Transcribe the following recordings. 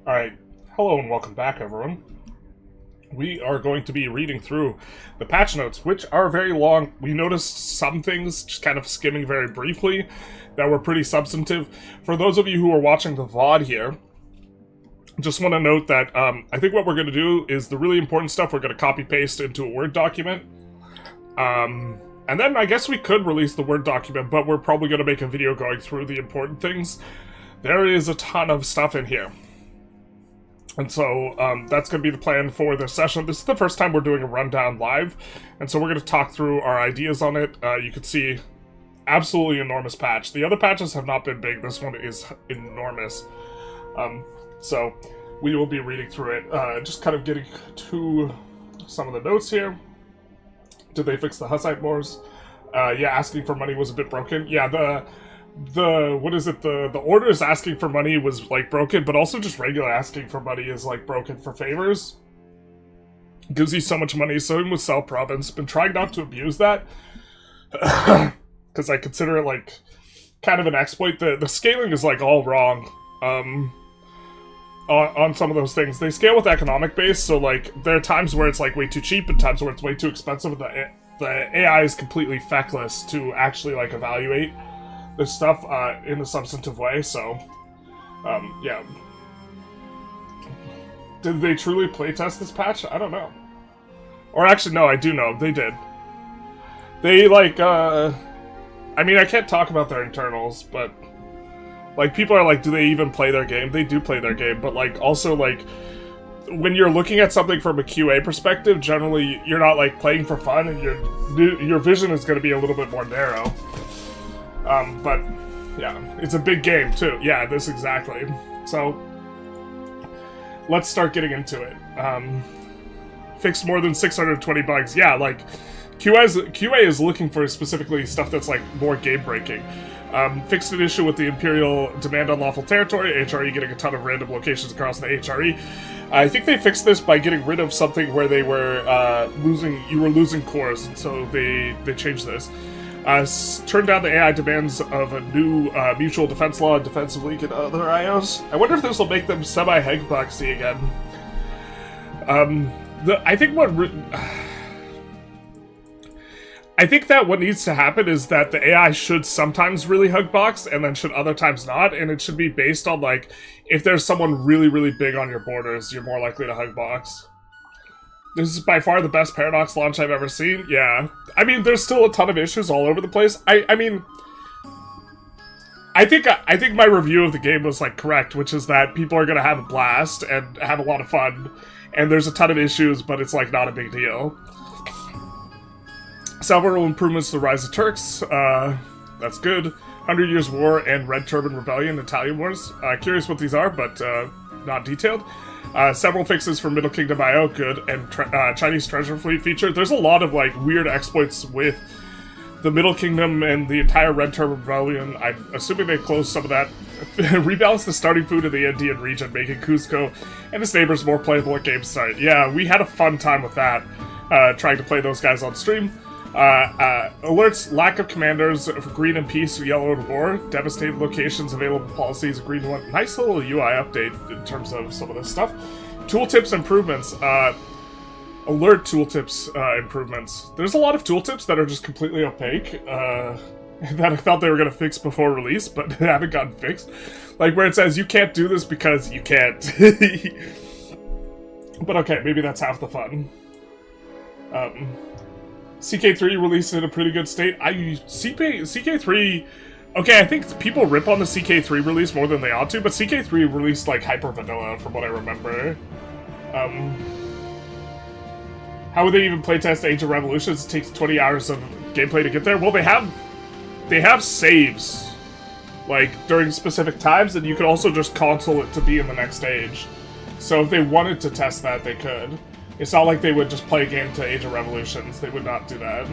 Alright, hello and welcome back, everyone. We are going to be reading through the patch notes, which are very long. We noticed some things, just kind of skimming very briefly, that were pretty substantive. For those of you who are watching the VOD here, just want to note that I think what we're going to do is the really important stuff we're going to copy-paste into a Word document. And then I guess we could release the Word document, but we're probably going to make a video going through the important things. There is a ton of stuff in here. And so, that's going to be the plan for this session. This is the first time we're doing a rundown live, and so we're going to talk through our ideas on it. You can see, absolutely enormous patch. The other patches have not been big. This one is enormous. So, we will be reading through it. Just kind of getting to some of the notes here. Did they fix the Hussite wars? Yeah, asking for money was a bit broken. Yeah, what is it, the orders asking for money was, like, broken, but also just regular asking for money is, like, broken for favors. Gives you so much money, so even with Cell Province, been trying not to abuse that, because I consider it, like, kind of an exploit. The scaling is, like, all wrong, on some of those things. They scale with economic base, so, like, there are times where it's, like, way too cheap, and times where it's way too expensive, and the AI is completely feckless to actually, like, evaluate this stuff in a substantive way, so, yeah. Did they truly playtest this patch? I don't know. Or actually, no, I do know. They did. They, like, I mean, I can't talk about their internals, but, like, people are like, do they even play their game? They do play their game, but, like, also, like, when you're looking at something from a QA perspective, generally, you're not, like, playing for fun, and your vision is going to be a little bit more narrow. But, yeah, it's a big game, too. Yeah, this exactly. So, let's start getting into it. Fixed more than 620 bugs. Yeah, like, QA is looking for specifically stuff that's, like, more game-breaking. Fixed an issue with the Imperial demand on lawful territory, HRE getting a ton of random locations across the HRE. I think they fixed this by getting rid of something where they were, you were losing cores, and so they changed this. Turned down the AI demands of a new mutual defense law, defensive league, and other IOs. I wonder if this will make them semi-hegboxy again. I think that what needs to happen is that the AI should sometimes really hugbox, and then should other times not, and it should be based on, like, if there's someone really, really big on your borders, you're more likely to hugbox. This is by far the best Paradox launch I've ever seen. Yeah. I mean, there's still a ton of issues all over the place. I mean, I think my review of the game was, like, correct, which is that people are gonna have a blast and have a lot of fun, and there's a ton of issues, but it's, like, not a big deal. Several improvements to the Rise of Turks. That's good. 100 Years' War and Red Turban Rebellion, Italian Wars. Curious what these are, but not detailed. Several fixes for Middle Kingdom IO, good, and Chinese Treasure Fleet feature. There's a lot of, like, weird exploits with the Middle Kingdom and the entire Red Turban Rebellion. I'm assuming they closed some of that. Rebalanced the starting food in the Andean region, making Cusco and its neighbors more playable at game start. Yeah, we had a fun time with that, trying to play those guys on stream. Alerts lack of commanders for green and peace, yellow and war. Devastated locations, available policies, green one. Nice little UI update in terms of some of this stuff. Tooltips improvements. Alert tooltips improvements. There's a lot of tooltips that are just completely opaque. That I thought they were going to fix before release, but haven't gotten fixed. Like where it says, you can't do this because you can't. But okay, maybe that's half the fun. CK3 released in a pretty good state. CK3... Okay, I think people rip on the CK3 release more than they ought to, but CK3 released, like, hyper vanilla, from what I remember. How would they even playtest Age of Revolutions? It takes 20 hours of gameplay to get there. Well, they have saves, like, during specific times, and you could also just console it to be in the next stage. So if they wanted to test that, they could. It's not like they would just play a game to Age of Revolutions. They would not do that.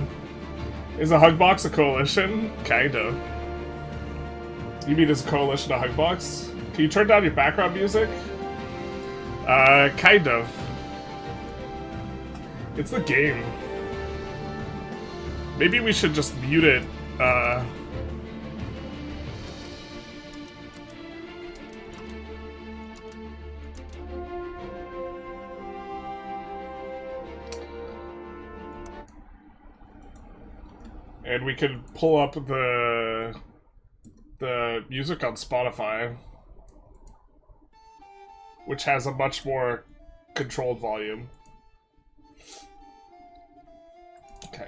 Is a Hugbox a coalition? Kind of. You mean is a coalition a Hugbox? Can you turn down your background music? Kind of. It's the game. Maybe we should just mute it, And we can pull up the music on Spotify, which has a much more controlled volume. Okay.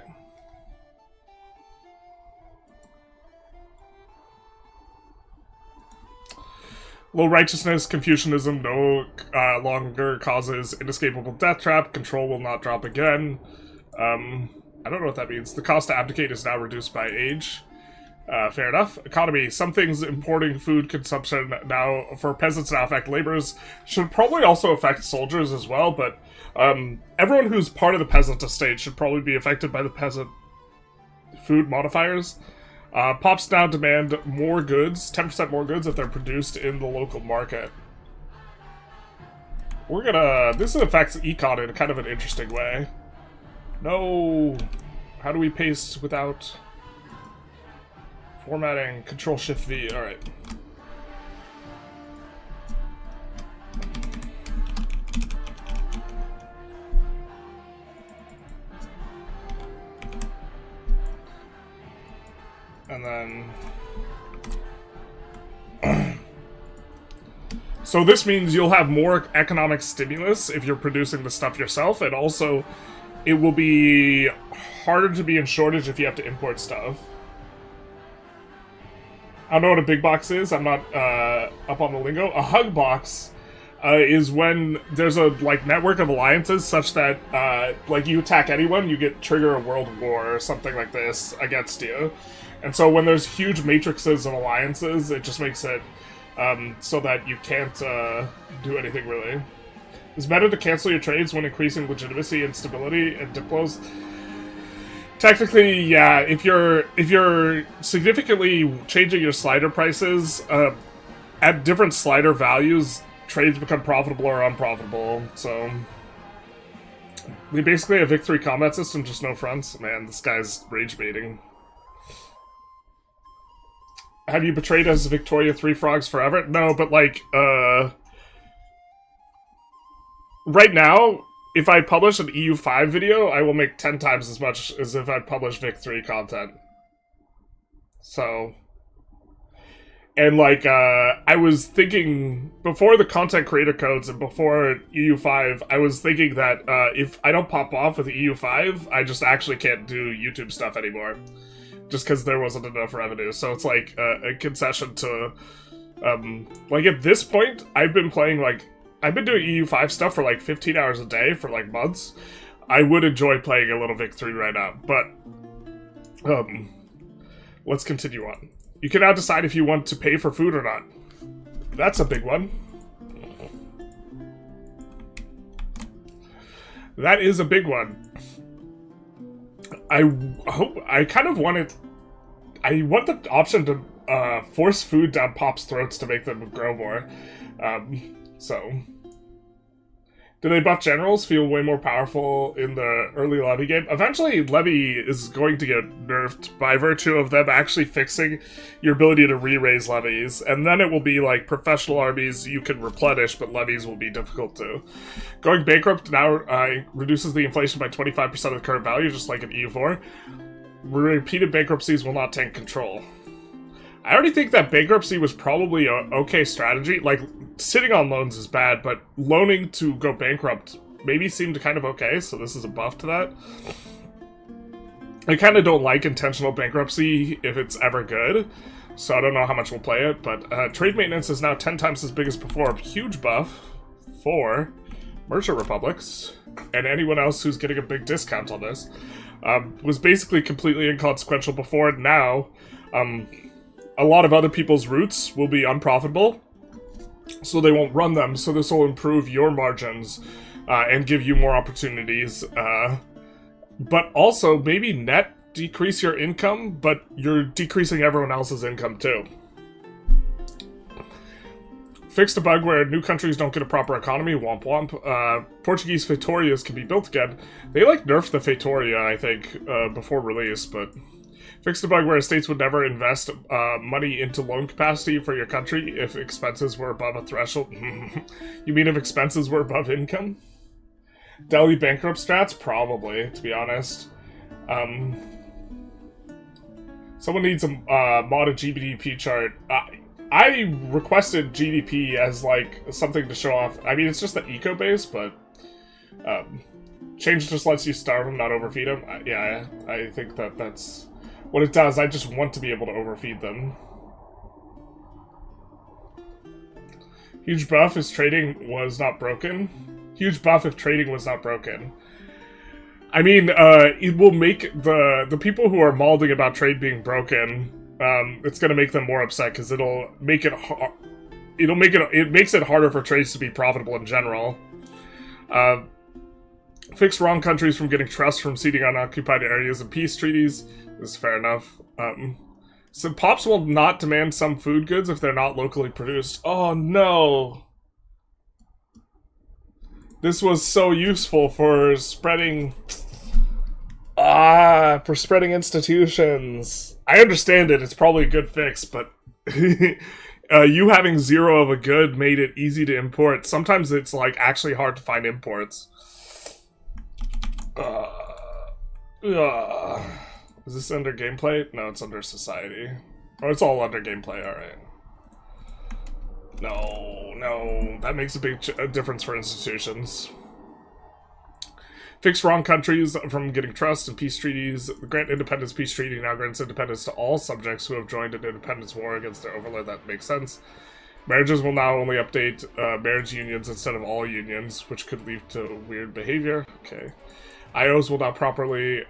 Low righteousness, Confucianism no longer causes inescapable death trap. Control will not drop again. I don't know what that means. The cost to abdicate is now reduced by age. Fair enough. Economy. Some things importing food consumption now for peasants now affect laborers. Should probably also affect soldiers as well, but everyone who's part of the peasant estate should probably be affected by the peasant food modifiers. Pops now demand more goods, 10% more goods if they're produced in the local market. We're gonna... This affects econ in kind of an interesting way. No! How do we paste without... Formatting, Control-Shift-V, alright. And then... So this means you'll have more economic stimulus if you're producing the stuff yourself, and also it will be harder to be in shortage if you have to import stuff. I don't know what a big box is, I'm not up on the lingo. A hug box is when there's a network of alliances such that you attack anyone, you trigger a world war or something like this against you. And so when there's huge matrices of alliances, it just makes it so that you can't do anything really. It's better to cancel your trades when increasing legitimacy and stability and diplos. Technically, yeah, if you're significantly changing your slider prices, at different slider values, trades become profitable or unprofitable, so... We basically have victory combat system, just no fronts. Man, this guy's rage baiting. Have you betrayed as Victoria Three Frogs forever? No, but right now, if I publish an EU5 video, I will make 10 times as much as if I publish Vic 3 content. So... And, I was thinking, before the content creator codes and before EU5, I was thinking that if I don't pop off with EU5, I just actually can't do YouTube stuff anymore. Just because there wasn't enough revenue. So it's a concession to... at this point, I've been playing, I've been doing EU5 stuff for 15 hours a day for months. I would enjoy playing a little Vic 3 right now, but let's continue on. You can now decide if you want to pay for food or not. That's a big one. That is a big one. I kind of want it... I want the option to force food down Pop's throats to make them grow more. So... Do they buff generals? Feel way more powerful in the early levy game? Eventually, levy is going to get nerfed by virtue of them actually fixing your ability to re-raise levies. And then it will be professional armies you can replenish, but levies will be difficult to. Going bankrupt now reduces the inflation by 25% of the current value, just like in EU4. Repeated bankruptcies will not tank control. I already think that bankruptcy was probably an okay strategy. Sitting on loans is bad, but loaning to go bankrupt maybe seemed kind of okay, so this is a buff to that. I kind of don't like intentional bankruptcy if it's ever good, so I don't know how much we'll play it, but trade maintenance is now 10 times as big as before. Huge buff for merchant republics, and anyone else who's getting a big discount on this. Was basically completely inconsequential before, and now... a lot of other people's routes will be unprofitable, so they won't run them, so this will improve your margins and give you more opportunities. But also, maybe net decrease your income, but you're decreasing everyone else's income too. Fixed a bug where new countries don't get a proper economy, womp womp. Portuguese Feitorias can be built again. They nerfed the Feitoria, I think, before release, but... Fixed a bug where states would never invest money into loan capacity for your country if expenses were above a threshold. You mean if expenses were above income? Delhi bankrupt strats? Probably, to be honest. Someone needs a modded GDP chart. I requested GDP as, like, something to show off. I mean, it's just the eco base, but change just lets you starve them, not overfeed them. Yeah, I think that's what it does. I just want to be able to overfeed them. Huge buff if trading was not broken. Huge buff if trading was not broken. I mean, it will make the people who are malding about trade being broken, it's gonna make them more upset because it'll make it it makes it harder for trades to be profitable in general. Fix wrong countries from getting trust from ceding unoccupied areas and peace treaties. This is fair enough. So pops will not demand some food goods if they're not locally produced. Oh no! This was so useful for spreading... for spreading institutions. I understand it, it's probably a good fix, but... you having 0 of a good made it easy to import. Sometimes it's, like, actually hard to find imports. Is this under gameplay? No, it's under society. Oh, it's all under gameplay, alright. No, that makes a big difference for institutions. Fix wrong countries from getting trust and peace treaties. The Grant Independence Peace Treaty now grants independence to all subjects who have joined an independence war against their overlord. That makes sense. Marriages will now only update marriage unions instead of all unions, which could lead to weird behavior. Okay. IOs will now properly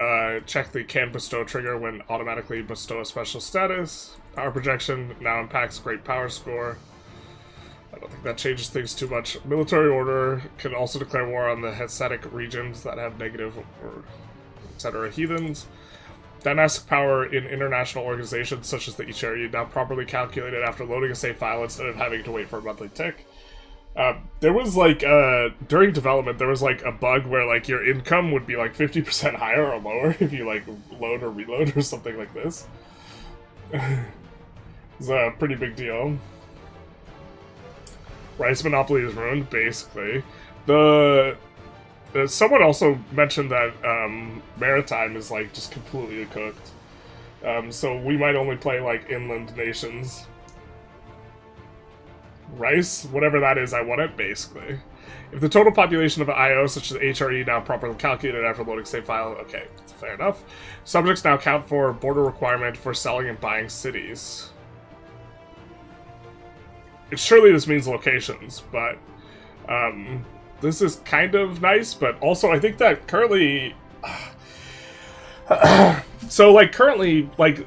check the can bestow trigger when automatically bestow a special status. Power projection now impacts great power score. I don't think that changes things too much. Military order can also declare war on the Hasidic regions that have negative or etc. heathens. Dynastic power in international organizations such as the HRE now properly calculated after loading a save file instead of having to wait for a monthly tick. There was, like, during development, there was, like, a bug where, like, your income would be, like, 50% higher or lower if you, like, load or reload or something like this. It's a pretty big deal. Rice monopoly is ruined, basically. Someone also mentioned that, maritime is, like, just completely cooked. So we might only play, like, inland nations. Rice, whatever that is, I want it, basically. If the total population of an IO, such as HRE, now properly calculated after loading save file, okay, fair enough. Subjects now count for border requirement for selling and buying cities. Surely this means locations, but this is kind of nice, but also I think that currently... so, like, currently, like...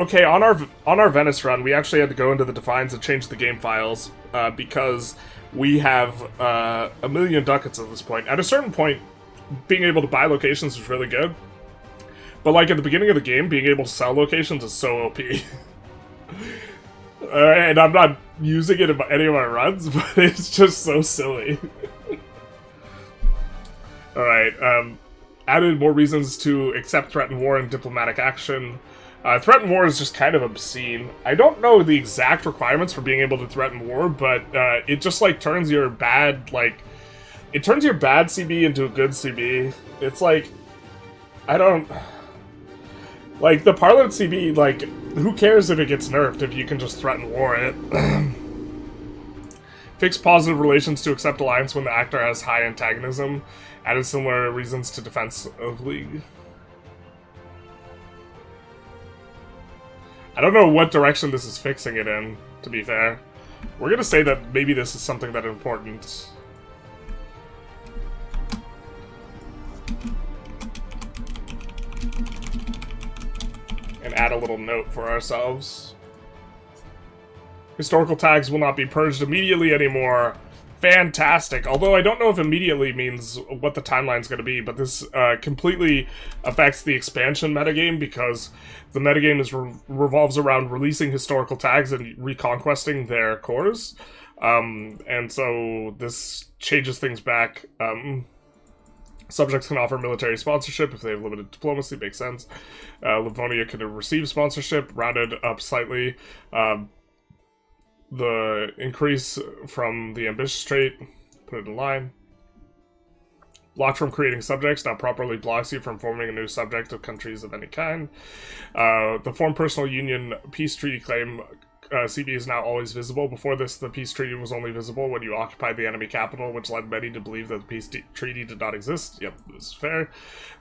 Okay, on our Venice run, we actually had to go into the defines and change the game files because we have 1 million ducats at this point. At a certain point, being able to buy locations is really good, but like at the beginning of the game, being able to sell locations is so OP. And I'm not using it in any of my runs, but it's just so silly. Alright, added more reasons to accept threatened war and diplomatic action. Threaten war is just kind of obscene. I don't know the exact requirements for being able to threaten war, but it just, like, turns your bad, like... It turns your bad CB into a good CB. It's like... I don't... Like, the Parliament CB, like, who cares if it gets nerfed if you can just threaten war it? Fix positive relations to accept alliance when the actor has high antagonism. Added similar reasons to defense of League. I don't know what direction this is fixing it in, to be fair. We're gonna say that maybe this is something that important. And add a little note for ourselves. Historical tags will not be purged immediately anymore. Fantastic. Although I don't know if immediately means what the timeline's going to be, but this completely affects the expansion metagame because the metagame revolves around releasing historical tags and reconquesting their cores. And so this changes things back. Subjects can offer military sponsorship if they have limited diplomacy, makes sense. Livonia can receive sponsorship, rounded up slightly. The increase from the ambitious trait, put it in line. Blocked from creating subjects now properly blocks you from forming a new subject of countries of any kind. The Form Personal Union Peace Treaty claim CB is now always visible. Before this, the peace treaty was only visible when you occupied the enemy capital, which led many to believe that the peace treaty did not exist. Yep, this is fair.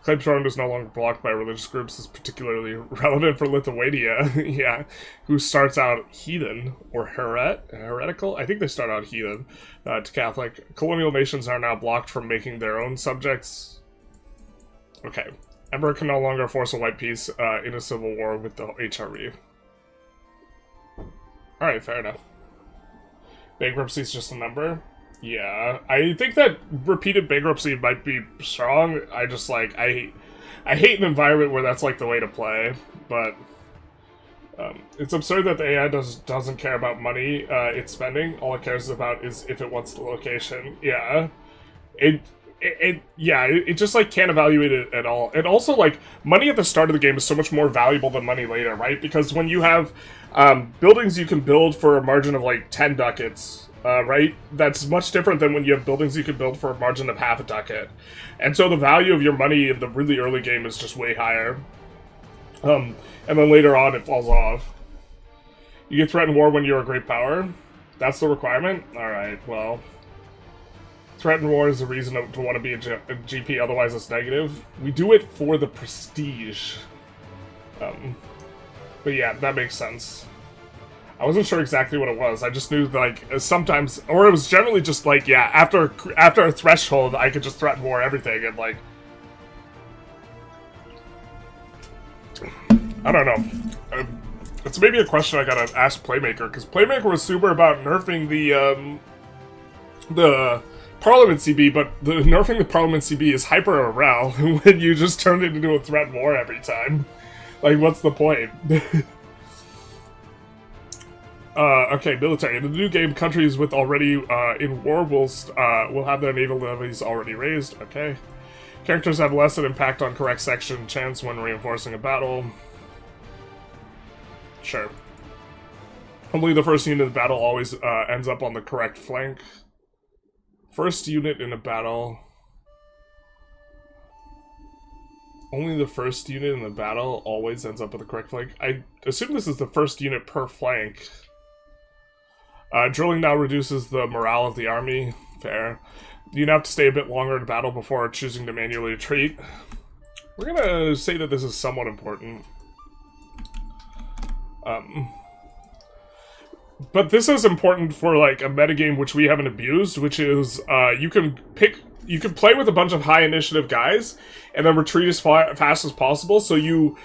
Claim Storm is no longer blocked by religious groups. Is particularly relevant for Lithuania, yeah, who starts out heathen or heretical. I think they start out heathen to Catholic. Colonial nations are now blocked from making their own subjects. Okay, Emperor can no longer force a white peace in a civil war with the HRE. Alright, fair enough. Bankruptcy is just a number? Yeah, I think that repeated bankruptcy might be strong. I just, like, I hate an environment where that's, like, the way to play, but it's absurd that the AI doesn't care about money it's spending. All it cares about is if it wants the location. Yeah. It just, like, can't evaluate it at all. And also, like, money at the start of the game is so much more valuable than money later, right? Because when you have buildings you can build for a margin of, like, 10 ducats, right? That's much different than when you have buildings you can build for a margin of half a ducat. And so the value of your money in the really early game is just way higher. And then later on it falls off. You get threatened war when you're a great power. That's the requirement? Alright, well... Threatened war is a reason to want to be a GP, otherwise it's negative. We do it for the prestige. But yeah, that makes sense. I wasn't sure exactly what it was. I just knew, like, sometimes... Or it was generally just, like, yeah, after a threshold, I could just threaten war everything, and, like... I don't know. It's maybe a question I gotta ask Playmaker, because Playmaker was super about nerfing the Parliament CB, but the nerfing the Parliament CB is hyper morale when you just turn it into a threat war every time. Like, what's the point? Okay, military. In the new game, countries with already in war will have their naval levies already raised. Okay. Characters have less an impact on correct section chance when reinforcing a battle. Sure. Only the first unit of the battle always ends up on the correct flank. First unit in a battle. Only the first unit in the battle always ends up with the correct flank. I assume this is the first unit per flank. Drilling now reduces the morale of the army. Fair. You now have to stay a bit longer in battle before choosing to manually retreat. We're gonna say that this is somewhat important. But this is important for, like, a metagame which we haven't abused, which is, you can play with a bunch of high initiative guys, and then retreat as fast as possible, so you,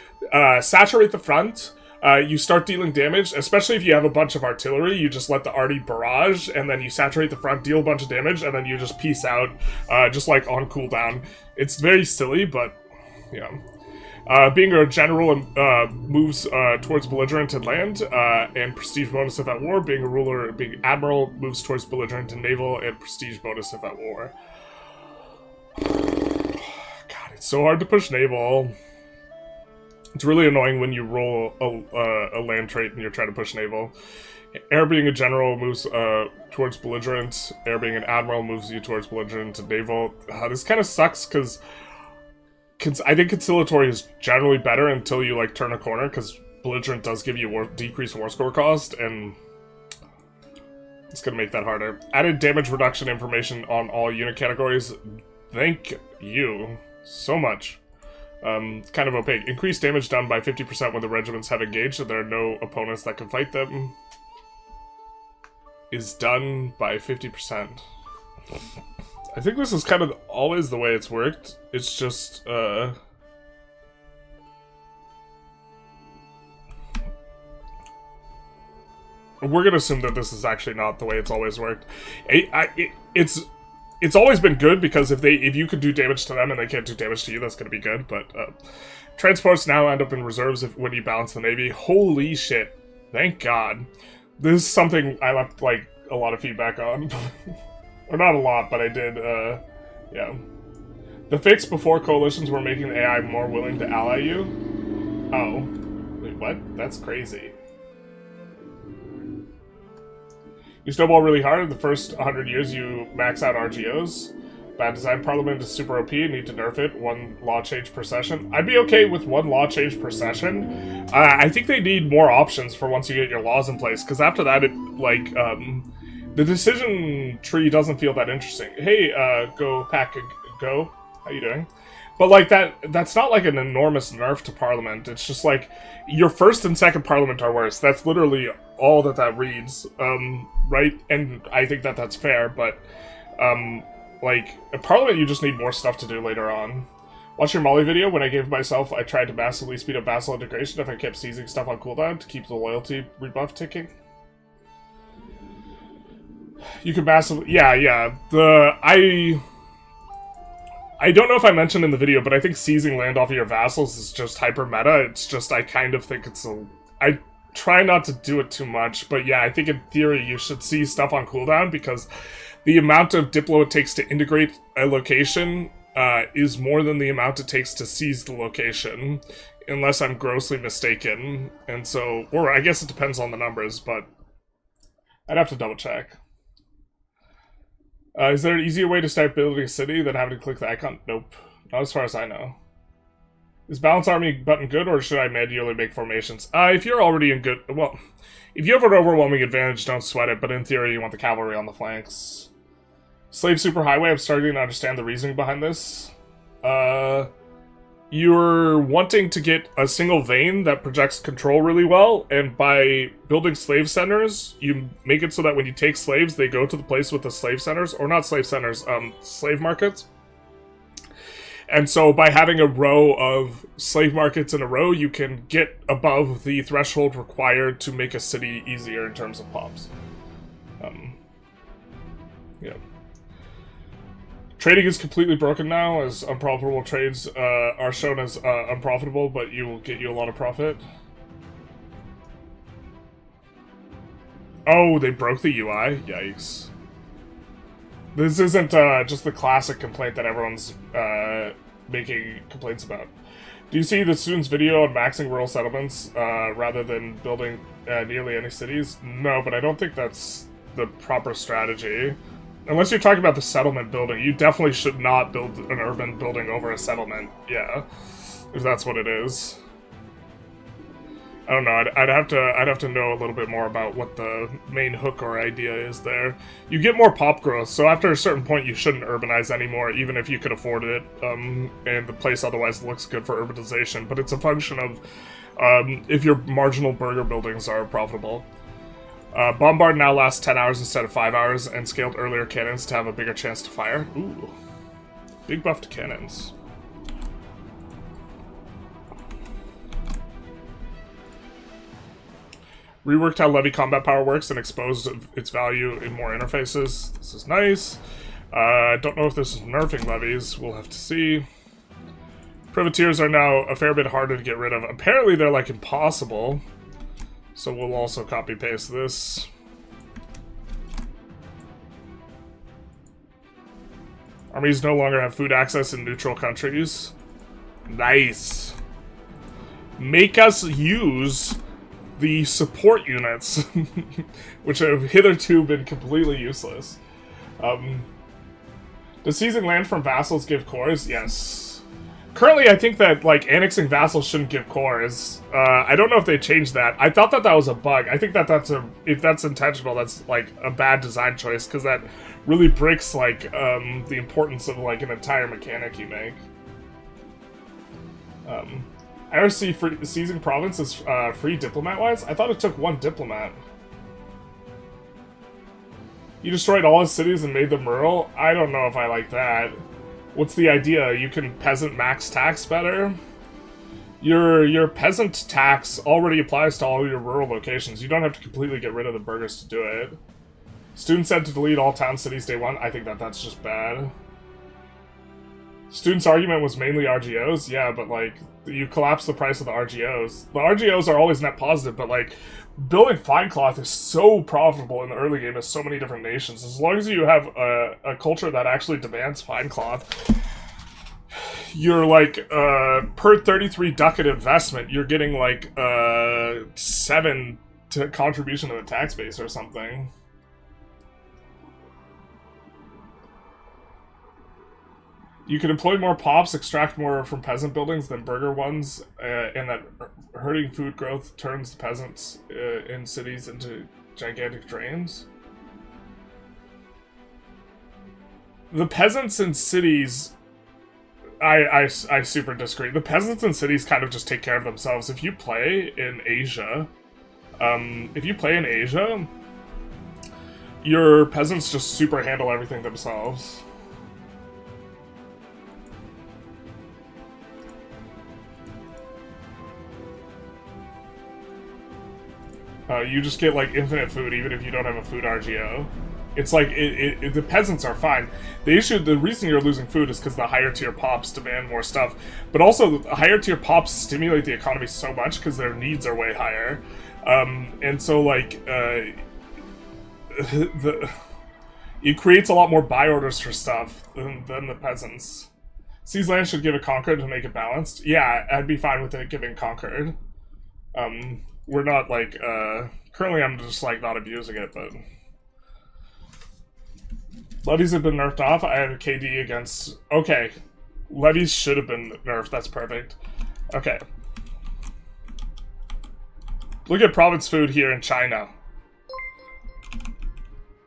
saturate the front, you start dealing damage, especially if you have a bunch of artillery, you just let the arty barrage, and then you saturate the front, deal a bunch of damage, and then you just peace out, just, like, on cooldown. It's very silly, but, yeah. Being a general moves towards belligerent and land, and prestige bonus if at war. Being a ruler, being admiral, moves towards belligerent and naval, and prestige bonus if at war. God, it's so hard to push naval. It's really annoying when you roll a land trait and you're trying to push naval. Air being a general moves towards belligerent. Air being an admiral moves you towards belligerent and naval. This kind of sucks because I think conciliatory is generally better until you, like, turn a corner, because belligerent does give you decreased war score cost, and it's gonna make that harder. Added damage reduction information on all unit categories. Thank you so much. It's kind of opaque. Increased damage done by 50% when the regiments have engaged and there are no opponents that can fight them. Is done by 50%. I think this is kind of always the way it's worked. It's just, we're gonna assume that this is actually not the way it's always worked. It's always been good, because if you could do damage to them and they can't do damage to you, that's gonna be good, but, transports now end up in reserves when you balance the navy. Holy shit. Thank God. This is something I left, like, a lot of feedback on. Or not a lot, but I did, yeah. The fix before coalitions were making the AI more willing to ally you? Oh. Wait, what? That's crazy. You snowball really hard. The first 100 years you max out RGOs. Bad design. Parliament is super OP. Need to nerf it. 1 law change per session. I'd be okay with 1 law change per session. I think they need more options for once you get your laws in place, because after that, it, like, the decision tree doesn't feel that interesting. Hey, go, Pack, go. How you doing? But, like, that's not, like, an enormous nerf to Parliament. It's just, like, your first and second Parliament are worse. That's literally all that reads, right? And I think that's fair, but, like, a Parliament, you just need more stuff to do later on. Watch your Molly video. When I gave myself, I tried to massively speed up vassal integration if I kept seizing stuff on cooldown to keep the loyalty rebuff ticking. You could massively... Yeah. I don't know if I mentioned in the video, but I think seizing land off of your vassals is just hyper meta. It's just, I kind of think it's a... I try not to do it too much, but yeah, I think in theory you should seize stuff on cooldown, because the amount of Diplo it takes to integrate a location is more than the amount it takes to seize the location, unless I'm grossly mistaken. And so, or I guess it depends on the numbers, but I'd have to double check. Is there an easier way to start building a city than having to click the icon? Nope. Not as far as I know. Is balance army button good, or should I manually make formations? If you're already in good... Well, if you have an overwhelming advantage, don't sweat it, but in theory you want the cavalry on the flanks. Slave superhighway, I'm starting to understand the reasoning behind this. You're wanting to get a single vein that projects control really well, and by building slave centers, you make it so that when you take slaves, they go to the place with the slave centers, or not slave centers, slave markets. And so by having a row of slave markets in a row, you can get above the threshold required to make a city easier in terms of pops. Yeah. Trading is completely broken now, as unprofitable trades are shown as unprofitable, but you will get you a lot of profit. Oh, they broke the UI? Yikes. This isn't just the classic complaint that everyone's making complaints about. Do you see the student's video on maxing rural settlements rather than building nearly any cities? No, but I don't think that's the proper strategy. Unless you're talking about the settlement building, you definitely should not build an urban building over a settlement. Yeah, if that's what it is. I don't know. I'd have to know a little bit more about what the main hook or idea is there. You get more pop growth, so after a certain point, you shouldn't urbanize anymore, even if you could afford it, and the place otherwise looks good for urbanization. But it's a function of if your marginal burger buildings are profitable. Bombard now lasts 10 hours instead of 5 hours, and scaled earlier cannons to have a bigger chance to fire. Ooh, big buff to cannons. Reworked how levy combat power works and exposed its value in more interfaces. This is nice. Don't know if this is nerfing levies. We'll have to see. Privateers are now a fair bit harder to get rid of. Apparently they're like impossible. So we'll also copy-paste this. Armies no longer have food access in neutral countries. Nice. Make us use the support units, which have hitherto been completely useless. Does seizing land from vassals give cores? Yes. Currently, I think that, like, annexing vassals shouldn't give cores. I don't know if they changed that. I thought that was a bug. I think that if that's intentional, that's, like, a bad design choice, because that really breaks, like, the importance of, like, an entire mechanic you make. IRC seizing province is free diplomat-wise? I thought it took 1 diplomat. You destroyed all his cities and made them rural? I don't know if I like that. What's the idea? You can peasant max tax better? Your peasant tax already applies to all your rural locations. You don't have to completely get rid of the burghers to do it. Student said to delete all town cities day 1. I think that's just bad. Student's argument was mainly RGOs? Yeah, but, like, you collapse the price of the RGOs. The RGOs are always net positive, but, like, building fine cloth is so profitable in the early game as so many different nations. As long as you have a culture that actually demands fine cloth, you're, like, per 33 ducat investment, you're getting, like, 7 to contribution to the tax base or something. You can employ more pops, extract more from peasant buildings than burger ones, and that hurting food growth turns the peasants in cities into gigantic drains. The peasants in cities, I super disagree. The peasants in cities kind of just take care of themselves. If you play in Asia, your peasants just super handle everything themselves. You just get like infinite food even if you don't have a food RGO. It's like the peasants are fine. The reason you're losing food is because the higher tier pops demand more stuff, but also the higher tier pops stimulate the economy so much because their needs are way higher, and so like it creates a lot more buy orders for stuff than the peasants. Seized land should give it conquered to make it balanced. Yeah, I'd be fine with it giving conquered. We're not like currently I'm just like not abusing it, but levies have been nerfed off. I have a KD against... Okay. Levies should have been nerfed. That's perfect. Okay. Look at province food here in China.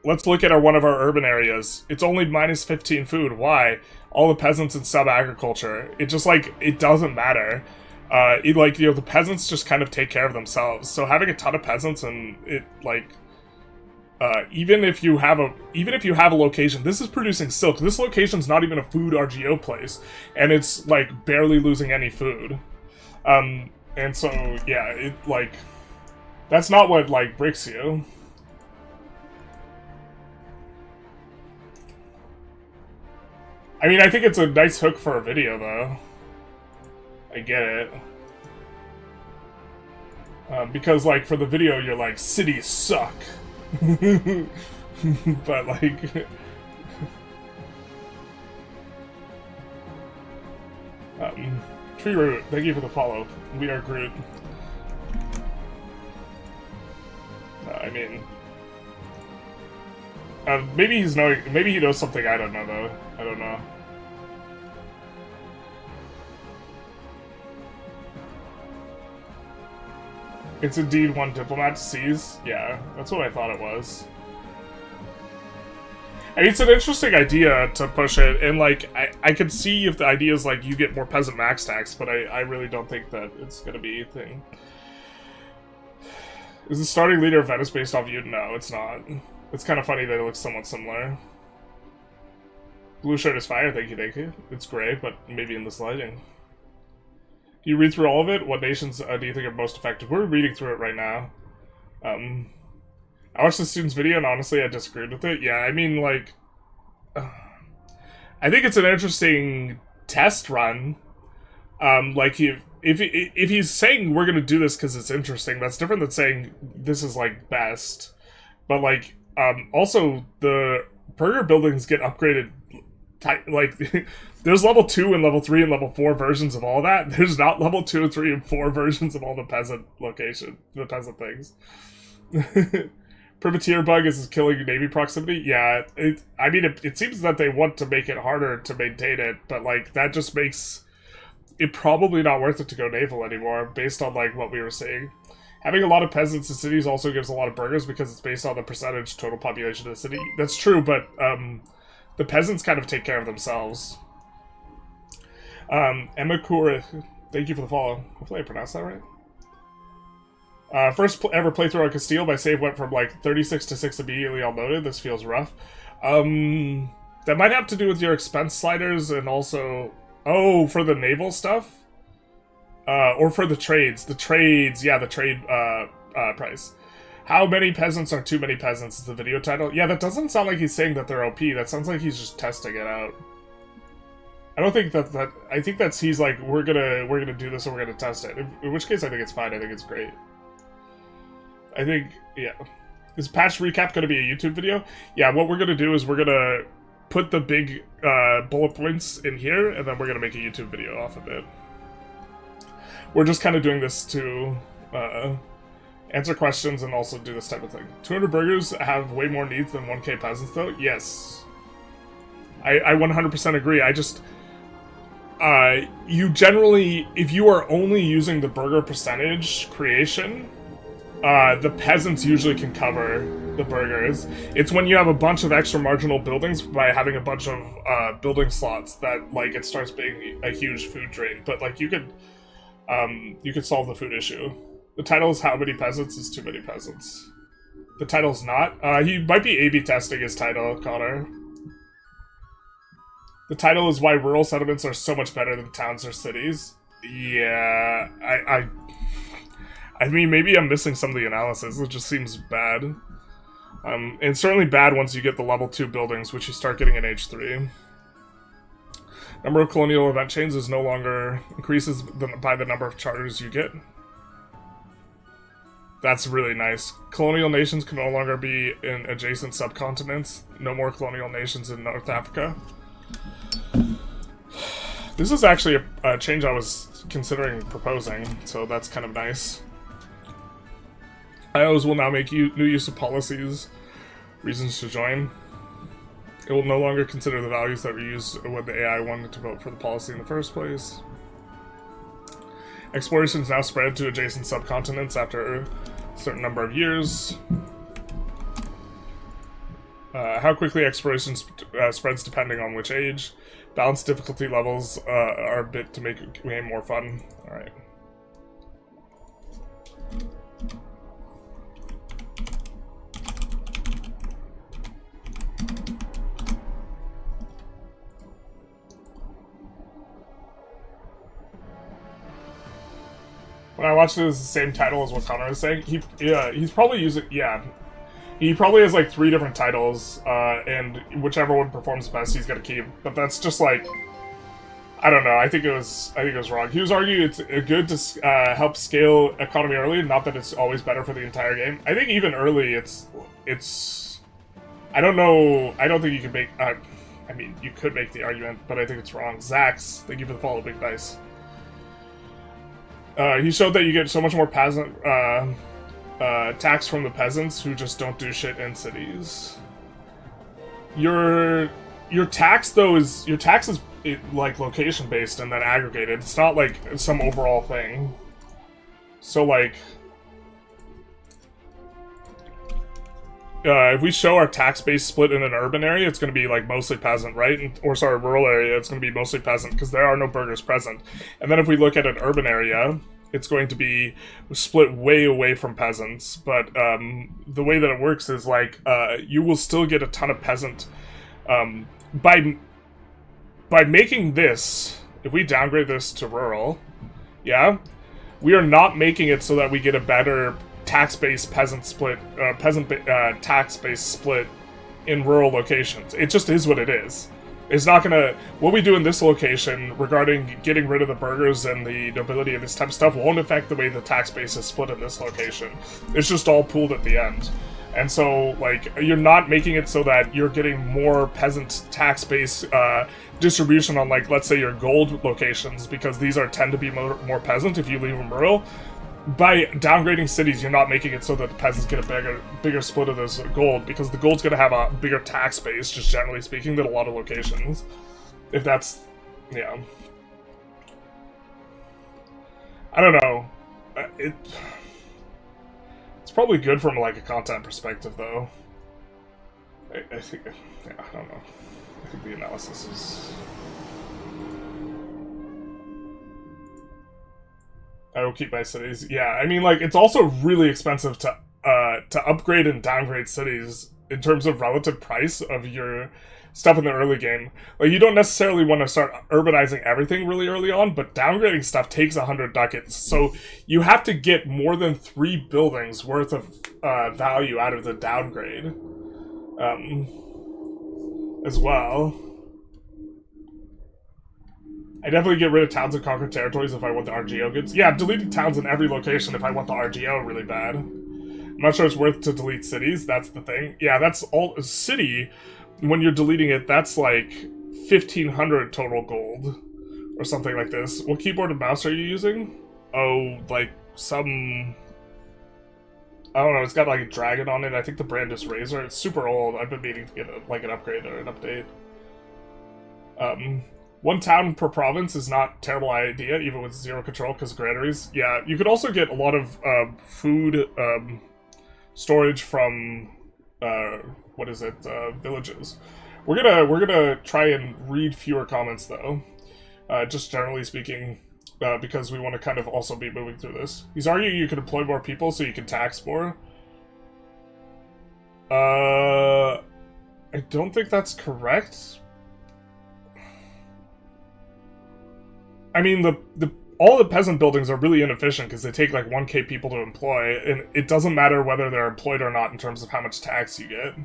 Let's look at one of our urban areas. It's only minus 15 food. Why? All the peasants in sub-agriculture. It just, like, it doesn't matter. Like, you know, the peasants just kind of take care of themselves. So having a ton of peasants and it, like... even if you have a location, this is producing silk. This location's not even a food RGO place, and it's like barely losing any food. And so yeah, it like that's not what like bricks you. I mean, I think it's a nice hook for a video though. I get it. Because like for the video, you're like cities suck. But like Tree Root, thank you for the follow. We are Groot. I mean maybe he knows something I don't know though. I don't know. It's indeed one diplomat to seize. Yeah, that's what I thought it was. I mean, it's an interesting idea to push it, and like, I could see if the idea is like you get more peasant max tax, but I really don't think that it's gonna be a thing. Is the starting leader of Venice based off you? No, it's not. It's kind of funny that it looks somewhat similar. Blue shirt is fire, thank you. It's gray, but maybe in this lighting. Do you read through all of it? What nations do you think are most effective? We're reading through it right now. I watched the student's video and honestly I disagreed with it. Yeah, I mean, like... I think it's an interesting test run. Like, if he's saying we're gonna do this because it's interesting, that's different than saying this is, like, best. But, like, also, the burger buildings get upgraded... Like, there's level 2 and level 3 and level 4 versions of all that. There's not level 2, 3, and 4 versions of all the peasant things. Privateer bug is killing navy proximity. Yeah, I mean, it seems that they want to make it harder to maintain it, but like that just makes it probably not worth it to go naval anymore, based on like what we were saying. Having a lot of peasants in cities also gives a lot of burgers because it's based on the percentage total population of the city. That's true, but the peasants kind of take care of themselves. Emma Kura, thank you for the follow. Hopefully I pronounced that right. First ever playthrough on Castile, my save went from like 36 to 6 immediately, all noted. This feels rough. That might have to do with your expense sliders and also... Oh, for the naval stuff? Or for the trades. The trades, yeah, the trade price. How many peasants are too many peasants is the video title. Yeah, that doesn't sound like he's saying that they're OP. That sounds like he's just testing it out. I don't think that I think that's he's like, we're gonna do this and we're gonna test it. In which case I think it's fine. I think it's great. I think, yeah. Is patch recap gonna be a YouTube video? Yeah, what we're gonna do is we're gonna put the big bullet points in here, and then we're gonna make a YouTube video off of it. We're just kind of doing this to answer questions and also do this type of thing. 200 burgers have way more needs than 1k peasants, though? Yes. I 100% agree. you generally, if you are only using the burger percentage creation, the peasants usually can cover the burgers. It's when you have a bunch of extra marginal buildings by having a bunch of building slots that, like, it starts being a huge food drain. But, like, you could solve the food issue. The title is How Many Peasants is Too Many Peasants. The title's not. He might be A/B testing his title, Connor. The title is Why Rural Settlements Are So Much Better Than Towns or Cities. Yeah, I mean, maybe I'm missing some of the analysis. It just seems bad. It's certainly bad once you get the level 2 buildings, which you start getting in Age 3. Number of colonial event chains is no longer increases by the number of charters you get. That's really nice. Colonial nations can no longer be in adjacent subcontinents. No more colonial nations in North Africa. This is actually a change I was considering proposing, so that's kind of nice. IOs will now make new use of policies, reasons to join. It will no longer consider the values that were used when the AI wanted to vote for the policy in the first place. Exploration is now spread to adjacent subcontinents after a certain number of years. How quickly exploration spreads depending on which age. Balanced difficulty levels are a bit to make the game more fun. Alright. When I watched it, it was the same title as what Connor was saying. He's probably using, he probably has like 3 different titles, and whichever one performs best, he's gonna keep. But that's just like, I don't know. I think it was wrong. He was arguing it's good to help scale economy early, not that it's always better for the entire game. I think even early, it's. I don't know. I don't think you can make. I mean, you could make the argument, but I think it's wrong. Zax, thank you for the follow, Big Dice. He showed that you get so much more peasant tax from the peasants who just don't do shit in cities. Your tax though is like location based and then aggregated. It's not like some overall thing. So like, if we show our tax base split in an urban area, it's going to be like mostly peasant, right? Or sorry, rural area, it's going to be mostly peasant because there are no burghers present. And then if we look at an urban area, it's going to be split way away from peasants. But the way that it works is like you will still get a ton of peasant by making this. If we downgrade this to rural, yeah, we are not making it so that we get a better tax-based peasant split, tax-based split in rural locations. It just is what it is. It's not gonna. What we do in this location regarding getting rid of the burghers and the nobility and this type of stuff won't affect the way the tax base is split in this location. It's just all pooled at the end. And so, like, you're not making it so that you're getting more peasant tax base distribution on, like, let's say your gold locations, because these tend to be more peasant if you leave them rural. By downgrading cities, you're not making it so that the peasants get a bigger split of this gold, because the gold's going to have a bigger tax base, just generally speaking, than a lot of locations. If that's... yeah. I don't know. It's probably good from, like, a content perspective, though. I think... yeah, I don't know. I think the analysis is... I will keep my cities. Yeah, I mean, like, it's also really expensive to upgrade and downgrade cities in terms of relative price of your stuff in the early game. Like, you don't necessarily want to start urbanizing everything really early on, but downgrading stuff takes 100 ducats. So you have to get more than 3 buildings worth of value out of the downgrade as well. I definitely get rid of towns and conquer territories if I want the RGO goods. Yeah, deleting towns in every location if I want the RGO really bad. I'm not sure it's worth to delete cities, that's the thing. Yeah, that's all... a city, when you're deleting it, that's like 1,500 total gold. Or something like this. What keyboard and mouse are you using? Oh, like some... I don't know, it's got like a dragon on it. I think the brand is Razer. It's super old. I've been meaning to get like an upgrade or an update. 1 town per province is not a terrible idea, even with 0 control, because granaries. Yeah, you could also get a lot of food storage from villages. We're gonna try and read fewer comments though, just generally speaking, because we want to kind of also be moving through this. He's arguing you can employ more people so you can tax more. I don't think that's correct. I mean, all the peasant buildings are really inefficient because they take like 1k people to employ, and it doesn't matter whether they're employed or not in terms of how much tax you get.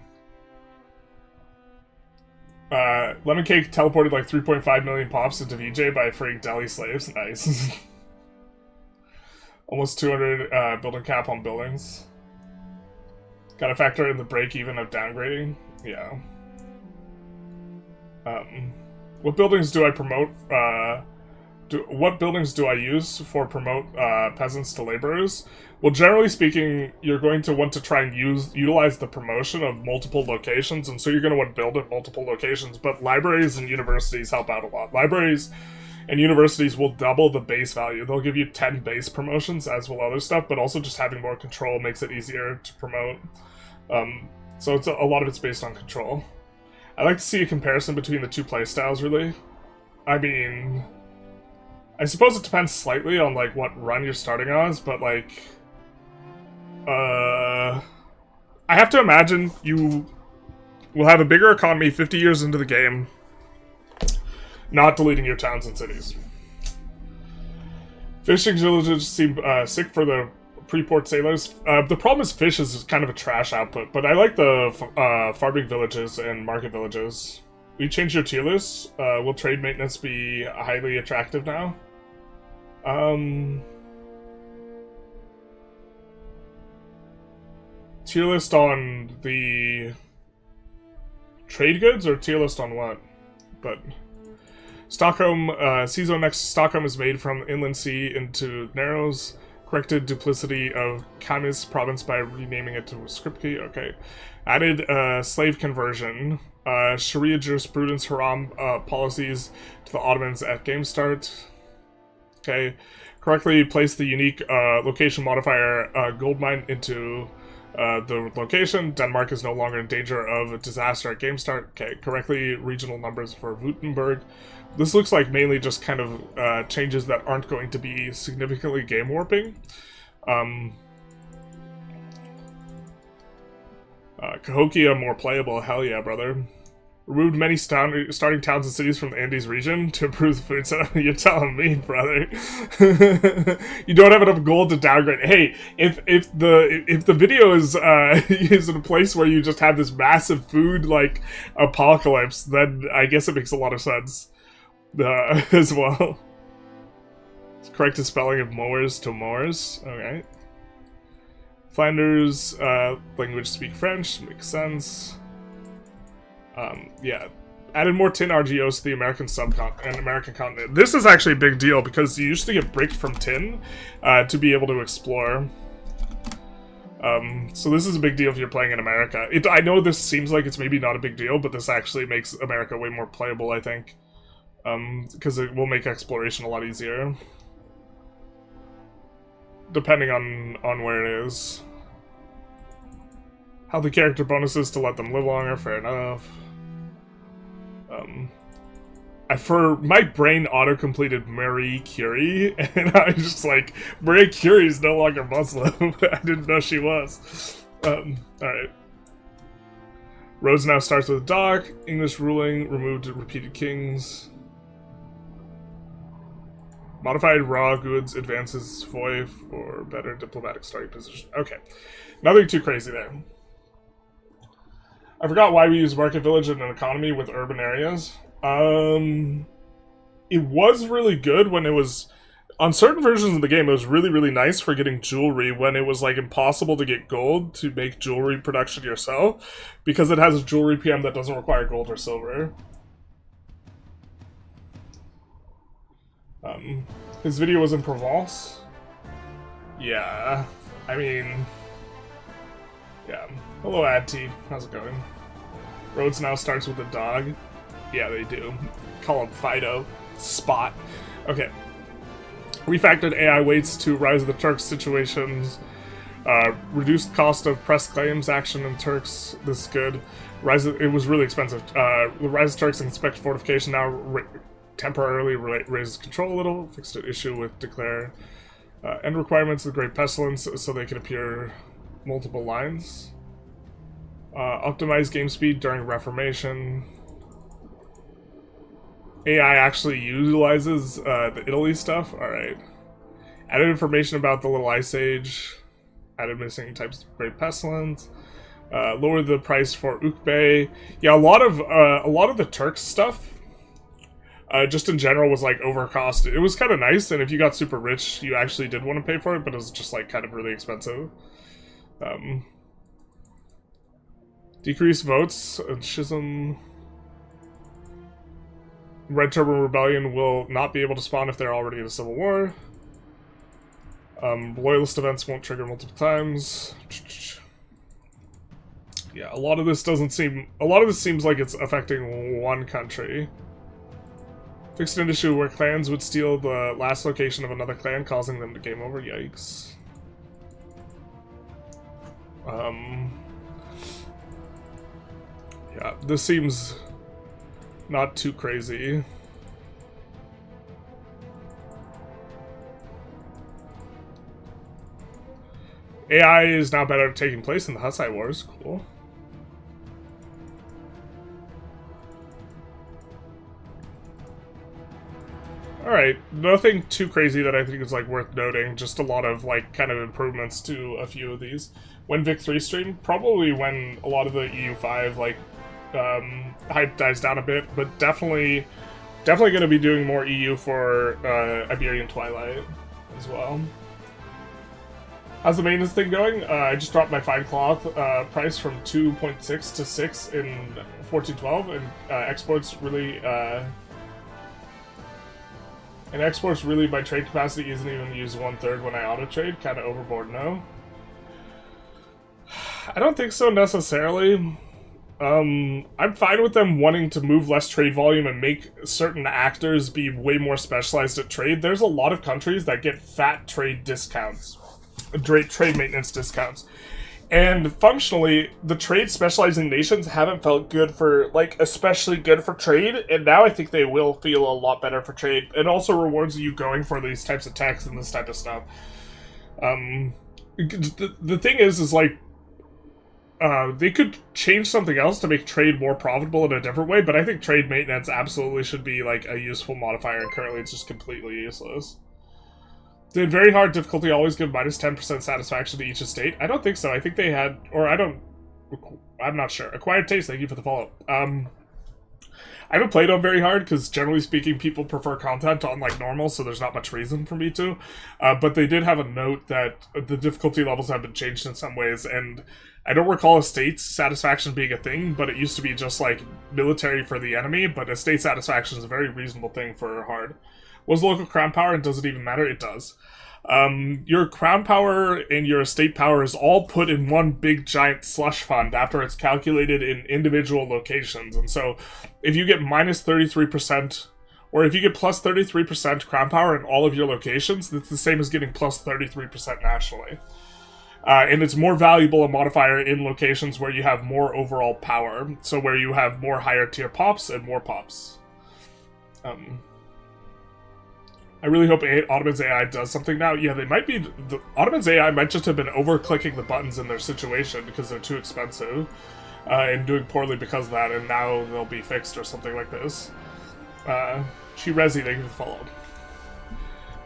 Lemon Cake teleported like 3.5 million pops into VJ by freeing Delhi slaves. Nice. Almost 200 building cap on buildings. Gotta factor in the break-even of downgrading. Yeah. What buildings do I promote? What buildings do I use for promote peasants to laborers? Well, generally speaking, you're going to want to try and utilize the promotion of multiple locations, and so you're going to want to build at multiple locations, but libraries and universities help out a lot. Libraries and universities will double the base value. They'll give you 10 base promotions, as will other stuff, but also just having more control makes it easier to promote. So it's a lot of it's based on control. I like to see a comparison between the two playstyles, really. I mean, I suppose it depends slightly on, like, what run you're starting on, but, like, I have to imagine you will have a bigger economy 50 years into the game, not deleting your towns and cities. Fishing villages seem sick for the pre-port sailors. The problem is fish is kind of a trash output, but I like the farming villages and market villages. We changed your tier list. Will trade maintenance be highly attractive now? Tier list on the trade goods or tier list on what? But Stockholm, Seazone next to Stockholm is made from inland sea into Narrows. Corrected duplicity of Kamis province by renaming it to Skripki. Okay. Added slave conversion. Sharia jurisprudence haram policies to the Ottomans at game start. Okay. Correctly place the unique location modifier goldmine into the location. Denmark is no longer in danger of a disaster at game start. Okay. Correctly regional numbers for Württemberg. This looks like mainly just kind of changes that aren't going to be significantly game warping. Cahokia more playable, hell yeah, brother. Removed many starting towns and cities from the Andes region to improve the food setup. You're telling me, brother. You don't have enough gold to downgrade. Hey, if the video is is in a place where you just have this massive food like apocalypse, then I guess it makes a lot of sense. As well. It's correct spelling of mowers to mowers. Okay. Flanders, language speak French, makes sense. Yeah. Added more tin RGOs to the American subcontinent and American continent. This is actually a big deal because you used to get bricked from tin to be able to explore. So this is a big deal if you're playing in America. I know this seems like it's maybe not a big deal, but this actually makes America way more playable, I think. Because it will make exploration a lot easier. Depending on where it is. Healthy character bonuses to let them live longer, fair enough. For my brain auto-completed Marie Curie, and I was just like, Marie Curie is no longer Muslim. I didn't know she was. Alright. Rhodes now starts with a dock. English ruling, removed repeated kings. Modified raw goods advances Foy for better diplomatic starting position. Okay. Nothing too crazy there. I forgot why we use market village in an economy with urban areas. It was really good when it was... On certain versions of the game, it was really, really nice for getting jewelry when it was, like, impossible to get gold to make jewelry production yourself, because it has a jewelry PM that doesn't require gold or silver. His video was in Provence? Yeah, I mean... Yeah. Hello, AdT. How's it going? Rhodes now starts with a dog. Yeah, they do. Call him Fido. Spot. Okay. Refactored AI weights to Rise of the Turks situations. Reduced cost of press claims action in Turks. This is good. It was really expensive. The Rise of Turks inspect fortification now temporarily raises control a little. Fixed an issue with declare end requirements of the Great Pestilence so they can appear multiple lines. Optimize game speed during Reformation. AI actually utilizes the Italy stuff. Alright. Added information about the Little Ice Age. Added missing types of Great Pestilence. Lower the price for Ukbe. Yeah, a lot of the Turks stuff, just in general, was like overcosted. It was kind of nice, and if you got super rich, you actually did want to pay for it, but it was just like kind of really expensive. Decrease votes. Schism. Red Turban Rebellion will not be able to spawn if they're already in a civil war. Loyalist events won't trigger multiple times. Yeah, a lot of this seems like it's affecting one country. Fixed an issue where clans would steal the last location of another clan, causing them to game over. Yikes. Yeah, this seems not too crazy. AI is now better at taking place in the Hussite Wars. Cool. Alright, nothing too crazy that I think is like worth noting, just a lot of like kind of improvements to a few of these. When Vic 3 stream, probably when a lot of the EU5 like hype dies down a bit, but definitely going to be doing more EU for Iberian Twilight as well. How's the maintenance thing going? I just dropped my fine cloth price from 2.6 to 6 in 1412, and exports really my trade capacity isn't even used 1/3 when I auto trade. Kind of overboard, no? I don't think so necessarily. I'm fine with them wanting to move less trade volume and make certain actors be way more specialized at trade. There's a lot of countries that get fat trade discounts, trade maintenance discounts. And functionally, the trade specializing nations haven't felt good for, like, especially good for trade, and now I think they will feel a lot better for trade. It also rewards you going for these types of techs and this type of stuff. The thing is like, they could change something else to make trade more profitable in a different way, but I think trade maintenance absolutely should be, like, a useful modifier, and currently it's just completely useless. Did very hard difficulty always give minus 10% satisfaction to each estate? I don't think so. I think they had, or I'm not sure. Acquired Taste, thank you for the follow. I haven't played on very hard, because generally speaking, people prefer content on, like, normal, so there's not much reason for me to. But they did have a note that the difficulty levels have been changed in some ways, and I don't recall estate satisfaction being a thing, but it used to be just, like, military for the enemy, but estate satisfaction is a very reasonable thing for hard. Was local crown power, and does it even matter? It does. Your crown power and your estate power is all put in one big giant slush fund after it's calculated in individual locations. And so if you get minus 33%, or if you get plus 33% crown power in all of your locations, it's the same as getting plus 33% nationally. And it's more valuable a modifier in locations where you have more overall power. So where you have more higher tier pops and more pops. I really hope Ottoman's AI does something now. Yeah, they might be... Ottoman's AI might just have been over-clicking the buttons in their situation because they're too expensive. And doing poorly because of that, and now they'll be fixed or something like this. Chirezi, thank you for the follow.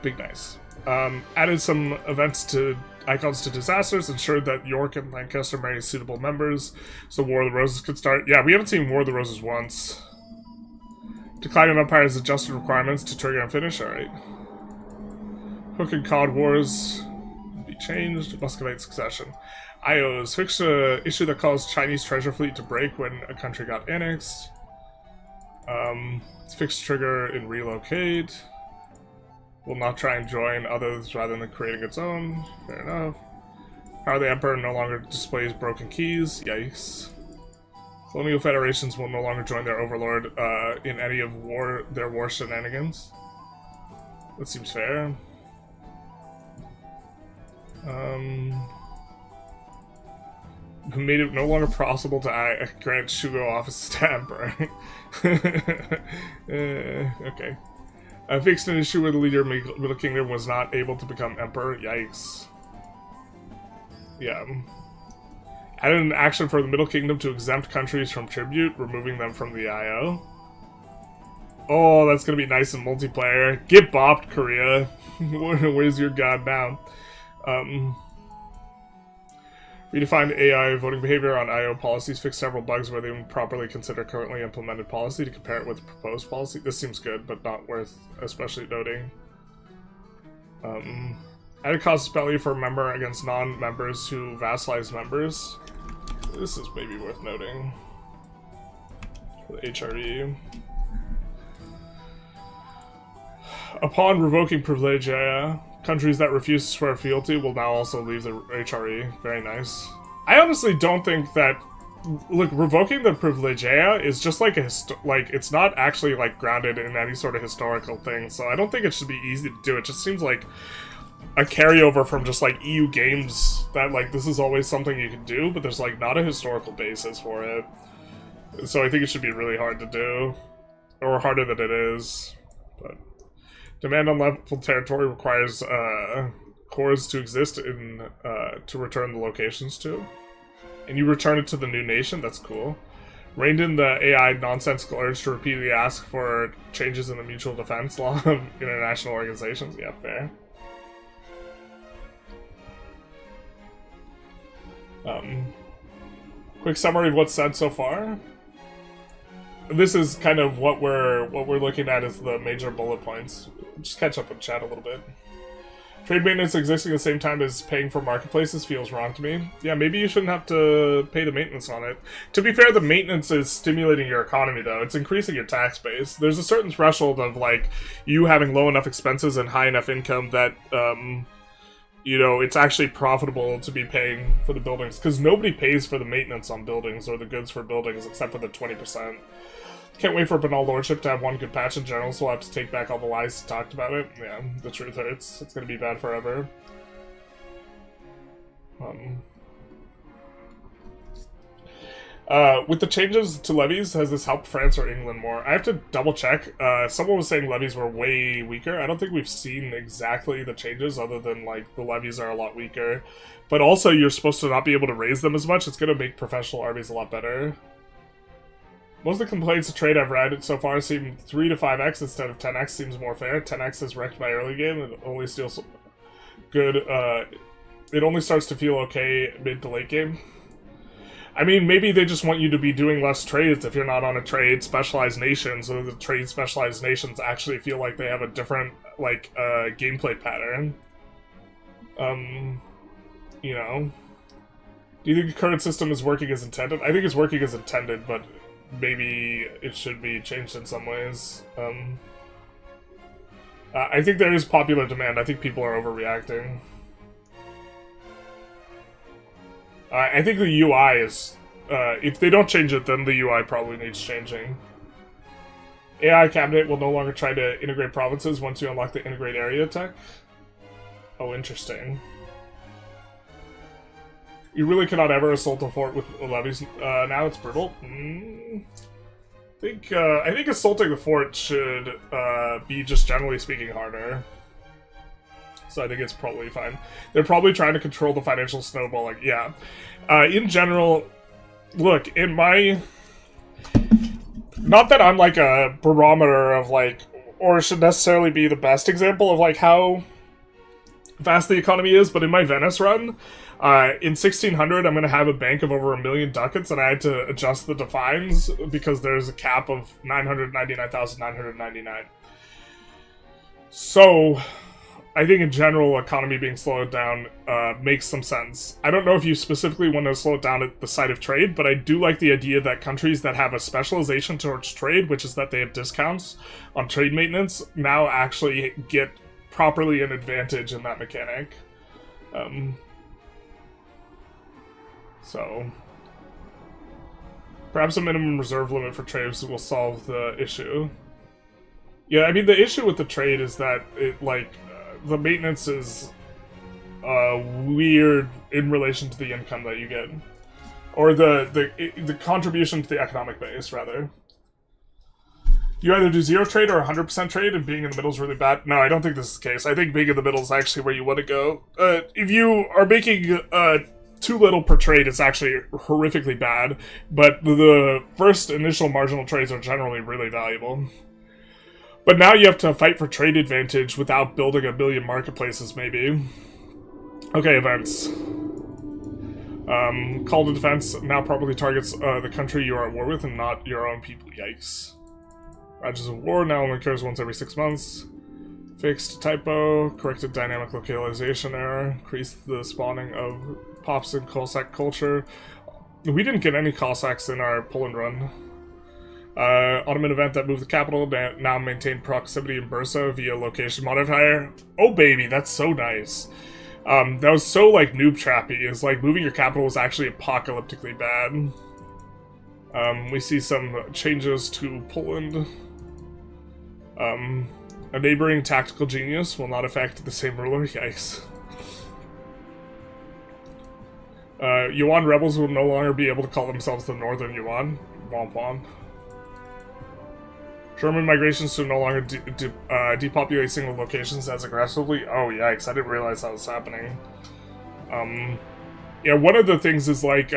Big nice. Added some events to icons to disasters, ensured that York and Lancaster marry suitable members, so War of the Roses could start. Yeah, we haven't seen War of the Roses once. Decline of Empires adjusted requirements to trigger and finish, alright. Hook and Cod Wars be changed. Muscovite Succession. IOs. Fixed an issue that caused Chinese treasure fleet to break when a country got annexed. Fixed trigger in relocate. Will not try and join others rather than creating its own. Fair enough. Power of the Emperor no longer displays broken keys. Yikes. Colonial federations will no longer join their overlord in any of their war shenanigans. That seems fair. Who made it no longer possible to grant Shugo office to emperor. Okay. Fixed an issue where the leader of the Middle Kingdom was not able to become emperor. Yikes. Yeah. Added an action for the Middle Kingdom to exempt countries from tribute, removing them from the IO. Oh, that's gonna be nice in multiplayer. Get bopped, Korea. Where's your god now? Redefined AI voting behavior on IO policies, fixed several bugs where they didn't properly consider currently implemented policy to compare it with proposed policy. This seems good, but not worth especially noting. Added costs penalty for a member against non-members who vassalize members. This is maybe worth noting. For the HRE. Upon revoking privilegia, countries that refuse to swear fealty will now also leave the HRE. Very nice. I honestly don't think that... Look, revoking the privilegia is just like a it's not actually like grounded in any sort of historical thing, so I don't think it should be easy to do. It just seems like a carryover from just like EU games that like this is always something you can do, but there's like not a historical basis for it. So I think it should be really hard to do, or harder than it is. But demand on level territory requires cores to exist in to return the locations to, and you return it to the new nation. That's cool. Reined in the AI nonsensical urge to repeatedly ask for changes in the mutual defense law of international organizations. Yeah, fair. Quick summary of what's said so far. This is kind of what we're looking at as the major bullet points. Just catch up with chat a little bit. Trade maintenance existing at the same time as paying for marketplaces feels wrong to me. Yeah, maybe you shouldn't have to pay the maintenance on it. To be fair, the maintenance is stimulating your economy, though. It's increasing your tax base. There's a certain threshold of, like, you having low enough expenses and high enough income that, you know, it's actually profitable to be paying for the buildings. Because nobody pays for the maintenance on buildings or the goods for buildings except for the 20%. Can't wait for Banal Lordship to have one good patch in general, so we'll have to take back all the lies talked about it. Yeah, the truth hurts. It's gonna be bad forever. With the changes to levies, has this helped France or England more? I have to double check. Someone was saying levies were way weaker. I don't think we've seen exactly the changes other than, like, the levies are a lot weaker. But also, you're supposed to not be able to raise them as much. It's gonna make professional armies a lot better. Most of the complaints of trade I've read so far seem 3 to 5x instead of 10x seems more fair. 10x is wrecked by early game and only steals good, it only starts to feel okay mid to late game. I mean, maybe they just want you to be doing less trades if you're not on a trade specialized nation, so the trade specialized nations actually feel like they have a different, like, gameplay pattern. You know. Do you think the current system is working as intended? I think it's working as intended, but maybe it should be changed in some ways. I think there is popular demand. I think people are overreacting. I think the UI is... if they don't change it, then the UI probably needs changing. AI cabinet will no longer try to integrate provinces once you unlock the integrate area tech. Oh, interesting. You really cannot ever assault a fort with levies. Now it's brutal. I think assaulting the fort should be, just generally speaking, harder. So I think it's probably fine. They're probably trying to control the financial snowballing. Yeah. In general, look, in my... Not that I'm like a barometer of like, or should necessarily be the best example of like how fast the economy is, but in my Venice run, in 1600, I'm going to have a bank of over 1 million ducats, and I had to adjust the defines because there's a cap of 999,999. So, I think in general, economy being slowed down makes some sense. I don't know if you specifically want to slow it down at the side of trade, but I do like the idea that countries that have a specialization towards trade, which is that they have discounts on trade maintenance, now actually get properly an advantage in that mechanic. So, Perhaps a minimum reserve limit for trades will solve the issue. Yeah, I mean, the issue with the trade is that it, like, the maintenance is weird in relation to the income that you get. Or the contribution to the economic base, rather. You either do 0 trade or 100% trade, and being in the middle is really bad. No, I don't think this is the case. I think being in the middle is actually where you want to go. If you are making too little per trade, it's actually horrifically bad, but the first initial marginal trades are generally really valuable. But now you have to fight for trade advantage without building a million marketplaces, maybe. Okay, events. Call to defense now probably targets the country you are at war with and not your own people. Yikes. Ravages of war now only occurs once every 6 months. Fixed typo, corrected dynamic localization error, increased the spawning of pops in Cossack culture. We didn't get any Cossacks in our Poland run. Ottoman event that moved the capital, now maintain proximity in Barca via location modifier. Oh baby, that's so nice. That was so like noob trappy. It's like moving your capital was actually apocalyptically bad. We see some changes to Poland. A neighboring tactical genius will not affect the same ruler. Yikes. Yuan rebels will no longer be able to call themselves the Northern Yuan. Womp womp. German migrations to no longer depopulate single locations as aggressively. Oh, yikes. I didn't realize that was happening. Yeah, one of the things is like,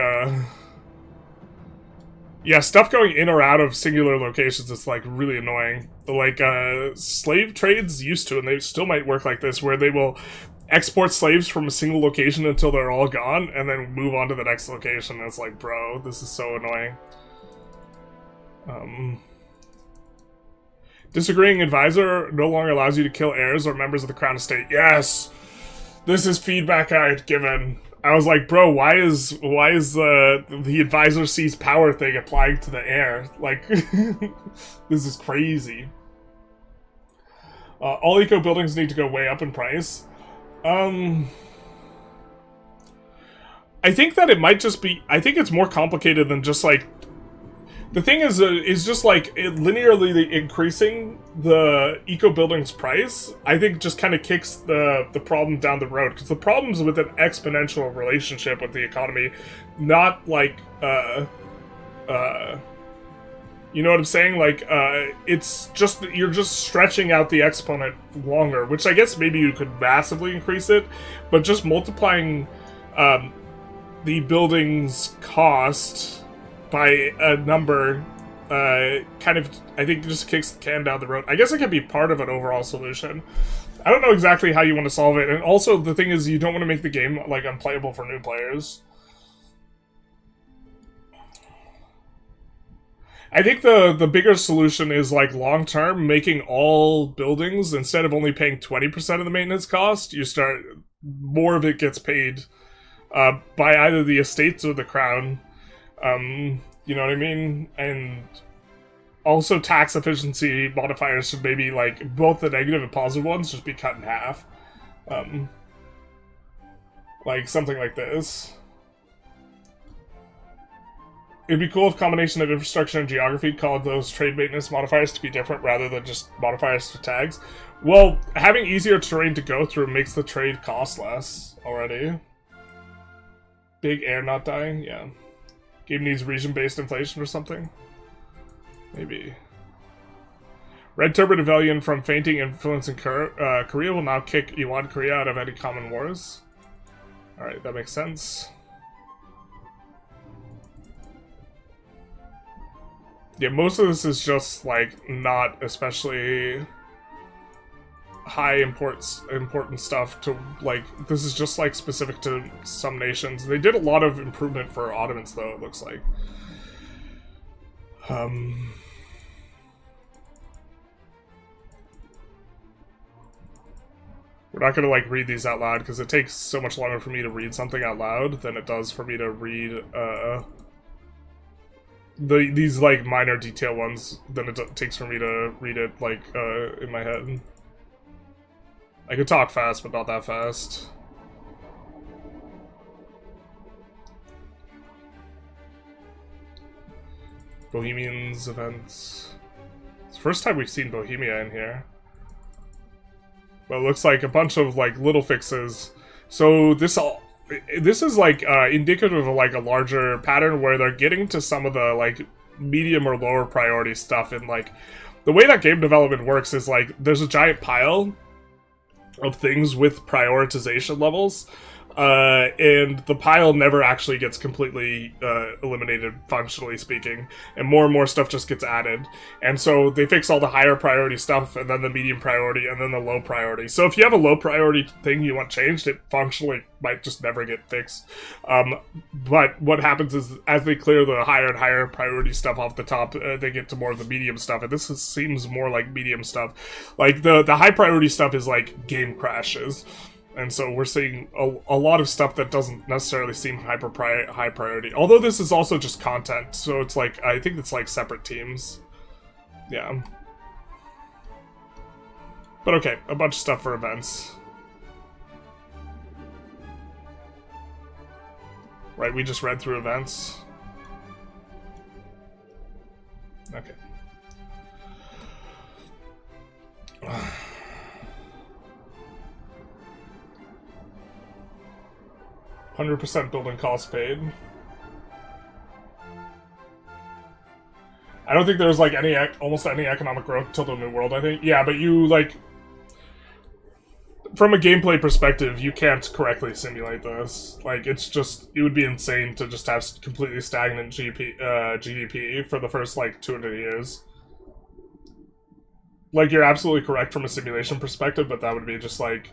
yeah, stuff going in or out of singular locations is, like, really annoying. Like, slave trades used to, and they still might work like this, where they will export slaves from a single location until they're all gone, and then move on to the next location. And it's like, bro, this is so annoying. Disagreeing advisor no longer allows you to kill heirs or members of the crown estate. Yes! This is feedback I had given. I was like, bro, why is the advisor sees power thing applying to the heir? Like, this is crazy. All eco buildings need to go way up in price. I think that it might just be, I think it's more complicated than just like, the thing is just like linearly increasing the eco building's price. I think just kind of kicks the problem down the road, because the problem's with an exponential relationship with the economy, not like you know what I'm saying? Like it's just you're just stretching out the exponent longer, which I guess maybe you could massively increase it, but just multiplying the building's cost by a number, kind of, I think, just kicks the can down the road. I guess it can be part of an overall solution. I don't know exactly how you want to solve it, and also the thing is you don't want to make the game, like, unplayable for new players. I think the bigger solution is, like, long-term, making all buildings, instead of only paying 20% of the maintenance cost, you start, more of it gets paid by either the estates or the crown. You know what I mean? And also tax efficiency modifiers should maybe, like, both the negative and positive ones just be cut in half. Like, something like this. It'd be cool if combination of infrastructure and geography called those trade maintenance modifiers to be different rather than just modifiers for tags. Well, having easier terrain to go through makes the trade cost less already. Big air not dying? Yeah. Game needs region-based inflation or something? Maybe. Red Turban Rebellion from fainting influence in Korea will now kick Yuan Korea out of any common wars. Alright, that makes sense. Yeah, most of this is just, like, not especially high important stuff to, like, this is just, like, specific to some nations. They did a lot of improvement for Ottomans, though, it looks like. We're not gonna, like, read these out loud, because it takes so much longer for me to read something out loud than it does for me to read, these, like, minor detail ones than it takes for me to read it, like, in my head. I could talk fast, but not that fast. Bohemians events. It's the first time we've seen Bohemia in here. But it looks like a bunch of like little fixes. So this is like indicative of like a larger pattern where they're getting to some of the like medium or lower priority stuff. And like the way that game development works is like there's a giant pile of things with prioritization levels. And the pile never actually gets completely eliminated, functionally speaking, and more stuff just gets added. And so they fix all the higher priority stuff, and then the medium priority, and then the low priority. So if you have a low priority thing you want changed, it functionally might just never get fixed. But what happens is, as they clear the higher and higher priority stuff off the top, they get to more of the medium stuff, and this seems more like medium stuff. Like, the high priority stuff is like game crashes. And so we're seeing a lot of stuff that doesn't necessarily seem high priority. Although this is also just content, so it's like, I think it's like separate teams. Yeah. But okay, a bunch of stuff for events. Right, we just read through events. Okay. 100% building cost paid. I don't think there's like almost any economic growth till the New World, I think. Yeah, but you like, from a gameplay perspective, you can't correctly simulate this. Like, it's just, it would be insane to just have completely stagnant GDP for the first like 200 years. Like, you're absolutely correct from a simulation perspective, but that would be just like,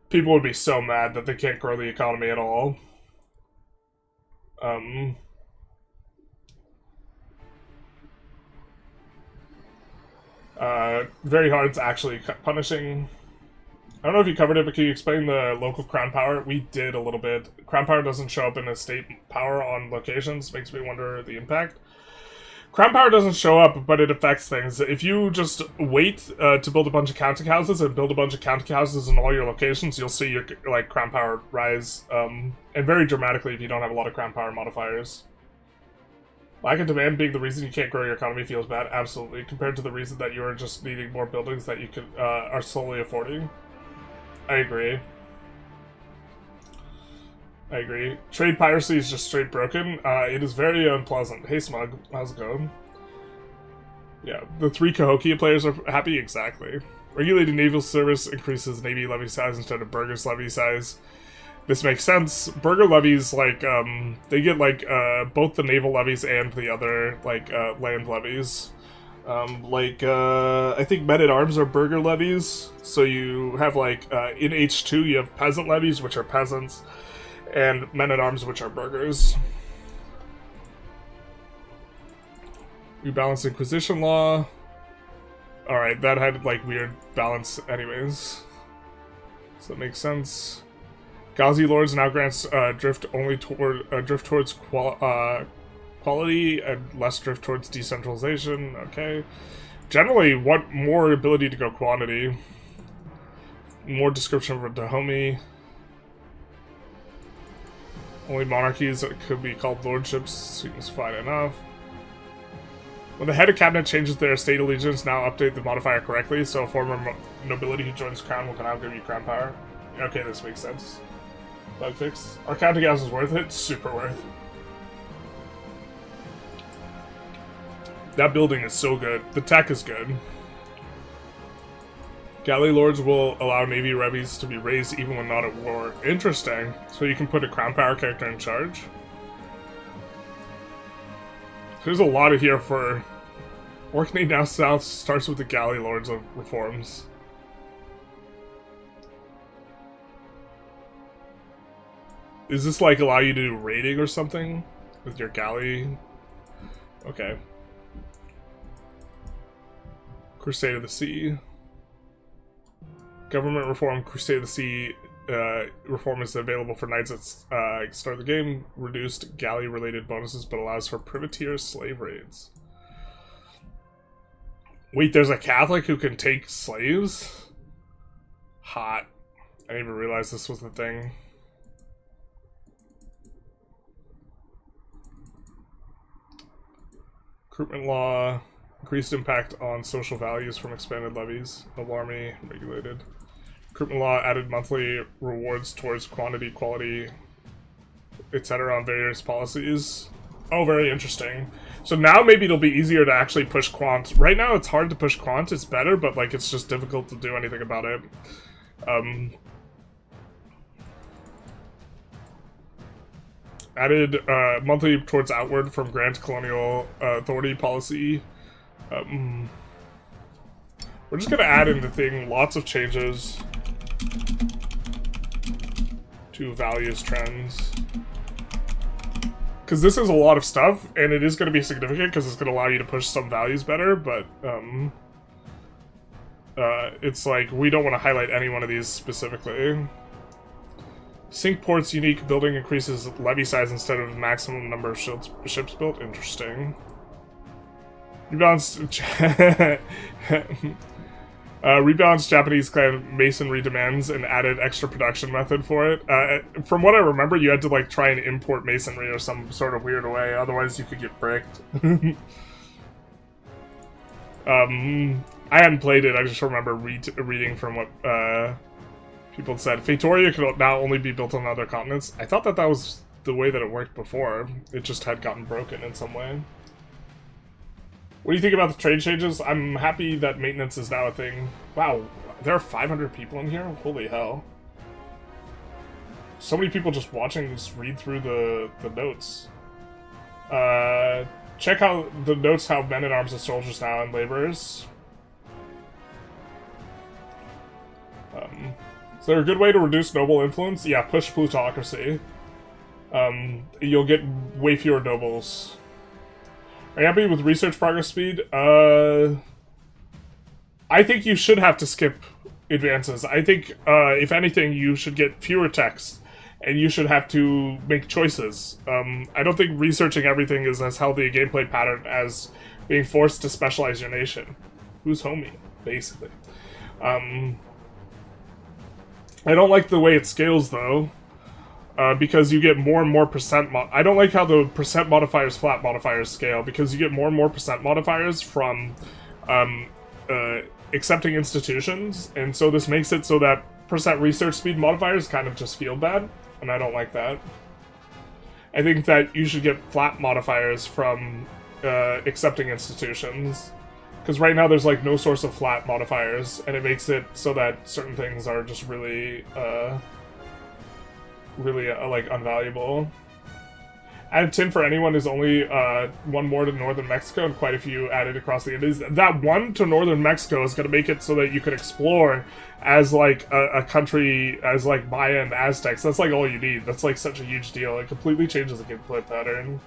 people would be so mad that they can't grow the economy at all. Very hard to actually punishing. I don't know if you covered it, but can you explain the local crown power? We did a little bit. Crown power doesn't show up in a state power on locations. Makes me wonder the impact. Crown power doesn't show up, but it affects things. If you just wait to build a bunch of counting houses and build a bunch of counting houses in all your locations, you'll see your like crown power rise, and very dramatically if you don't have a lot of crown power modifiers. Lack of demand being the reason you can't grow your economy feels bad, absolutely, compared to the reason that you are just needing more buildings that you can are slowly affording. I agree. I agree. Trade piracy is just straight broken. It is very unpleasant. Hey Smug, how's it going? Yeah, the 3 Cahokia players are happy? Exactly. Regulated naval service increases navy levy size instead of burghers levy size. This makes sense. Burgher levies, like, they get, like, both the naval levies and the other, like, land levies. I think men-at-arms are burgher levies. So you have, like, in H2 you have peasant levies, which are peasants, and men-at-arms, which are burghers. Rebalance Inquisition law. Alright, that had, like, weird balance anyways. So that makes sense. Ghazi Lords now grants drift towards quality and less drift towards decentralization. Okay. Generally, want more ability to go quantity. More description of Dahomey. Only monarchies that could be called lordships seems fine enough. When the head of cabinet changes their state allegiance, now update the modifier correctly, so a former nobility who joins crown will now give you crown power. Okay, this makes sense. Bug fix. Our counting house is worth it? Super worth. That building is so good. The tech is good. Galley Lords will allow Navy levies to be raised even when not at war. Interesting. So you can put a crown power character in charge? There's a lot of here for... Orkney now south starts with the Galley Lords of reforms. Is this like allow you to do raiding or something? With your galley? Okay. Crusade of the Sea. Government reform, Crusade of the Sea reform is available for knights at start of the game. Reduced galley-related bonuses, but allows for privateer slave raids. Wait, there's a Catholic who can take slaves? Hot. I didn't even realize this was the thing. Recruitment law, increased impact on social values from expanded levies. Alarmy, regulated. Recruitment law added monthly rewards towards quantity, quality, etc. on various policies. Oh, very interesting. So now maybe it'll be easier to actually push quant. Right now it's hard to push quant, it's better, but like it's just difficult to do anything about it. Added monthly towards outward from grant colonial authority policy. We're just gonna add in the thing lots of changes to values trends. Because this is a lot of stuff, and it is going to be significant because it's going to allow you to push some values better, but it's like, we don't want to highlight any one of these specifically. Sink ports unique building increases levy size instead of maximum number of ships built. Interesting. Rebalanced Japanese clan masonry demands and added extra production method for it. From what I remember, you had to like try and import masonry or some sort of weird way, otherwise you could get bricked. I hadn't played it, I just remember reading from what people said. Feitoria could now only be built on other continents. I thought that that was the way that it worked before. It just had gotten broken in some way. What do you think about the trade changes? I'm happy that maintenance is now a thing. Wow, there are 500 people in here? Holy hell. So many people just watching this read through the notes. Check how the notes how men-at-arms and soldiers now and laborers. Is there a good way to reduce noble influence? Yeah, push plutocracy. You'll get way fewer nobles. Are you happy with research progress speed? I think you should have to skip advances. I think, if anything, you should get fewer texts, and you should have to make choices. I don't think researching everything is as healthy a gameplay pattern as being forced to specialize your nation. Who's homie, basically. I don't like the way it scales, though. Because you get more and more percent I don't like how the percent modifiers, flat modifiers scale, because you get more and more percent modifiers from accepting institutions, and so this makes it so that percent research speed modifiers kind of just feel bad, and I don't like that. I think that you should get flat modifiers from accepting institutions, because right now there's like no source of flat modifiers, and it makes it so that certain things are just really like unvaluable. Added tin for anyone is only one more to northern Mexico and quite a few added across the Indies. That one to northern Mexico is going to make it so that you can explore as like a country, as like Maya and Aztecs. That's like all you need. That's like such a huge deal. It completely changes the gameplay pattern.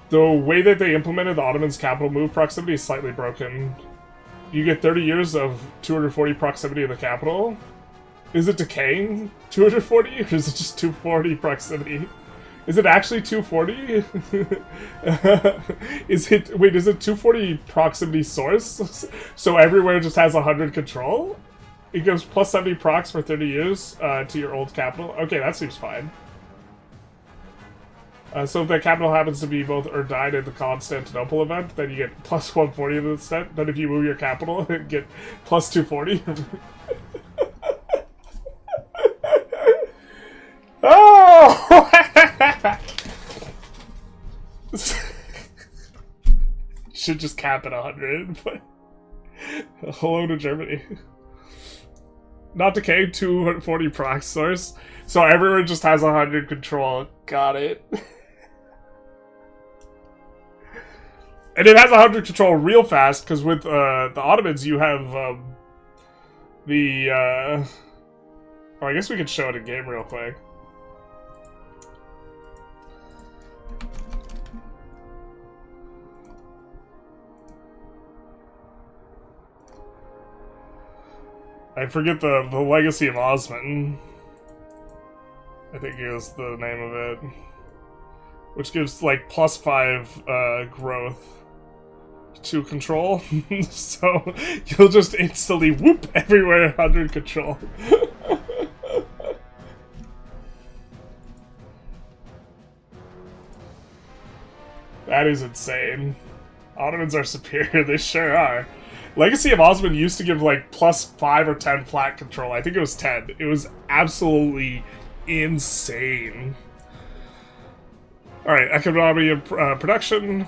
The way that they implemented the Ottoman's capital move proximity is slightly broken. You get 30 years of 240 proximity of the capital. Is it decaying 240, or is it just 240 proximity? Is it actually 240? Is it 240 proximity source? So everywhere just has 100 control? It gives plus 70 procs for 30 years to your old capital? Okay, that seems fine. So if that capital happens to be both Erdine and the Constantinople event, then you get plus 140 of the set. Then if you move your capital, you get plus 240. Oh! Should just cap at 100, but hello to Germany. Not decay, 240 proc source. So everyone just has 100 control. Got it. And it has 100 control real fast, because with the Ottomans you have oh, I guess we could show it in game real quick. I forget the Legacy of Osman. I think is the name of it. Which gives like plus 5 growth to control. So you'll just instantly whoop everywhere 100 control. That is insane. Ottomans are superior, they sure are. Legacy of Osman used to give like plus 5 or 10 flat control. I think it was 10. It was absolutely insane. Alright, economy and production.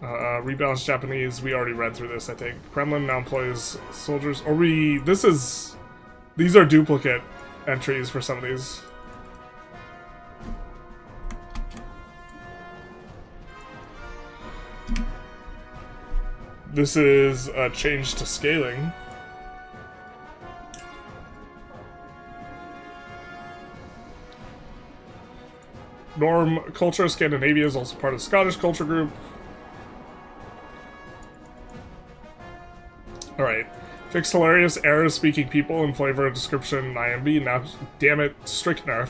Rebalance Japanese. We already read through this, I think. Kremlin now employs soldiers. Or these are duplicate entries for some of these. This is a change to scaling. Norm culture, Scandinavia is also part of the Scottish culture group. Alright. Fixed hilarious Arab-speaking people in flavor of description IMB. Now, damn it, strict nerf.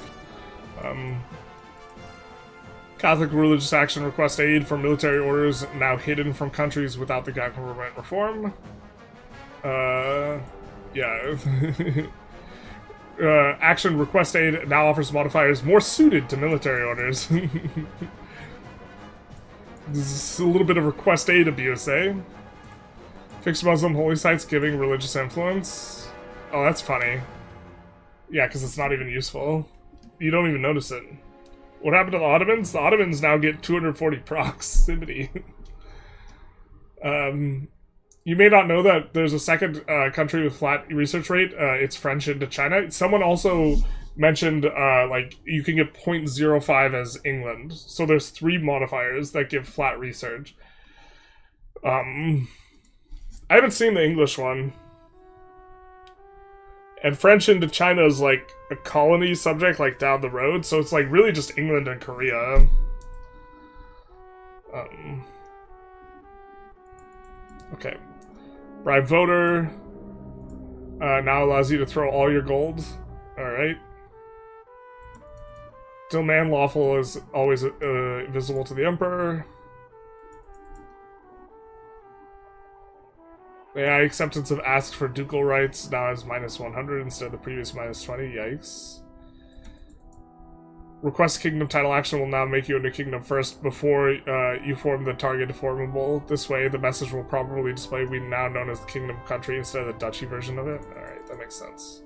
Catholic religious action request aid for military orders now hidden from countries without the government reform. Yeah. Action request aid now offers modifiers more suited to military orders. This is a little bit of request aid abuse, eh? Fixed Muslim holy sites giving religious influence. Oh, that's funny. Yeah, because it's not even useful. You don't even notice it. What happened to the Ottomans? The Ottomans now get 240 proximity. You may not know that there's a second country with flat research rate. It's French Indochina. Someone also mentioned like you can get 0.05 as England. So there's 3 modifiers that give flat research. I haven't seen the English one. And French Indochina is like a colony subject like down the road, so it's like really just England and Korea. Okay. Bribe voter. Now allows you to throw all your gold. Alright. Demand lawful is always visible to the Emperor. AI acceptance of ask for ducal rights now is -100 instead of the previous -20. Yikes. Request kingdom title action will now make you into kingdom first before you form the target formable. This way, the message will probably display we now known as the kingdom country instead of the duchy version of it. Alright, that makes sense.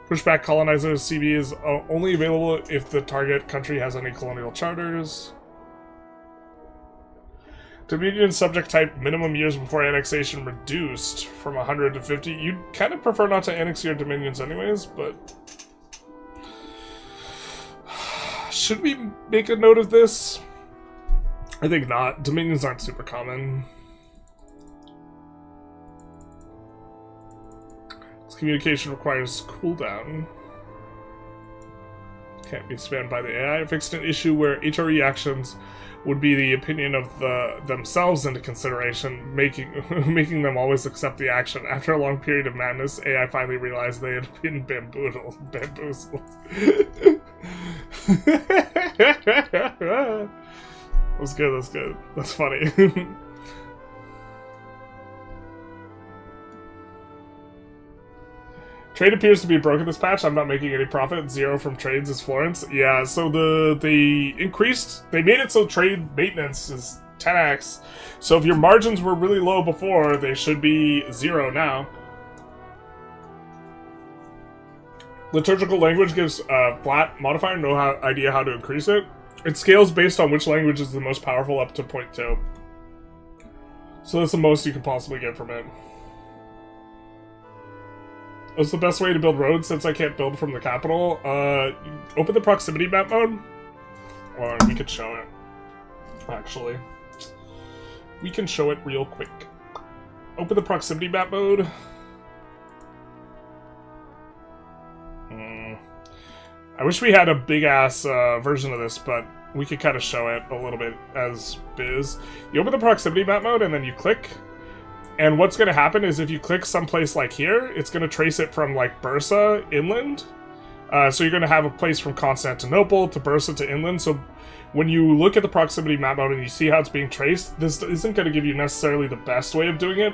Pushback colonizers CB is only available if the target country has any colonial charters. Dominion subject type minimum years before annexation reduced from 100 to 50. You'd kind of prefer not to annex your dominions anyways, but... Should we make a note of this? I think not. Dominions aren't super common. This communication requires cooldown. Can't be spammed by the AI. Fixed an issue where HRE actions would be the opinion of themselves into consideration, making them always accept the action. After a long period of madness, AI finally realized they had been bamboozled. That's good, that's good. That's funny. Trade appears to be broken this patch. I'm not making any profit. 0 from trades is Florence. Yeah, so they made it so trade maintenance is 10x. So if your margins were really low before, they should be 0 now. Liturgical language gives a flat modifier, no idea how to increase it. It scales based on which language is the most powerful up to 0.2. So that's the most you can possibly get from it. What's the best way to build roads since I can't build from the capital? Open the proximity map mode. Or we could show it. Actually. We can show it real quick. Open the proximity map mode. I wish we had a big-ass version of this, but we could kind of show it a little bit as biz. You open the proximity map mode, and then you click. And what's going to happen is if you click someplace like here, it's going to trace it from, like, Bursa inland. So you're going to have a place from Constantinople to Bursa to inland. So when you look at the proximity map mode and you see how it's being traced, this isn't going to give you necessarily the best way of doing it,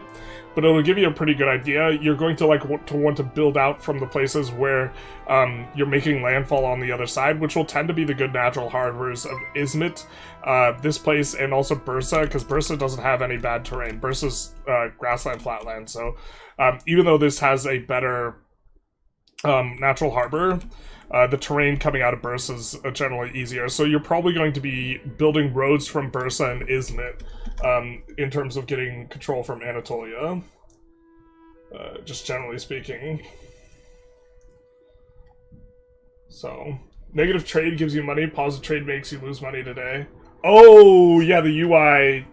but it'll give you a pretty good idea. You're going to want to build out from the places where you're making landfall on the other side, which will tend to be the good natural harbors of Izmit, this place, and also Bursa, because Bursa doesn't have any bad terrain. Bursa's grassland, flatland, so even though this has a better natural harbor, the terrain coming out of Bursa is generally easier. So you're probably going to be building roads from Bursa and Izmit in terms of getting control from Anatolia, just generally speaking. So, negative trade gives you money, positive trade makes you lose money today. Oh, yeah, the UI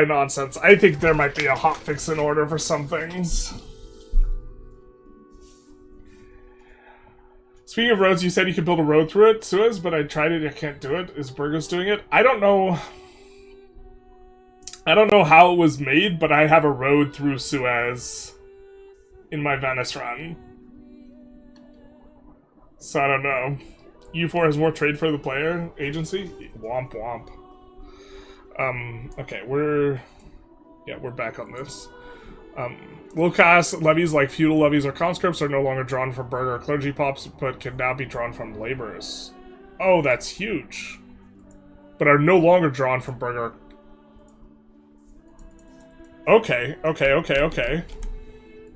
nonsense. I think there might be a hotfix in order for some things. Speaking of roads, you said you could build a road through it, Suez, but I tried it, I can't do it. Is Burgos doing it? I don't know how it was made, but I have a road through Suez in my Venice run. So I don't know. EU4 has more trade for the player agency? Womp womp. Okay, we're back on this. Low-class levies like feudal levies or conscripts are no longer drawn from burgher or clergy pops, but can now be drawn from laborers. Oh, that's huge. But are no longer drawn from burgher. Okay.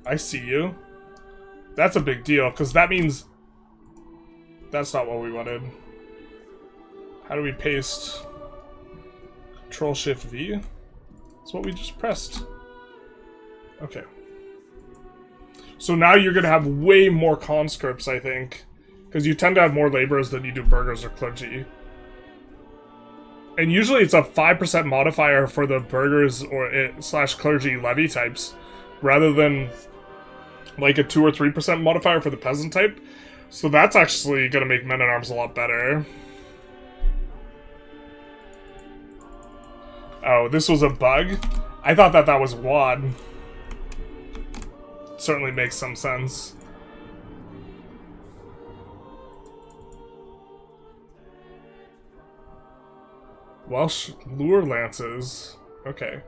I see you. That's a big deal, because that means... That's not what we wanted. How do we paste? Control-Shift-V? That's what we just pressed. Okay. So now you're going to have way more conscripts, I think. Because you tend to have more laborers than you do burghers or clergy. And usually it's a 5% modifier for the burghers or slash clergy levy types, rather than like a 2 or 3% modifier for the peasant type. So that's actually going to make men-at-arms a lot better. Oh, this was a bug? I thought that was WAD. Certainly makes some sense. Welsh lure lances. Okay.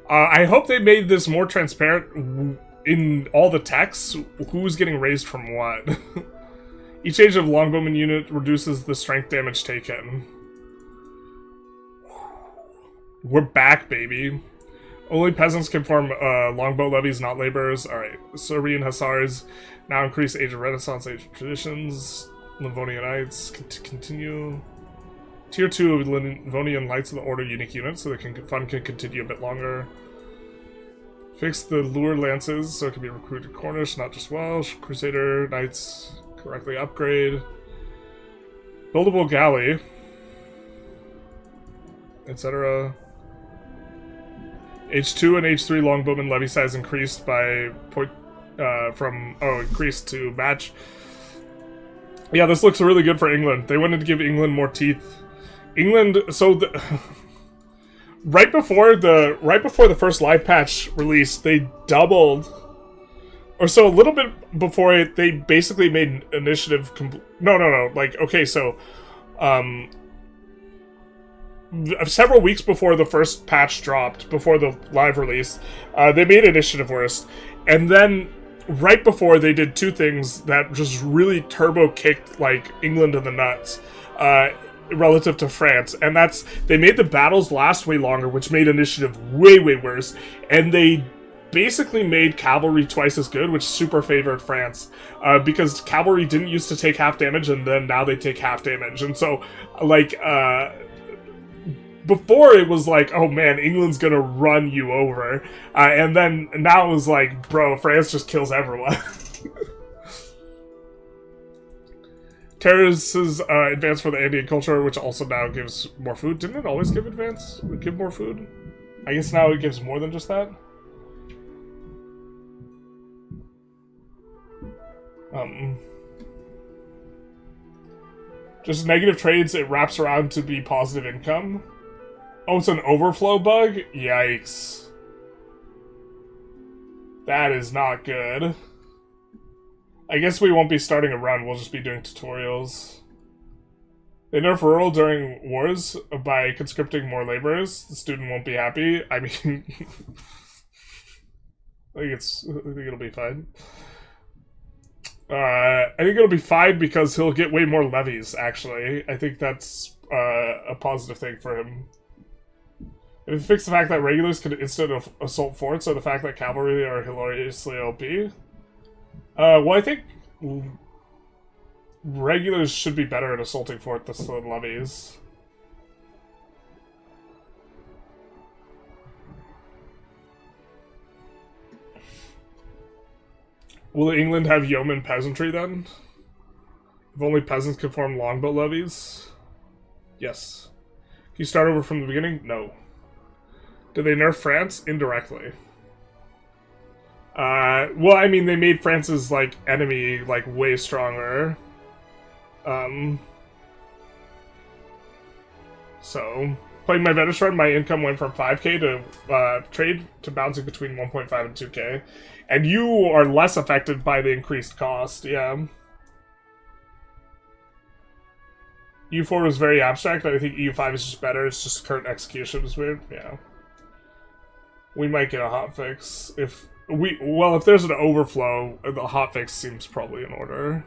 I hope they made this more transparent in all the texts. Who's getting raised from what? Each age of longbowman unit reduces the strength damage taken. We're back, baby. Only peasants can form longbow levies, not laborers. Alright, Serbian Hussars now increase age of Renaissance, age of traditions. Livonian Knights continue. Tier 2 of Livonian Knights of the Order unique units, so the fun can continue a bit longer. Fix the lure lances, so it can be recruited Cornish, not just Welsh. Crusader Knights correctly upgrade. Buildable galley, etc. H2 and H3 longbowman levy size increased by increased to match. Yeah, this looks really good for England. They wanted to give England more teeth. England, so right before the first live patch release, they doubled, or so a little bit before it, they basically made initiative. Like, okay, so several weeks before the first patch dropped, before the live release, they made initiative worse, and then right before they did two things that just really turbo kicked like England in the nuts relative to France, and that's they made the battles last way longer, which made initiative way worse, and they basically made cavalry twice as good, which super favored France, because cavalry didn't used to take half damage, and then now they take half damage, and so like before it was like, oh man, England's gonna run you over, and then now it was like, bro, France just kills everyone. Terrace's advance for the Andean culture, which also now gives more food. Didn't it always give more food? I guess now it gives more than just that. Just negative trades, it wraps around to be positive income. Oh, it's an overflow bug? Yikes. That is not good. I guess we won't be starting a run, we'll just be doing tutorials. They nerf rural during wars by conscripting more laborers. The student won't be happy. I mean... I think it'll be fine. I think it'll be fine because he'll get way more levies, actually. I think that's a positive thing for him. If you fix the fact that regulars can instant assault forts or the fact that cavalry are hilariously OP. Well, I think regulars should be better at assaulting forts than levies. Will England have yeoman peasantry then? If only peasants could form longbow levies? Yes. Can you start over from the beginning? No. Did they nerf France? Indirectly. Well, I mean, they made France's, like, enemy, like, way stronger. So, playing my Venice run, my income went from 5k to, trade to bouncing between 1.5 and 2k. And you are less affected by the increased cost, yeah. EU4 was very abstract, I think EU5 is just better, it's just current execution is weird, yeah. We might get a hotfix if if there's an overflow, the hotfix seems probably in order.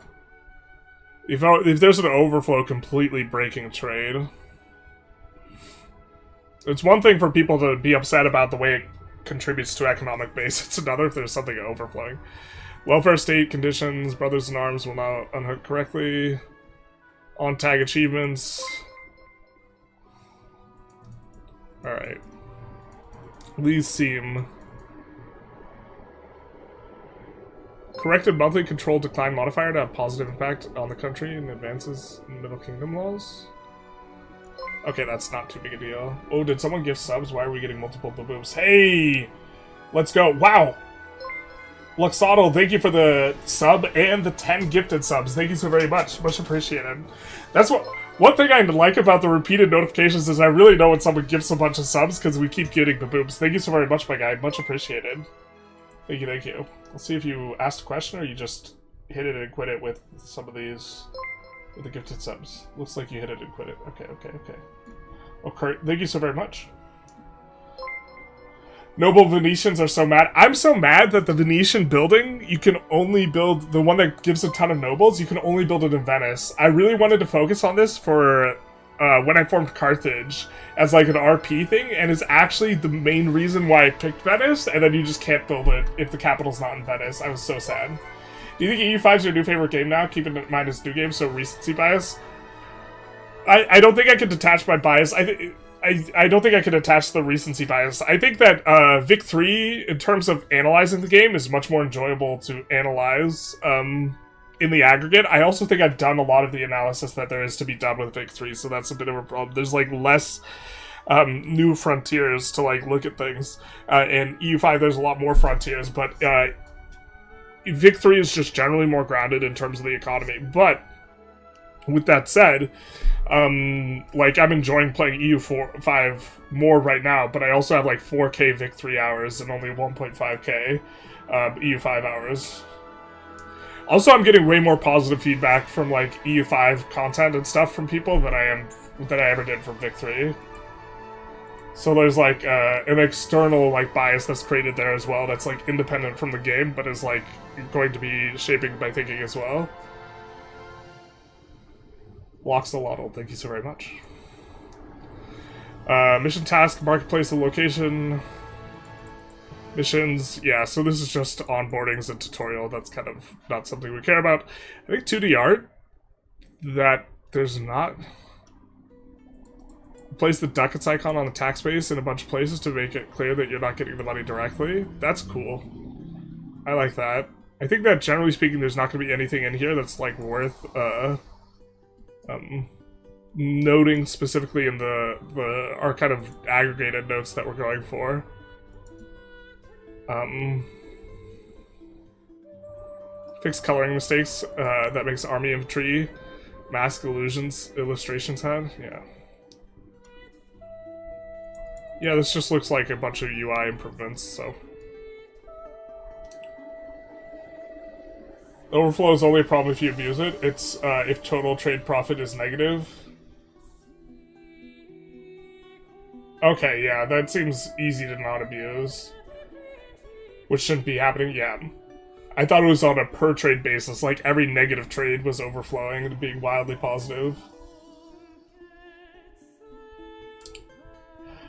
If there's an overflow completely breaking trade. It's one thing for people to be upset about the way it contributes to economic base, it's another if there's something overflowing. Welfare state conditions, brothers in arms will now unhook correctly. On tag achievements. Alright. These seem... Corrected monthly control decline modifier to have positive impact on the country and advances in Middle Kingdom laws. Okay, that's not too big a deal. Oh, did someone give subs? Why are we getting multiple boobs? Hey! Let's go. Wow! Luxotl, thank you for the sub and the 10 gifted subs. Thank you so very much. Much appreciated. That's one thing I like about the repeated notifications is I really know when someone gives a bunch of subs because we keep getting the boobs. Thank you so very much, my guy. Much appreciated. Thank you, thank you. Let's see if you asked a question or you just hit it and quit it with some of these with the gifted subs. Looks like you hit it and quit it. Okay, okay, okay. Okay, thank you so very much. Noble Venetians are so mad. I'm so mad that the Venetian building, you can only build, the one that gives a ton of nobles, you can only build it in Venice. I really wanted to focus on this for when I formed Carthage as like an RP thing, and it's actually the main reason why I picked Venice, and then you just can't build it if the capital's not in Venice. I was so sad. Do you think EU5 is your new favorite game now? Keep in mind it's new game, so recency bias. I don't think I can detach my bias. I don't think I could attach the recency bias. I think that Vic 3, in terms of analyzing the game, is much more enjoyable to analyze in the aggregate. I also think I've done a lot of the analysis that there is to be done with Vic 3, so that's a bit of a problem. There's like less new frontiers to like look at things. In EU5 there's a lot more frontiers, but Vic 3 is just generally more grounded in terms of the economy. But with that said, like, I'm enjoying playing EU5 more right now, but I also have, like, 4k Vic 3 hours and only 1.5k EU5 hours. Also, I'm getting way more positive feedback from, like, EU5 content and stuff from people than I ever did from Vic 3. So there's, like, an external, like, bias that's created there as well that's, like, independent from the game, but is, like, going to be shaping my thinking as well. Loxolotl, thank you so very much. Mission task, marketplace and location. Missions, yeah, so this is just onboardings and tutorial. That's kind of not something we care about. I think 2D art, that there's not. Place the ducats icon on the tax base in a bunch of places to make it clear that you're not getting the money directly. That's cool. I like that. I think that generally speaking, there's not going to be anything in here that's like worth noting specifically in our kind of aggregated notes that we're going for. Fix coloring mistakes that makes army infantry mask illusions illustrations had. Yeah, this just looks like a bunch of UI improvements, so. Overflow is only a problem if you abuse it. It's if total trade profit is negative. Okay, yeah, that seems easy to not abuse. Which shouldn't be happening, yeah. I thought it was on a per trade basis, like every negative trade was overflowing and being wildly positive.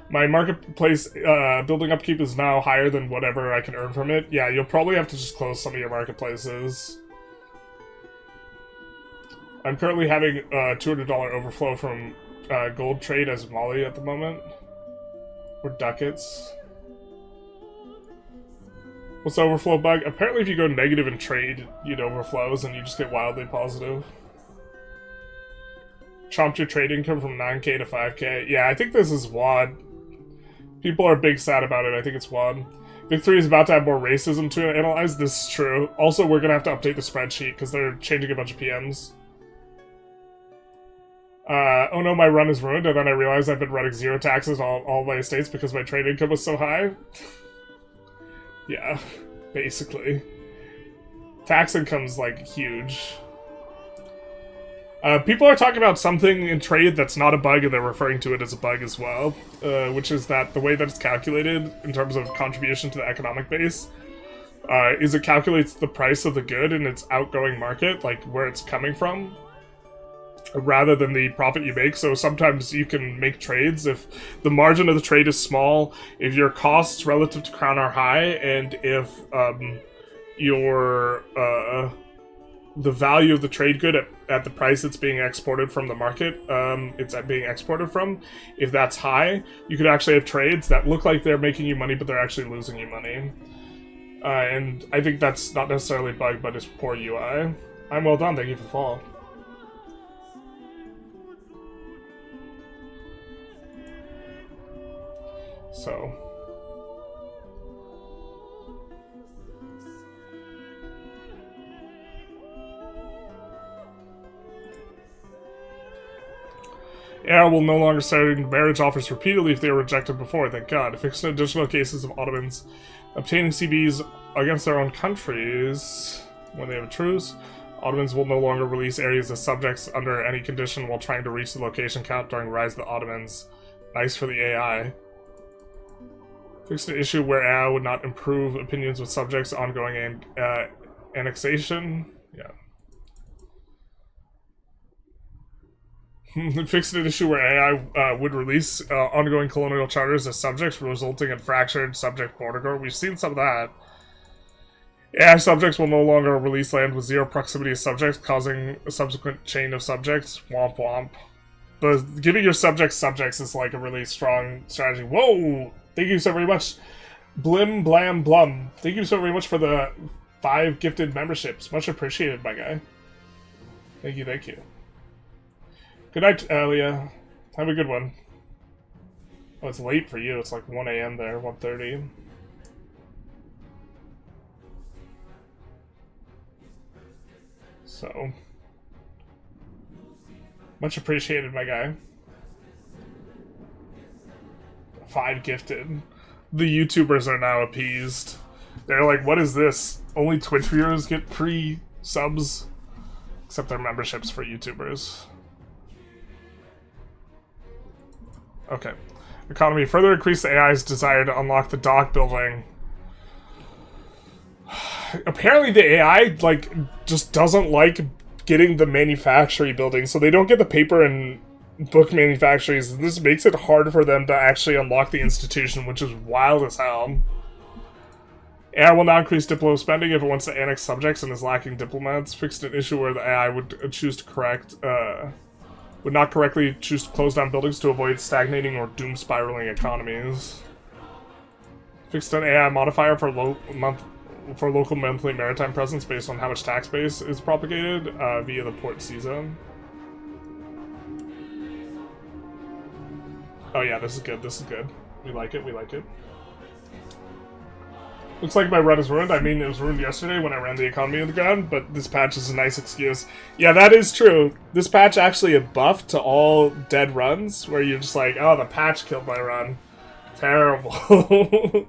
My marketplace building upkeep is now higher than whatever I can earn from it. Yeah, you'll probably have to just close some of your marketplaces. I'm currently having a $200 overflow from gold trade as Mali at the moment. Or ducats. What's the overflow bug? Apparently if you go negative in trade, it overflows and you just get wildly positive. Chomped your trade income from 9k to 5k. Yeah, I think this is WAD. People are big sad about it. I think it's WAD. Vic3 is about to have more racism to analyze. This is true. Also, we're going to have to update the spreadsheet because they're changing a bunch of PMs. Oh no, my run is ruined, and then I realized I've been running zero taxes on all my estates because my trade income was so high. Yeah, basically. Tax income's, like, huge. People are talking about something in trade that's not a bug, and they're referring to it as a bug as well, which is that the way that it's calculated in terms of contribution to the economic base is it calculates the price of the good in its outgoing market, like where it's coming from, rather than the profit you make. So sometimes you can make trades if the margin of the trade is small, if your costs relative to Crown are high, and if your the value of the trade good at the price it's being exported from the market, it's being exported from, if that's high, you could actually have trades that look like they're making you money, but they're actually losing you money. And I think that's not necessarily a bug, but it's poor UI. I'm well done, thank you for the follow. So... yeah, will no longer send marriage offers repeatedly if they were rejected before, thank God. Fixed additional cases of Ottomans obtaining CBs against their own countries when they have a truce. Ottomans will no longer release areas as subjects under any condition while trying to reach the location count during Rise of the Ottomans. Nice for the AI. Fixed an issue where AI would not improve opinions with subjects ongoing annexation. Yeah. Fixed an issue where AI would release ongoing colonial charters as subjects, resulting in fractured subject border. We've seen some of that. AI subjects will no longer release land with zero proximity to subjects, causing a subsequent chain of subjects. Womp womp. But giving your subjects is like a really strong strategy. Whoa! Thank you so very much. Blim Blam Blum. Thank you so very much for the 5 gifted memberships. Much appreciated, my guy. Thank you, thank you. Good night, Alia. Have a good one. Oh, it's late for you. It's like 1 AM there, 1:30. So. Much appreciated, my guy. 5 gifted. The YouTubers are now appeased. They're like, what is this? Only Twitch viewers get free subs? Except their memberships for YouTubers. Okay. Economy. Further increase the AI's desire to unlock the dock building. Apparently the AI, like, just doesn't like getting the manufacturing building, so they don't get the paper and book manufacturers. This makes it hard for them to actually unlock the institution, which is wild as hell. AI will now increase diplo spending if it wants to annex subjects and is lacking diplomats. Fixed an issue where the AI would choose to would not correctly choose to close down buildings to avoid stagnating or doom spiraling economies. Fixed an AI modifier for local monthly maritime presence based on how much tax base is propagated via the port season. Oh yeah, this is good, this is good. We like it, we like it. Looks like my run is ruined. I mean, it was ruined yesterday when I ran the economy on the ground, but this patch is a nice excuse. Yeah, that is true. This patch actually a buff to all dead runs, where you're just like, oh, the patch killed my run. Terrible.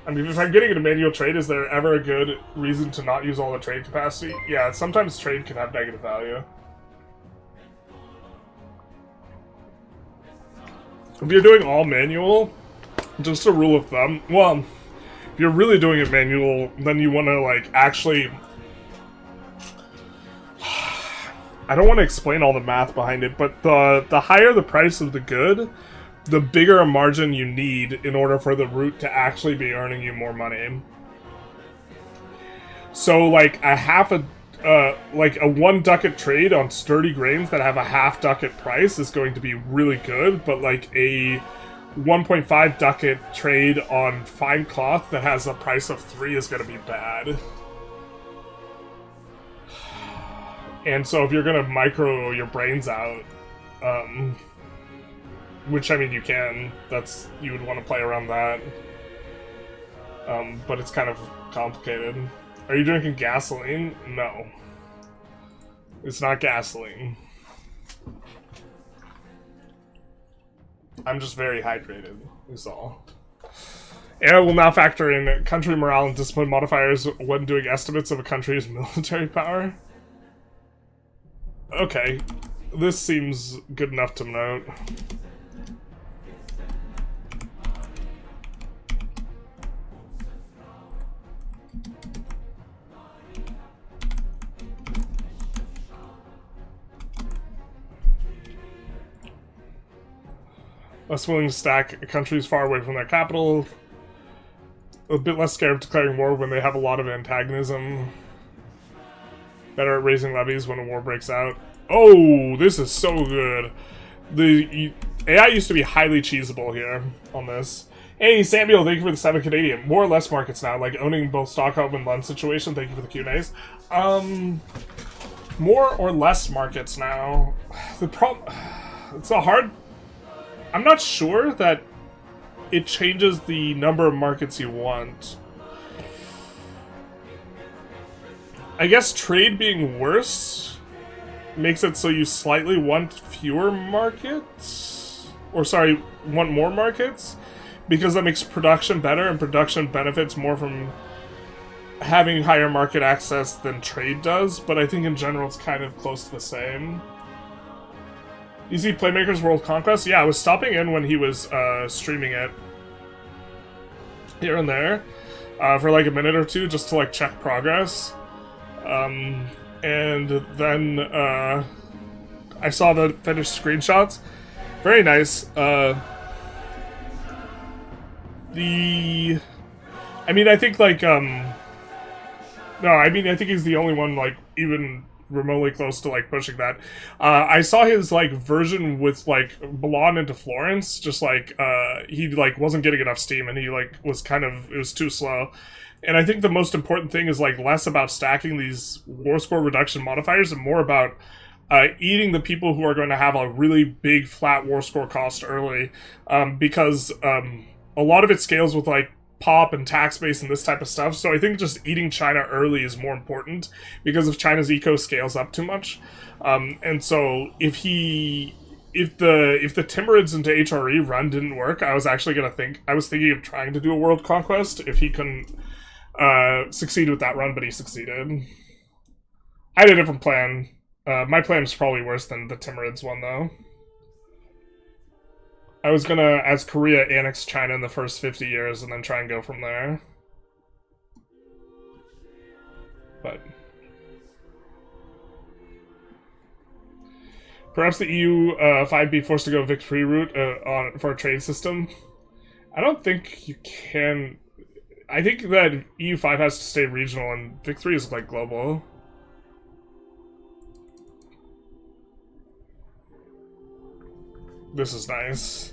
I mean, if I'm getting into manual trade, is there ever a good reason to not use all the trade capacity? Yeah, sometimes trade can have negative value. If you're doing all manual, just a rule of thumb, well, if you're really doing it manual, then you want to, like, actually... I don't want to explain all the math behind it, but the higher the price of the good, the bigger a margin you need in order for the route to actually be earning you more money. So, like, like a 1 ducat trade on sturdy grains that have a half ducat price is going to be really good, but like a 1.5 ducat trade on fine cloth that has a price of 3 is going to be bad. And so if you're going to micro your brains out, which, I mean, you can, you would want to play around that. But it's kind of complicated. Are you drinking gasoline? No. It's not gasoline. I'm just very hydrated, is all. And I will now factor in country morale and discipline modifiers when doing estimates of a country's military power. Okay, this seems good enough to note. Less willing to stack countries far away from their capital. A bit less scared of declaring war when they have a lot of antagonism. Better at raising levies when a war breaks out. Oh, this is so good. The AI used to be highly cheesable here on this. Hey, Samuel, thank you for the 7 Canadian. More or less markets now, like owning both Stockholm and Lund situation. Thank you for the Q&As. More or less markets now. The problem... It's a hard... I'm not sure that it changes the number of markets you want. I guess trade being worse makes it so you slightly want fewer markets? Or sorry, want more markets? Because that makes production better, and production benefits more from having higher market access than trade does, but I think in general it's kind of close to the same. You see Playmaker's World Conquest? Yeah, I was stopping in when he was streaming it. Here and there. For like a minute or two, just to like check progress. And then I saw the finished screenshots. Very nice. I mean, I think like no, I mean, I think he's the only one like even remotely close to like pushing that. I saw his like version with like Milan into Florence, just like he like wasn't getting enough steam, and he like was kind of, it was too slow. And I think the most important thing is like less about stacking these war score reduction modifiers and more about eating the people who are going to have a really big flat war score cost early, because a lot of it scales with like pop and tax base and this type of stuff. So I think just eating China early is more important, because if China's eco scales up too much, and so if the Timurids into HRE run didn't work, I was thinking of trying to do a world conquest if he couldn't succeed with that run, but he succeeded. I had a different plan. My plan was probably worse than the Timurids one, though. I was gonna, as Korea, annex China in the first 50 years and then try and go from there. But perhaps the EU5 be forced to go Vic-free route for a trade system. I don't think you can. I think that EU5 has to stay regional, and Vic-3 is like global. This is nice.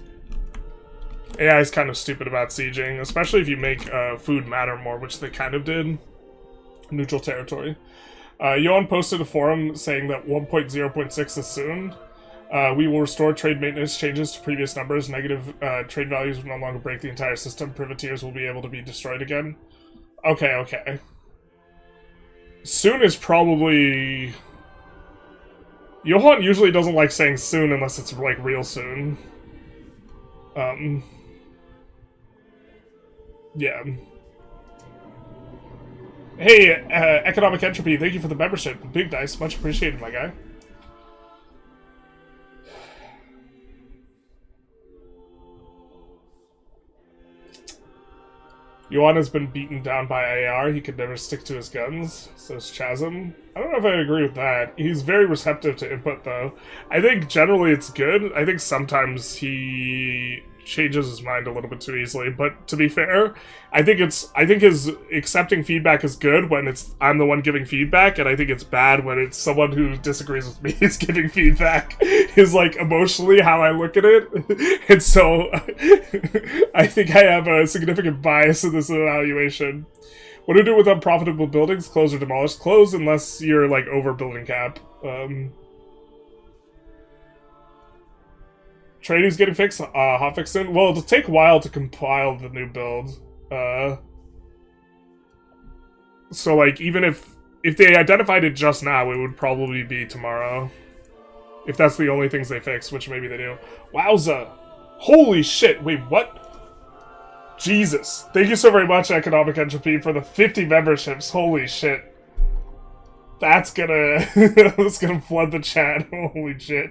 AI is kind of stupid about sieging, especially if you make food matter more, which they kind of did. Neutral territory. Johan posted a forum saying that 1.0.6 is soon. We will restore trade maintenance changes to previous numbers. Negative trade values will no longer break the entire system. Privateers will be able to be destroyed again. Okay, okay. Soon is probably... Johan usually doesn't like saying soon unless it's like real soon. Yeah. Hey, Economic Entropy, thank you for the membership. Big dice, much appreciated, my guy. Yuan has been beaten down by AR. He could never stick to his guns, says Chasm. I don't know if I agree with that. He's very receptive to input, though. I think generally it's good. I think sometimes he changes his mind a little bit too easily. But to be fair, I think his accepting feedback is good when I'm the one giving feedback, and I think it's bad when it's someone who disagrees with me is giving feedback. Is like emotionally how I look at it, and so I think I have a significant bias in this evaluation. What do you do with unprofitable buildings? Close or demolish? Close unless you're like over building cap. Trading's getting fixed. Hotfix in. Well, it'll take a while to compile the new build. So like even if they identified it just now, it would probably be tomorrow. If that's the only things they fix, which maybe they do. Wowza! Holy shit! Wait, what? Jesus! Thank you so very much, Economic Entropy, for the 50 memberships. Holy shit! That's gonna that's gonna flood the chat. Holy shit!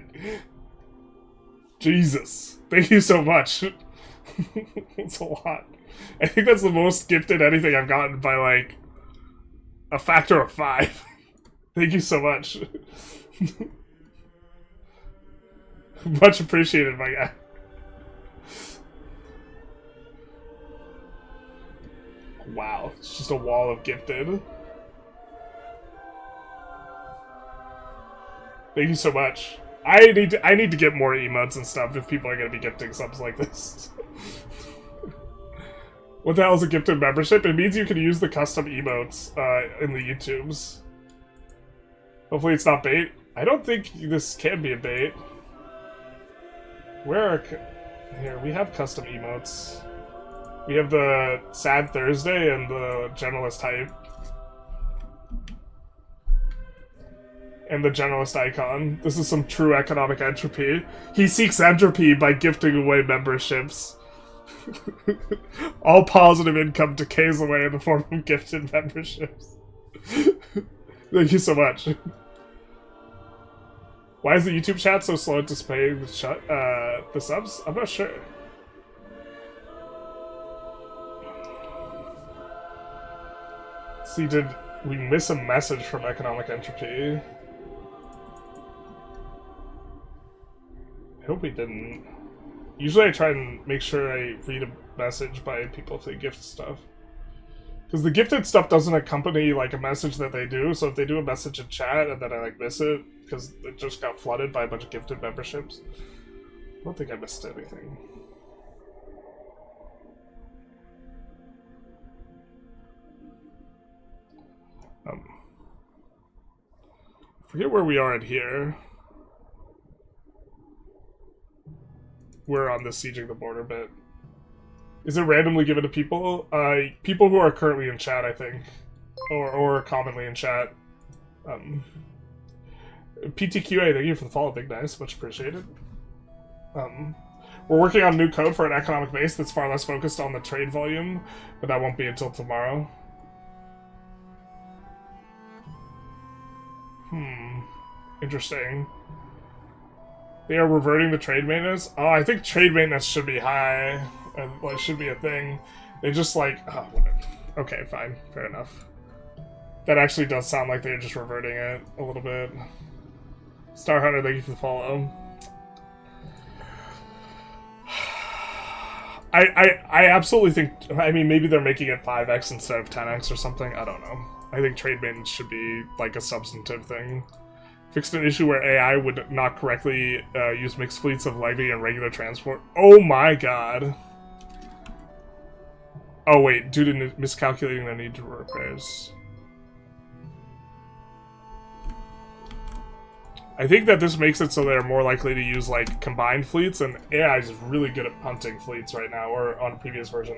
Jesus! Thank you so much. That's a lot. I think that's the most gifted anything I've gotten by like a factor of 5. Thank you so much. Much appreciated, my guy. Wow, it's just a wall of gifted. Thank you so much. I need to get more emotes and stuff if people are gonna be gifting subs like this. What the hell is a gifted membership? It means you can use the custom emotes in the YouTubes. Hopefully it's not bait. I don't think this can be a bait. Where are... Here, we have custom emotes. We have the Sad Thursday and the Generalist hype. And the Generalist icon. This is some true economic entropy. He seeks entropy by gifting away memberships. All positive income decays away in the form of gifted memberships. Thank you so much. Why is the YouTube chat so slow at displaying the subs? I'm not sure. See, did we miss a message from Economic Entropy? I hope we didn't. Usually I try and make sure I read a message by people if they gift stuff. Because the gifted stuff doesn't accompany like a message that they do, so if they do a message in chat and then I like miss it, because it just got flooded by a bunch of gifted memberships. I don't think I missed anything. I forget where we are in here. We're on the sieging the border bit. Is it randomly given to people? People who are currently in chat, I think. Or commonly in chat. PTQA, thank you for the follow, Big Nice. Much appreciated. We're working on new code for an economic base that's far less focused on the trade volume, but that won't be until tomorrow. Interesting. They are reverting the trade maintenance? Oh, I think trade maintenance should be high. Like, should be a thing. They just like... Oh, whatever. Okay, fine. Fair enough. That actually does sound like they're just reverting it a little bit. Star Hunter, thank you for the follow. I absolutely think... I mean, maybe they're making it 5x instead of 10x or something. I don't know. I think trade maintenance should be, like, a substantive thing. Fixed an issue where AI would not correctly use mixed fleets of levy and regular transport. Oh my god. Oh wait, due to miscalculating the need to repairs. I think that this makes it so they're more likely to use, like, combined fleets, and AI is really good at punting fleets right now, or on a previous version.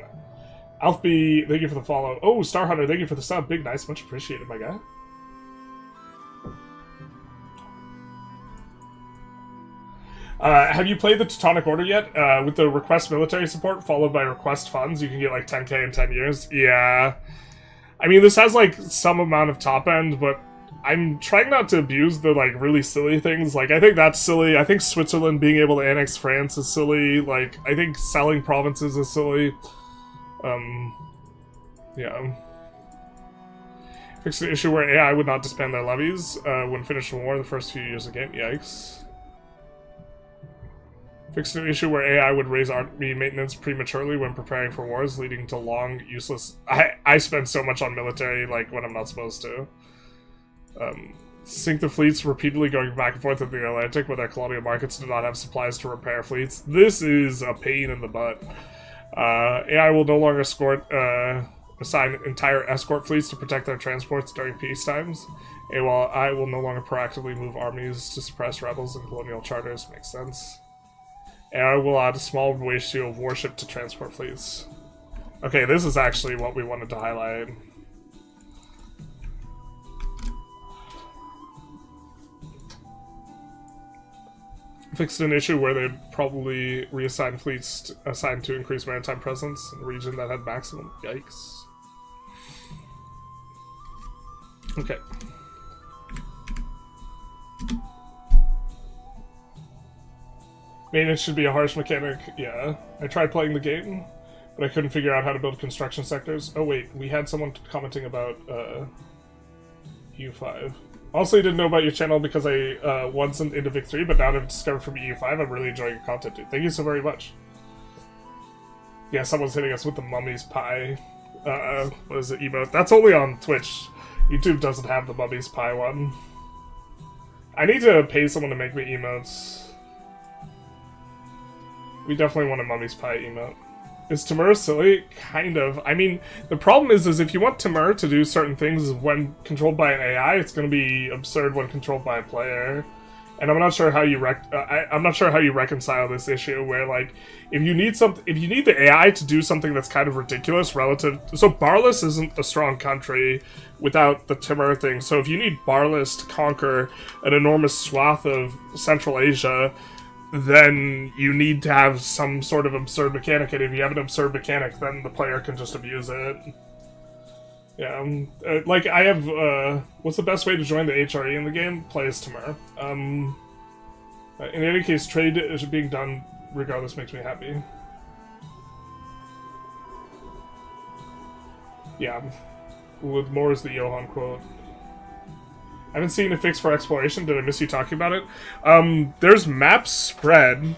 Alfby, thank you for the follow. Oh, Star Hunter, thank you for the sub. Big nice, much appreciated, my guy. Have you played the Teutonic Order yet? With the request military support followed by request funds, you can get like 10k in 10 years. Yeah. I mean, this has, like, some amount of top end, but I'm trying not to abuse the, like, really silly things. Like, I think that's silly. I think Switzerland being able to annex France is silly. Like, I think selling provinces is silly. Yeah. Fix the issue where AI would not disband their levies when finished war the first few years of the game. Yikes. Fix an issue where AI would raise army maintenance prematurely when preparing for wars, leading to long, useless... I spend so much on military, like, when I'm not supposed to. Sink the fleets repeatedly going back and forth in the Atlantic when their colonial markets do not have supplies to repair fleets. This is a pain in the butt. AI will no longer assign entire escort fleets to protect their transports during peace times. AI will no longer proactively move armies to suppress rebels and colonial charters. Makes sense. AI will add a small ratio of warship to transport fleets. Okay, this is actually what we wanted to highlight. Fixed an issue where they'd probably reassign fleets assigned to increase maritime presence in a region that had maximum. Yikes. Okay. Maintenance should be a harsh mechanic. Yeah. I tried playing the game, but I couldn't figure out how to build construction sectors. Oh wait, we had someone commenting about EU5. Also, I didn't know about your channel because I wasn't into Vic 3, but now that I've discovered from EU5, I'm really enjoying your content, dude. Thank you so very much. Yeah, someone's hitting us with the mummy's pie. What is it, emote? That's only on Twitch. YouTube doesn't have the mummy's pie one. I need to pay someone to make me emotes. We definitely want a mummy's pie emote. Is Timur silly? Kind of. I mean, the problem is if you want Timur to do certain things when controlled by an AI, it's going to be absurd when controlled by a player. And I'm not sure how you I'm not sure how you reconcile this issue where, like, if you need the AI to do something that's kind of ridiculous relative. So Barless isn't a strong country without the Timur thing. So if you need Barless to conquer an enormous swath of Central Asia, then you need to have some sort of absurd mechanic, and if you have an absurd mechanic, then the player can just abuse it. Yeah, like, I have, what's the best way to join the HRE in the game? Play as Timur. In any case, trade is being done regardless makes me happy. Yeah, with more is the Johan quote. I haven't seen a fix for exploration. Did I miss you talking about it? There's map spread,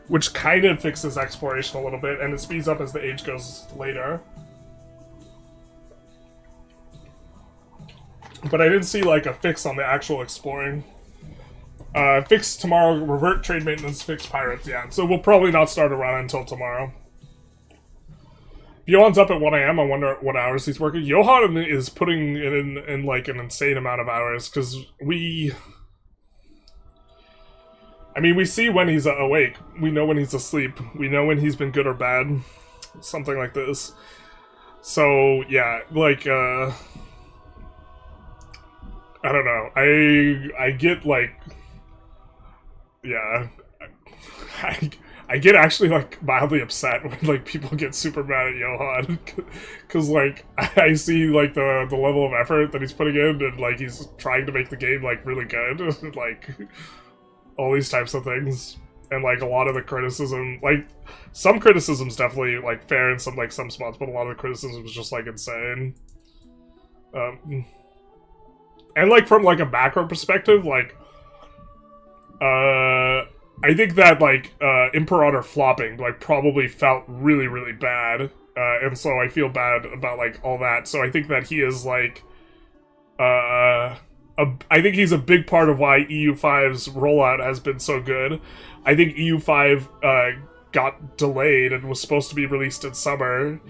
which kind of fixes exploration a little bit, and it speeds up as the age goes later. But I didn't see, like, a fix on the actual exploring. Fix tomorrow, revert trade maintenance, fix pirates, yeah. So we'll probably not start a run until tomorrow. Johan's up at 1 AM. I wonder what hours he's working. Johan is putting in like, an insane amount of hours, because we see when he's awake. We know when he's asleep. We know when he's been good or bad. Something like this. So, yeah, like, I don't know. I get, like, yeah, I get actually, like, mildly upset when, like, people get super mad at Johan. Because, like, I see, like, the level of effort that he's putting in, and, like, he's trying to make the game, like, really good. Like, all these types of things. And, like, a lot of the criticism, like, some criticism's definitely, like, fair in some spots, but a lot of the criticism is just, like, insane. And, like, from, like, a macro perspective, like, I think that, like, Imperator flopping, like, probably felt really, really bad, and so I feel bad about, like, all that, so I think that he is, like, I think he's a big part of why EU5's rollout has been so good. I think EU5, got delayed and was supposed to be released in summer.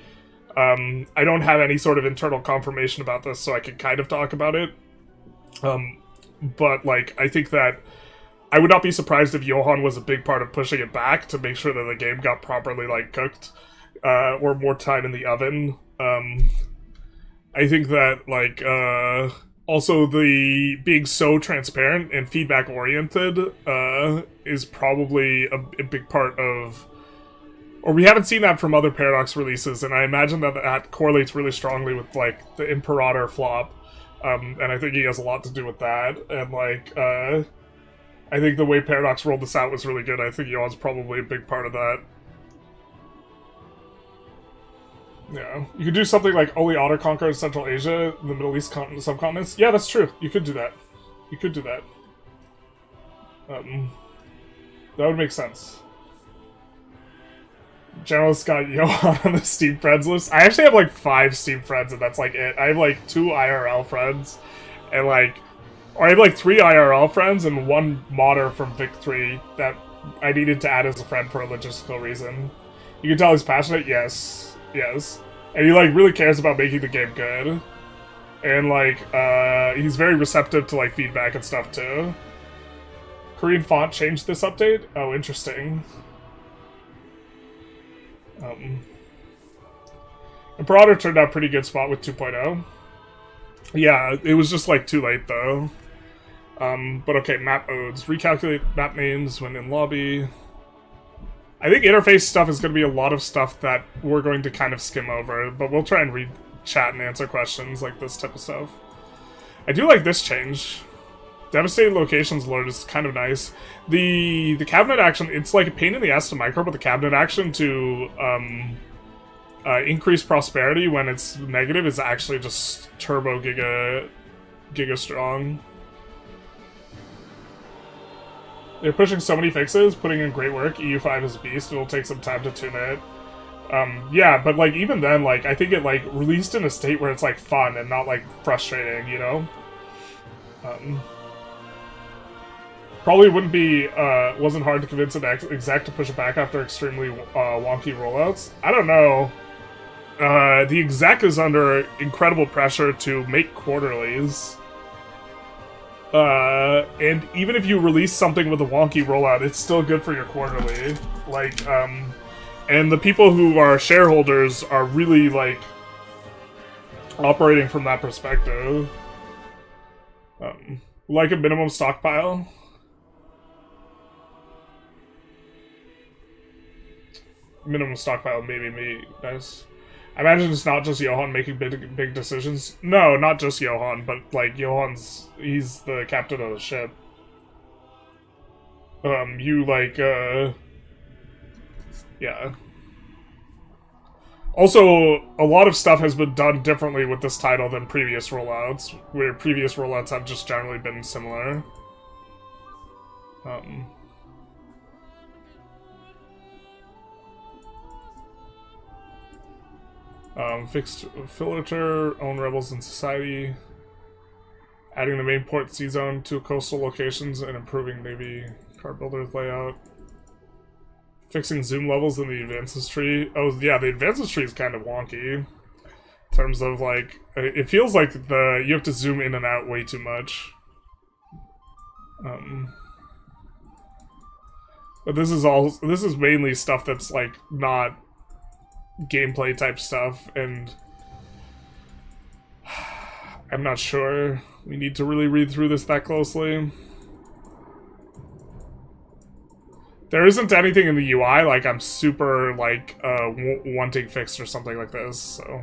I don't have any sort of internal confirmation about this, so I can kind of talk about it. But, like, I think that I would not be surprised if Johan was a big part of pushing it back to make sure that the game got properly, like, cooked, or more time in the oven. I think that, like, also the being so transparent and feedback oriented, is probably a big part of, Or we haven't seen that from other Paradox releases, and I imagine that that correlates really strongly with, like, the Imperator flop. And I think he has a lot to do with that. And, like, I think the way Paradox rolled this out was really good. I think Johan's probably a big part of that. Yeah. You could do something like only Otter conquers Central Asia, the Middle East subcontinents. Yeah, that's true. You could do that. You could do that. That would make sense. Generalist got Johan on the Steam Friends list. I actually have like 5 Steam Friends, and that's like it. I have like 2 IRL friends, and like, or I have like 3 IRL friends and 1 modder from Vic3 that I needed to add as a friend for a logistical reason. You can tell he's passionate, yes, yes, and he like really cares about making the game good, and like he's very receptive to like feedback and stuff too. Korean font changed this update? Oh, interesting. Imperator turned out pretty good spot with 2.0. Yeah, it was just like too late though. But okay, map modes. Recalculate map names when in lobby. I think interface stuff is going to be a lot of stuff that we're going to kind of skim over, but we'll try and read chat and answer questions like this type of stuff. I do like this change. Devastated locations load is kind of nice. The cabinet action, it's like a pain in the ass to micro, but the cabinet action to increase prosperity when it's negative is actually just turbo giga strong. They're pushing so many fixes, putting in great work. EU5 is a beast. It'll take some time to tune it. Yeah, but like even then, like I think it like released in a state where it's like fun and not like frustrating, you know. Probably wouldn't be, wasn't hard to convince an exec to push it back after extremely wonky rollouts. I don't know. The exec is under incredible pressure to make quarterlies. And even if you release something with a wonky rollout, it's still good for your quarterly. Like, and the people who are shareholders are really, like, operating from that perspective. Like a minimum stockpile. Minimum stockpile, maybe, guys. I imagine it's not just Johan making big decisions. No, not just Johan, but like he's the captain of the ship. Yeah. Also, a lot of stuff has been done differently with this title than previous rollouts, where previous rollouts have just generally been similar. Fixed filter, own rebels in society, adding the main port sea zone to coastal locations and improving Navy car builders layout. Fixing zoom levels in the advances tree. Oh yeah, the advances tree is kind of wonky. In terms of like, it feels like you have to zoom in and out way too much. But this is mainly stuff that's like not gameplay type stuff, and I'm not sure we need to really read through this that closely. There isn't anything in the UI like I'm super like wanting fixed or something like this, so.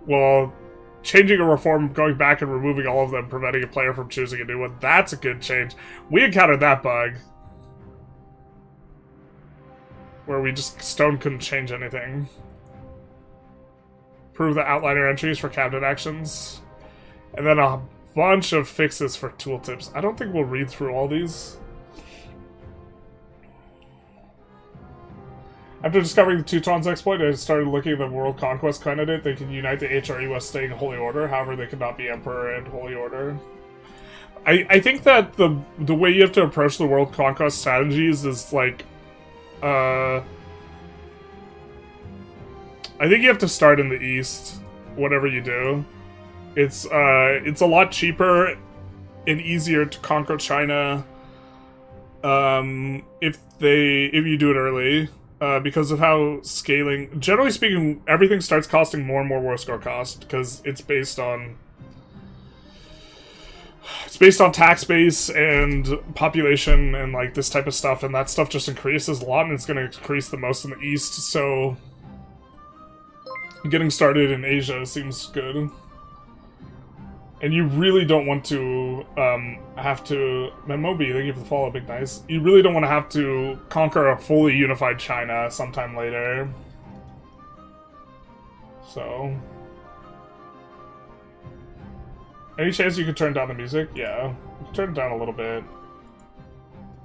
Well, changing a reform, going back and removing all of them, preventing a player from choosing a new one, that's a good change. We encountered that bug. Where we just stone couldn't change anything. Prove the outliner entries for cabinet actions. And then a bunch of fixes for tooltips. I don't think we'll read through all these. After discovering the Teutons exploit, I started looking at the world conquest candidate. They can unite the HRE while staying in Holy Order. However, they cannot be Emperor and Holy Order. I think that the way you have to approach the world conquest strategies is like I think you have to start in the east, whatever you do. It's a lot cheaper and easier to conquer China if you do it early, because of how scaling. Generally speaking, everything starts costing more and more war score cost because it's based on It's based on tax base and population and like this type of stuff, and that stuff just increases a lot, and it's going to increase the most in the east, so getting started in Asia seems good. And you really don't want to have to... Moby, thank you for the follow, big nice. You really don't want to have to conquer a fully unified China sometime later. So... Any chance you could turn down the music? Yeah. Turn it down a little bit.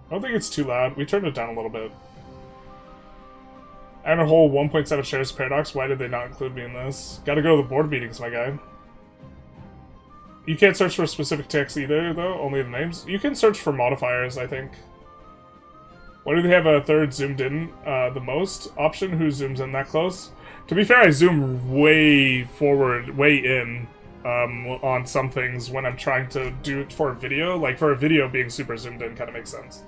I don't think it's too loud. We turned it down a little bit. I have a whole 1.7 shares of Paradox. Why did they not include me in this? Gotta go to the board meetings, my guy. You can't search for specific text either, though. Only the names. You can search for modifiers, I think. Why do they have a third zoomed in the most option? Who zooms in that close? To be fair, I zoom way forward, way in. On some things when I'm trying to do it for a video. Like, for a video, being super zoomed in kind of makes sense.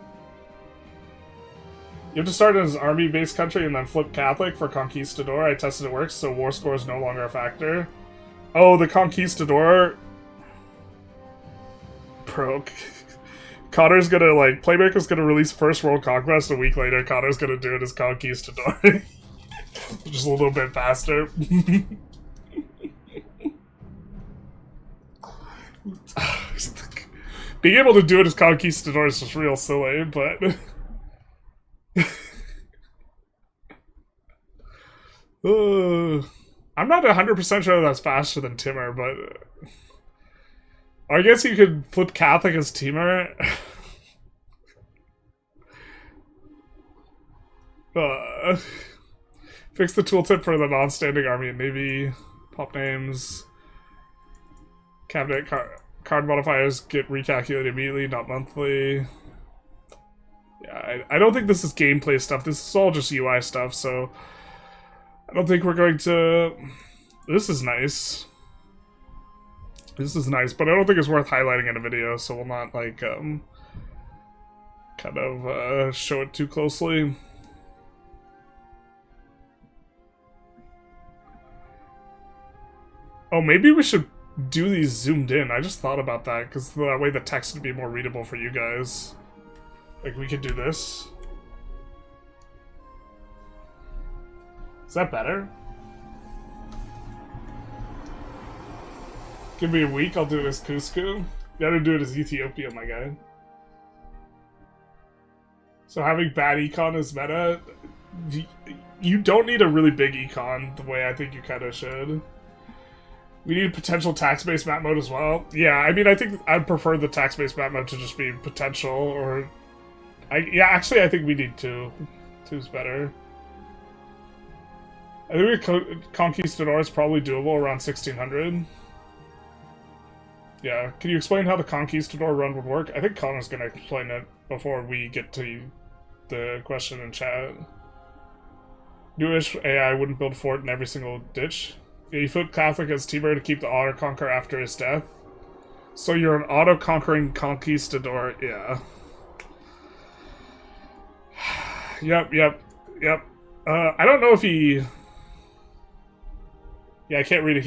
You have to start as an army-based country and then flip Catholic for Conquistador. I tested it works, so war score is no longer a factor. Oh, the Conquistador... Bro. Connor's gonna, like, Playmaker's gonna release First World Conquest a week later. Connor's gonna do it as Conquistador. Just a little bit faster. Being able to do it as Conquistador is just real silly, but... I'm not 100% sure that's faster than Timur, but... I guess you could flip Catholic as Timur. Fix the tooltip for the non-standing army and navy. Pop names. Cabinet card modifiers get recalculated immediately, not monthly. Yeah, I don't think this is gameplay stuff. This is all just UI stuff, so... I don't think we're going to... This is nice. This is nice, but I don't think it's worth highlighting in a video, so we'll not, like, kind of, show it too closely. Oh, maybe we should do these zoomed in. I just thought about that, because that way the text would be more readable for you guys. Like, we could do this. Is that better? Give me a week, I'll do it as Cusco. You gotta do it as Ethiopia, my guy. So having bad econ is meta. You don't need a really big econ the way I think you kind of should. We need potential tax-based map mode as well. Yeah, I mean, I think I'd prefer the tax-based map mode to just be potential, or... yeah, actually, I think we need two. Two's better. I think Conquistador is probably doable around 1600. Yeah, can you explain how the Conquistador run would work? I think Connor's gonna explain it before we get to the question in chat. Newish AI wouldn't build fort in every single ditch. Yeah, you flip Catholic as Timur to keep the auto-conquer after his death. So you're an auto-conquering Conquistador, yeah. Yep. I don't know if he... Yeah, I can't read it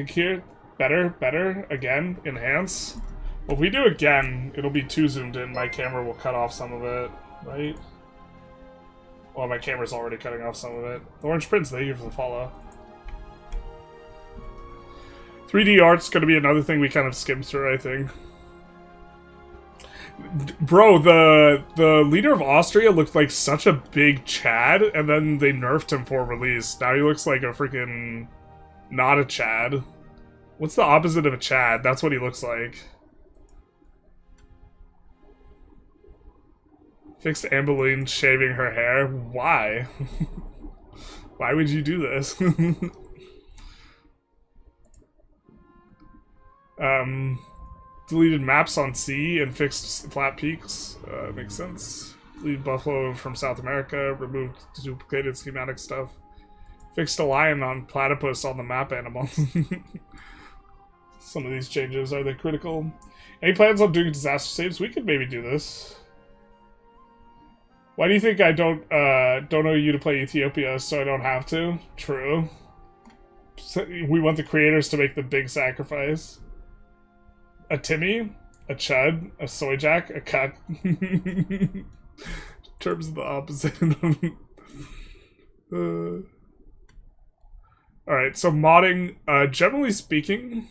here. Better, again, enhance. Well, if we do again, it'll be too zoomed in. My camera will cut off some of it, right? Well, my camera's already cutting off some of it. Orange Prince, thank you for the follow. 3D art's gonna be another thing we kind of skim through, I think. Bro, the leader of Austria looked like such a big Chad, and then they nerfed him for release. Now he looks like a freaking... not a Chad. What's the opposite of a Chad? That's what he looks like. Fixed Anne Boleyn shaving her hair? Why? Why would you do this? Deleted maps on sea and fixed flat peaks. Makes sense. Deleted buffalo from South America. Removed duplicated schematic stuff. Fixed a lion on platypus on the map animal. Some of these changes, are they critical? Any plans on doing disaster saves? We could maybe do this. Why do you think I don't know you to play Ethiopia so I don't have to? True. We want the creators to make the big sacrifice. A Timmy? a chud, a soy jack, a cuck. Terms of the opposite. Alright, so modding, generally speaking,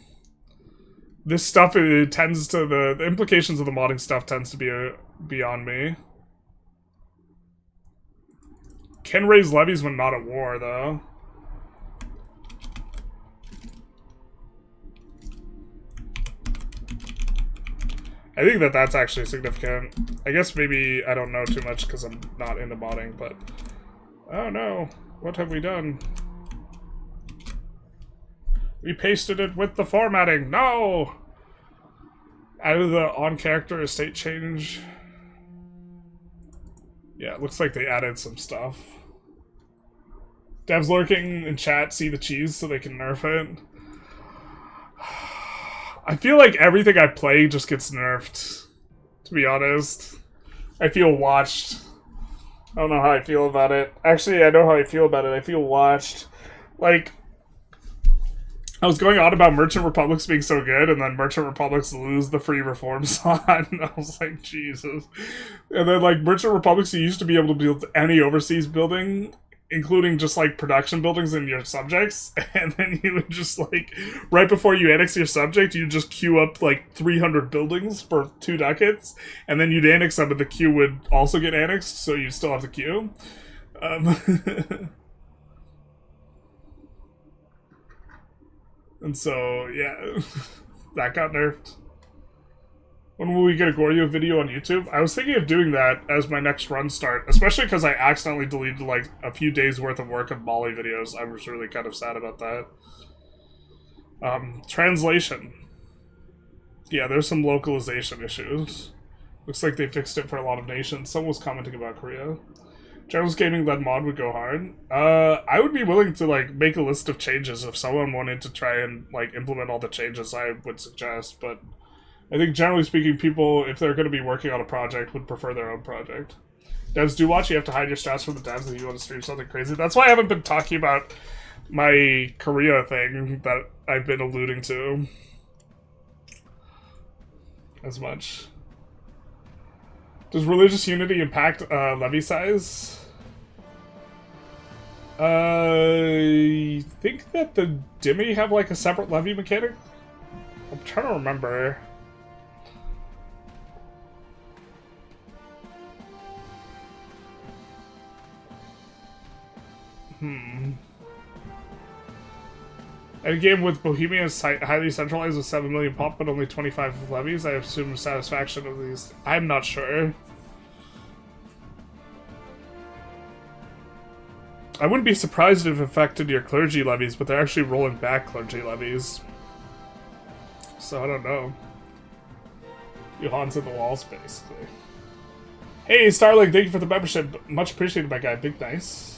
this stuff, it tends to, the implications of the modding stuff tends to be beyond me. Can raise levies when not at war, though. I think that that's actually significant. I guess maybe I don't know too much because I'm not into modding, but... Oh no, what have we done? We pasted it with the formatting, no! Added the on-character estate change. Yeah, it looks like they added some stuff. Devs lurking in chat see the cheese so they can nerf it. I feel like everything I play just gets nerfed, to be honest. I feel watched. I don't know how I feel about it. Actually, I know how I feel about it. I feel watched. Like, I was going on about Merchant Republics being so good, and then Merchant Republics lose the free reform slot, and I was like, Jesus. And then, like, Merchant Republics, you used to be able to build any overseas building, including just, like, production buildings in your subjects, and then you would just, like, right before you annex your subject, you just queue up, like, 300 buildings for 2 ducats, and then you'd annex them, and the queue would also get annexed, so you still have the queue. And so, yeah, that got nerfed. When will we get a Goryo video on YouTube? I was thinking of doing that as my next run start, especially because I accidentally deleted like a few days worth of work of Molly videos. I was really kind of sad about that. Translation. Yeah, there's some localization issues. Looks like they fixed it for a lot of nations. Someone was commenting about Korea. Generalist gaming-led mod would go hard. I would be willing to like make a list of changes if someone wanted to try and like implement all the changes I would suggest, but I think generally speaking, people, if they're going to be working on a project, would prefer their own project. Devs do watch, you have to hide your stats from the devs if you want to stream something crazy. That's why I haven't been talking about my Korea thing that I've been alluding to as much. Does religious unity impact levy size? I think that the Dhimmi have like a separate levy mechanic. I'm trying to remember. In a game with Bohemia is highly centralized with 7 million pop but only 25 levies, I assume satisfaction of these. I'm not sure. I wouldn't be surprised if it affected your clergy levies, but they're actually rolling back clergy levies. So I don't know. Johan's in the walls, basically. Hey, Starling, thank you for the membership. Much appreciated, my guy. Big nice.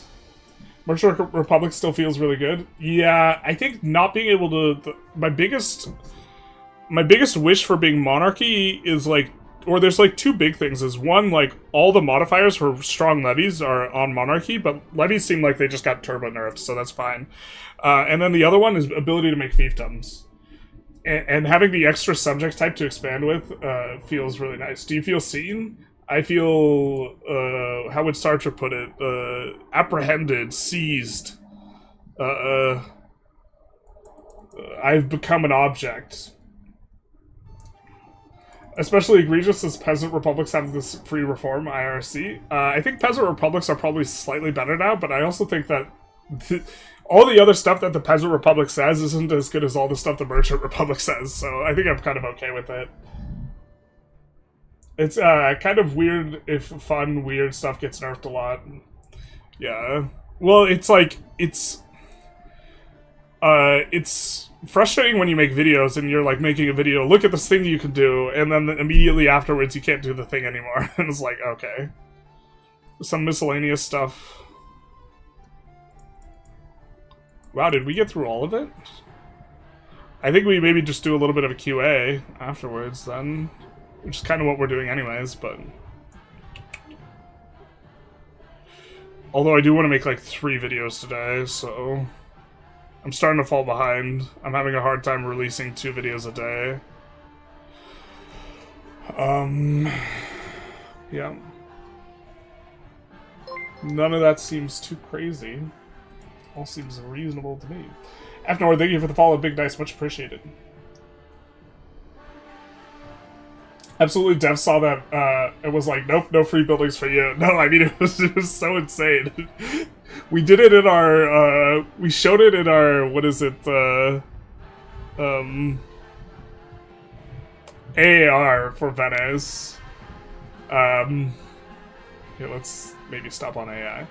Merchant Republic still feels really good. Yeah, I think not being able to... my biggest wish for being monarchy is, like... Or there's, like, 2 big things. Is one, like, all the modifiers for strong levies are on monarchy, but levies seem like they just got turbo nerfed, so that's fine. And then the other one is ability to make fiefdoms. And having the extra subject type to expand with feels really nice. Do you feel seen? I feel, how would Sartre put it? Apprehended, seized. I've become an object. Especially egregious as peasant republics have this free reform IRC. I think peasant republics are probably slightly better now, but I also think that all the other stuff that the peasant republic says isn't as good as all the stuff the merchant republic says, so I think I'm kind of okay with it. It's kind of weird if fun, weird stuff gets nerfed a lot. Yeah. Well, it's like, it's frustrating when you make videos and you're like making a video, look at this thing you can do, and then immediately afterwards you can't do the thing anymore. And it's like, okay. Some miscellaneous stuff. Wow, did we get through all of it? I think we maybe just do a little bit of a QA afterwards then. Which is kind of what we're doing anyways, but... Although I do want to make like 3 videos today, so... I'm starting to fall behind. I'm having a hard time releasing 2 videos a day. Yeah. None of that seems too crazy. All seems reasonable to me. Afterward, thank you for the follow, Big Dice. Much appreciated. Absolutely, Dev saw that. It was like, nope, no free buildings for you. No, I mean, it was so insane. We did it in our, we showed it in our, what is it, AAR for Venice. Here, let's maybe stop on AI.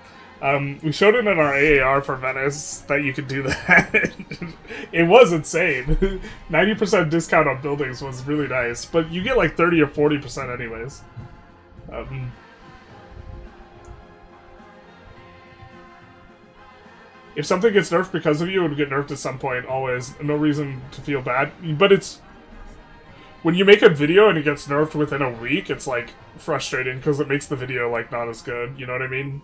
We showed it in our AAR for Venice that you could do that. It was insane. 90% discount on buildings was really nice, but you get like 30 or 40% anyways. If something gets nerfed because of you, it would get nerfed at some point, always. No reason to feel bad. But it's... when you make a video and it gets nerfed within a week, it's like frustrating because it makes the video like not as good, you know what I mean?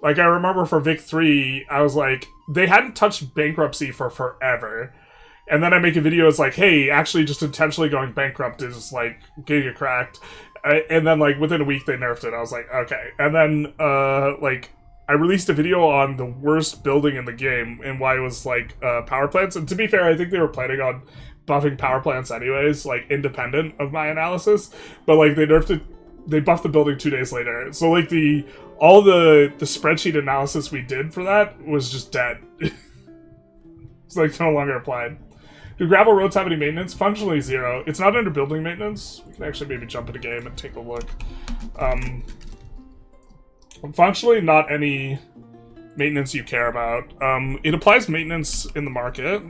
Like, I remember for Vic 3, I was like, they hadn't touched bankruptcy for forever. And then I make a video, it's like, hey, actually just intentionally going bankrupt is, like, giga cracked. And then, like, within a week they nerfed it. I was like, okay. And then, like, I released a video on the worst building in the game and why it was, like, power plants. And to be fair, I think they were planning on buffing power plants anyways, like, independent of my analysis. But, like, they nerfed it. They buffed the building 2 days later. So, like, all the spreadsheet analysis we did for that was just dead. It's, like, no longer applied. Do gravel roads have any maintenance? Functionally 0. It's not under building maintenance. We can actually maybe jump into game and take a look. Functionally, not any maintenance you care about. It applies maintenance in the market.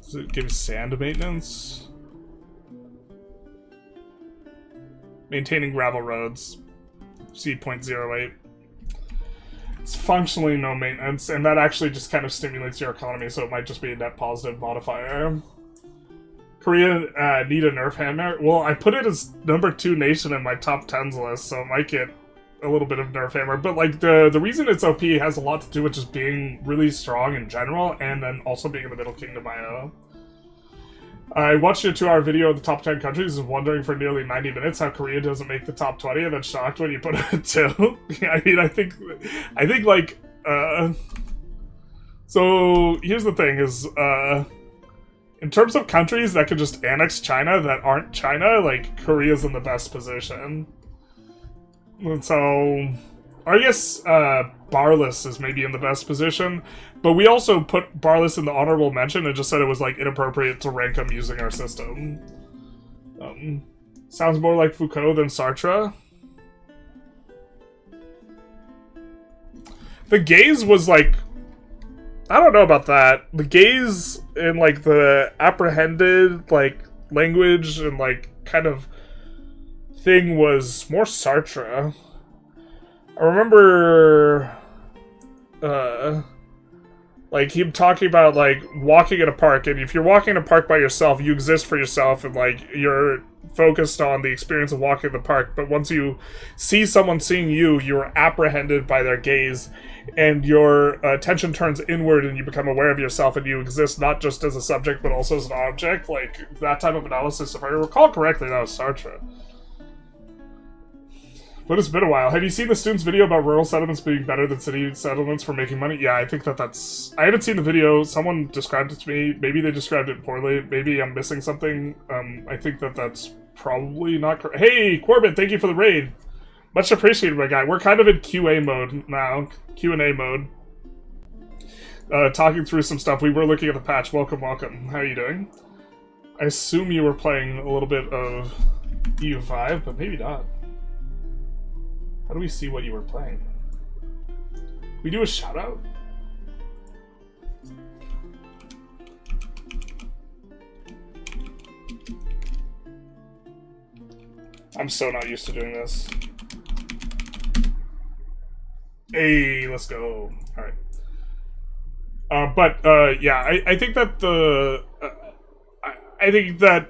Does it give sand maintenance? Maintaining gravel roads. C 0.08. It's functionally no maintenance, and that actually just kind of stimulates your economy, so it might just be a net positive modifier. Korea need a nerf hammer? Well, I put it as number 2 nation in my top 10s list, so it might get a little bit of nerf hammer. But like the reason it's OP has a lot to do with just being really strong in general, and then also being in the Middle Kingdom IO. I watched your 2-hour video of the top 10 countries and wondering for nearly 90 minutes how Korea doesn't make the top 20, and then shocked when you put it at 2. Yeah, I mean, I think like, so here's the thing is, in terms of countries that could just annex China that aren't China, like, Korea's in the best position. And so, I guess, Barless is maybe in the best position, but we also put Barless in the honorable mention and just said it was, like, inappropriate to rank them using our system. Sounds more like Foucault than Sartre. The gaze was, like, I don't know about that. The gaze and, like, the apprehended, like, language and, like, kind of thing was more Sartre. I remember, like, him talking about, like, walking in a park, and if you're walking in a park by yourself, you exist for yourself, and, like, you're focused on the experience of walking in the park, but once you see someone seeing you, you're apprehended by their gaze, and your attention turns inward, and you become aware of yourself, and you exist not just as a subject, but also as an object. Like, that type of analysis, if I recall correctly, that was Sartre. But it's been a while. Have you seen the student's video about rural settlements being better than city settlements for making money? Yeah, I think that's... I haven't seen the video. Someone described it to me. Maybe they described it poorly. Maybe I'm missing something. I think that's probably not correct. Hey, Corbin, thank you for the raid. Much appreciated, my guy. We're kind of in QA mode now. Q&A mode. Talking through some stuff. We were looking at the patch. Welcome, welcome. How are you doing? I assume you were playing a little bit of EU5, but maybe not. How do we see what you were playing? We do a shout out? I'm so not used to doing this. Hey, let's go. Alright. Yeah, I think that I think that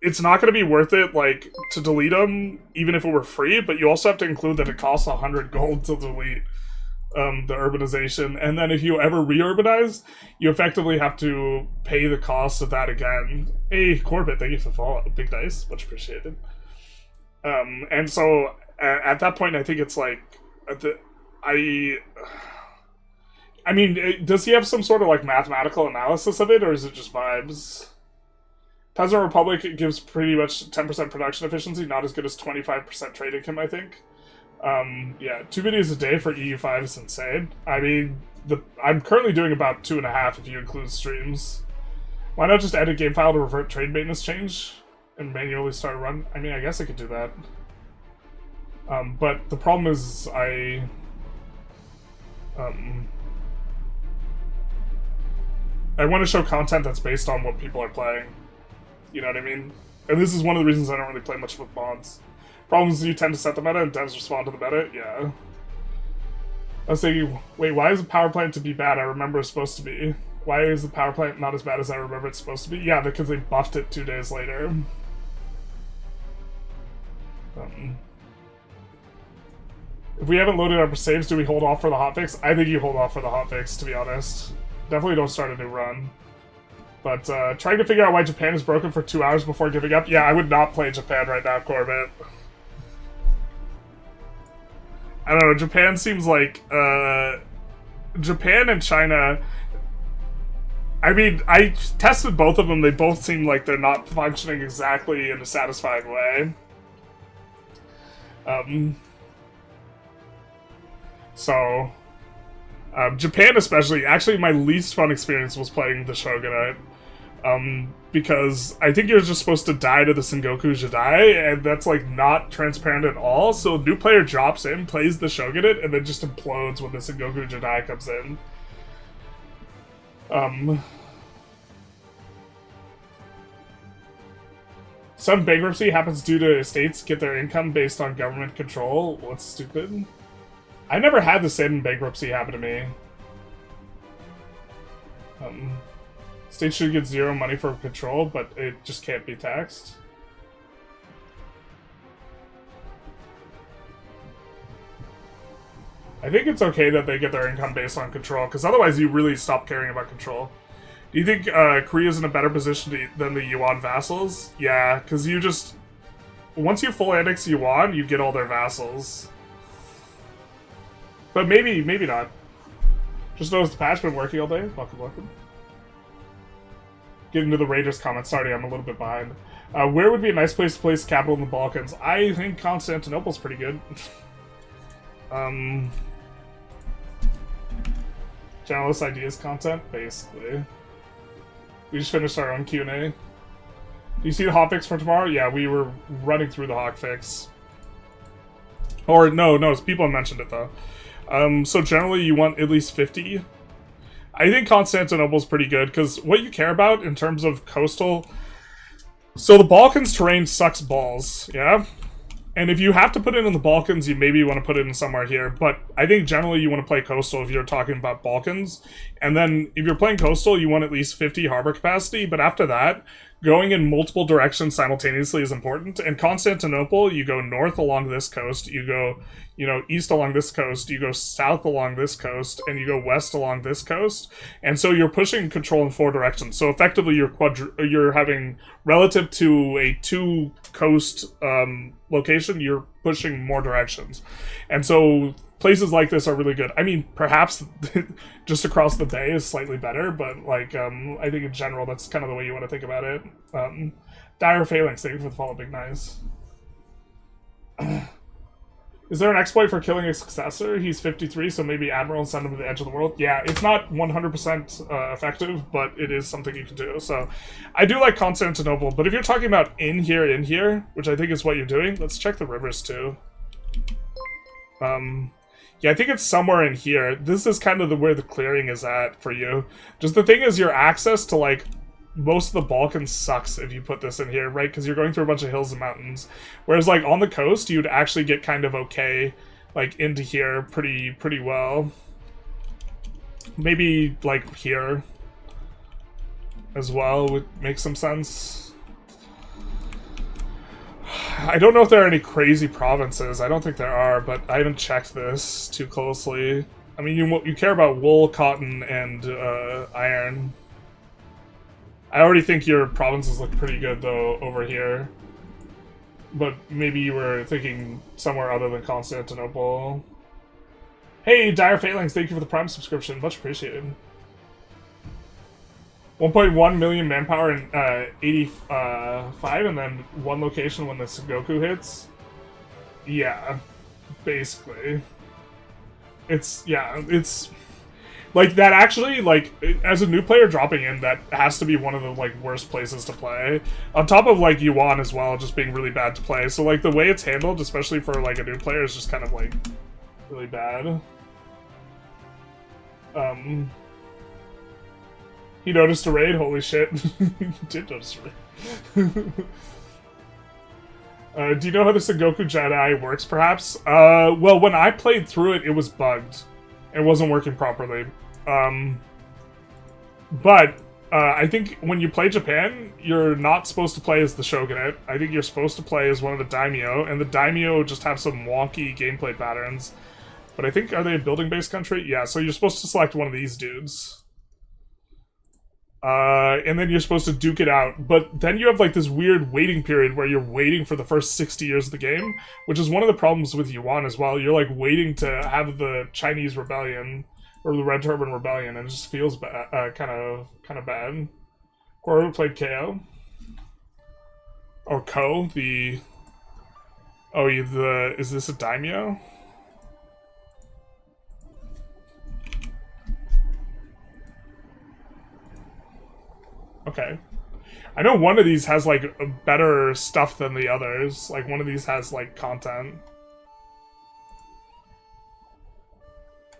it's not going to be worth it, like, to delete them, even if it were free, but you also have to include that it costs 100 gold to delete. the urbanization, and then if you ever re-urbanize, you effectively have to pay the cost of that again. Hey, Corbett, thank you for the follow. Big dice, much appreciated. And so at that point, I think it's like I mean, does he have some sort of like mathematical analysis of it, or is it just vibes? Peasant Republic gives pretty much 10% production efficiency, not as good as 25% trade income, I think. Yeah, 2 videos a day for EU5 is insane. I mean, I'm currently doing about 2.5 if you include streams. Why not just edit game file to revert trade maintenance change and manually start a run? I mean, I guess I could do that. But the problem is I want to show content that's based on what people are playing. You know what I mean? And this is one of the reasons I don't really play much with mods. Problems is you tend to set the meta and devs respond to the meta, yeah. I was thinking, wait, why is the power plant to be bad? I remember it's supposed to be. Why is the power plant not as bad as I remember it's supposed to be? Yeah, because they buffed it 2 days later. If we haven't loaded our saves, do we hold off for the hotfix? I think you hold off for the hotfix, to be honest. Definitely don't start a new run. But trying to figure out why Japan is broken for 2 hours before giving up? Yeah, I would not play Japan right now, Corbett. I don't know, Japan seems like, Japan and China, I mean, I tested both of them, they both seem like they're not functioning exactly in a satisfying way. Japan especially, actually my least fun experience was playing the Shogunate. Because I think you're just supposed to die to the Sengoku Jidai, and that's like not transparent at all, so a new player drops in, plays the Shogunate, and then just implodes when the Sengoku Jidai comes in. Some bankruptcy happens due to estates get their income based on government control. What's stupid? I never had the same bankruptcy happen to me. States should get 0 money for control, but it just can't be taxed. I think it's okay that they get their income based on control, because otherwise you really stop caring about control. Do you think Korea's in a better position than the Yuan vassals? Yeah, because you just... Once you full annex Yuan, you get all their vassals. But maybe not. Just noticed the patch been working all day. Welcome. Get into the Raiders comments. Sorry, I'm a little bit behind. Where would be a nice place to place capital in the Balkans? I think Constantinople's pretty good. Generalist ideas content, basically. We just finished our own Q&A. Do you see the hotfix for tomorrow? Yeah, we were running through the hotfix. Or, no, people have mentioned it, though. So generally you want at least 50. I think Constantinople's pretty good, because what you care about in terms of coastal... So the Balkans terrain sucks balls, yeah? And if you have to put it in the Balkans, you maybe want to put it in somewhere here, but I think generally you want to play coastal if you're talking about Balkans. And then if you're playing coastal, you want at least 50 harbor capacity, but after that, going in multiple directions simultaneously is important. In Constantinople, you go north along this coast, you go, east along this coast, you go south along this coast, and you go west along this coast. And so you're pushing control in 4 directions. So effectively, you're having, relative to a 2-coast location, you're pushing more directions. And so places like this are really good. I mean, perhaps just across the bay is slightly better, but like, I think in general, that's kind of the way you want to think about it. Dire Phalanx, thank you for the follow, Big Nice. Is there an exploit for killing a successor? He's 53, so maybe Admiral and send him to the edge of the world. Yeah, it's not 100% effective, but it is something you can do. So I do like Constantinople, but if you're talking about in here, which I think is what you're doing, let's check the rivers too. Yeah, I think it's somewhere in here. This is kind of where the clearing is at for you. Just the thing is, your access to, like, most of the Balkans sucks if you put this in here, right? Because you're going through a bunch of hills and mountains. Whereas, like, on the coast, you'd actually get kind of okay, like, into here pretty well. Maybe, like, here as well would make some sense. I don't know if there are any crazy provinces. I don't think there are, but I haven't checked this too closely. I mean, you care about wool, cotton, and iron. I already think your provinces look pretty good, though, over here. But maybe you were thinking somewhere other than Constantinople. Hey, Dire Failings, thank you for the Prime subscription. Much appreciated. 1.1 million manpower in 85, and then one location when the Sengoku hits. Yeah, basically. It's like that actually, like, as a new player dropping in, that has to be one of the, like, worst places to play. On top of, like, Yuan as well, just being really bad to play. So, like, the way it's handled, especially for, like, a new player, is just kind of, like, really bad. He noticed a raid? Holy shit. He did notice a raid. Do you know how the Sengoku Jedi works, perhaps? Well, when I played through it, it was bugged. It wasn't working properly. But I think when you play Japan, you're not supposed to play as the Shogunate. I think you're supposed to play as one of the daimyo, and the daimyo just have some wonky gameplay patterns. But I think, are they a building-based country? Yeah, so you're supposed to select one of these dudes. And then you're supposed to duke it out. But then you have, like, this weird waiting period where you're waiting for the first 60 years of the game, which is one of the problems with Yuan as well. You're, like, waiting to have the Chinese Rebellion, or the Red Turban Rebellion, and it just feels kind of bad. Or played KO. Or Ko, the... Oh, is this a daimyo? Okay. I know one of these has, like, better stuff than the others. Like, one of these has, like, content.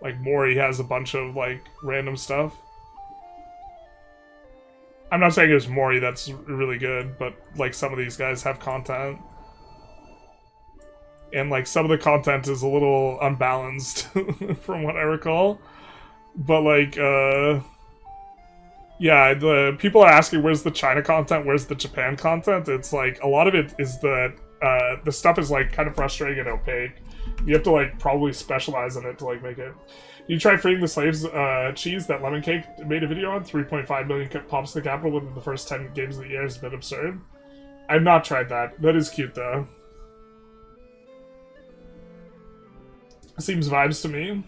Like, Mori has a bunch of, like, random stuff. I'm not saying it's Mori that's really good, but, like, some of these guys have content. And, like, some of the content is a little unbalanced, from what I recall. But, like, yeah, the people are asking where's the China content, where's the Japan content. It's like a lot of it is that the stuff is like kind of frustrating and opaque. You have to like probably specialize in it to like make it. You try freeing the slaves cheese that Lemon Cake made a video on. 3.5 million pops to the capital within the first 10 games of the year has been absurd. I've not tried that. That is cute though. Seems vibes to me.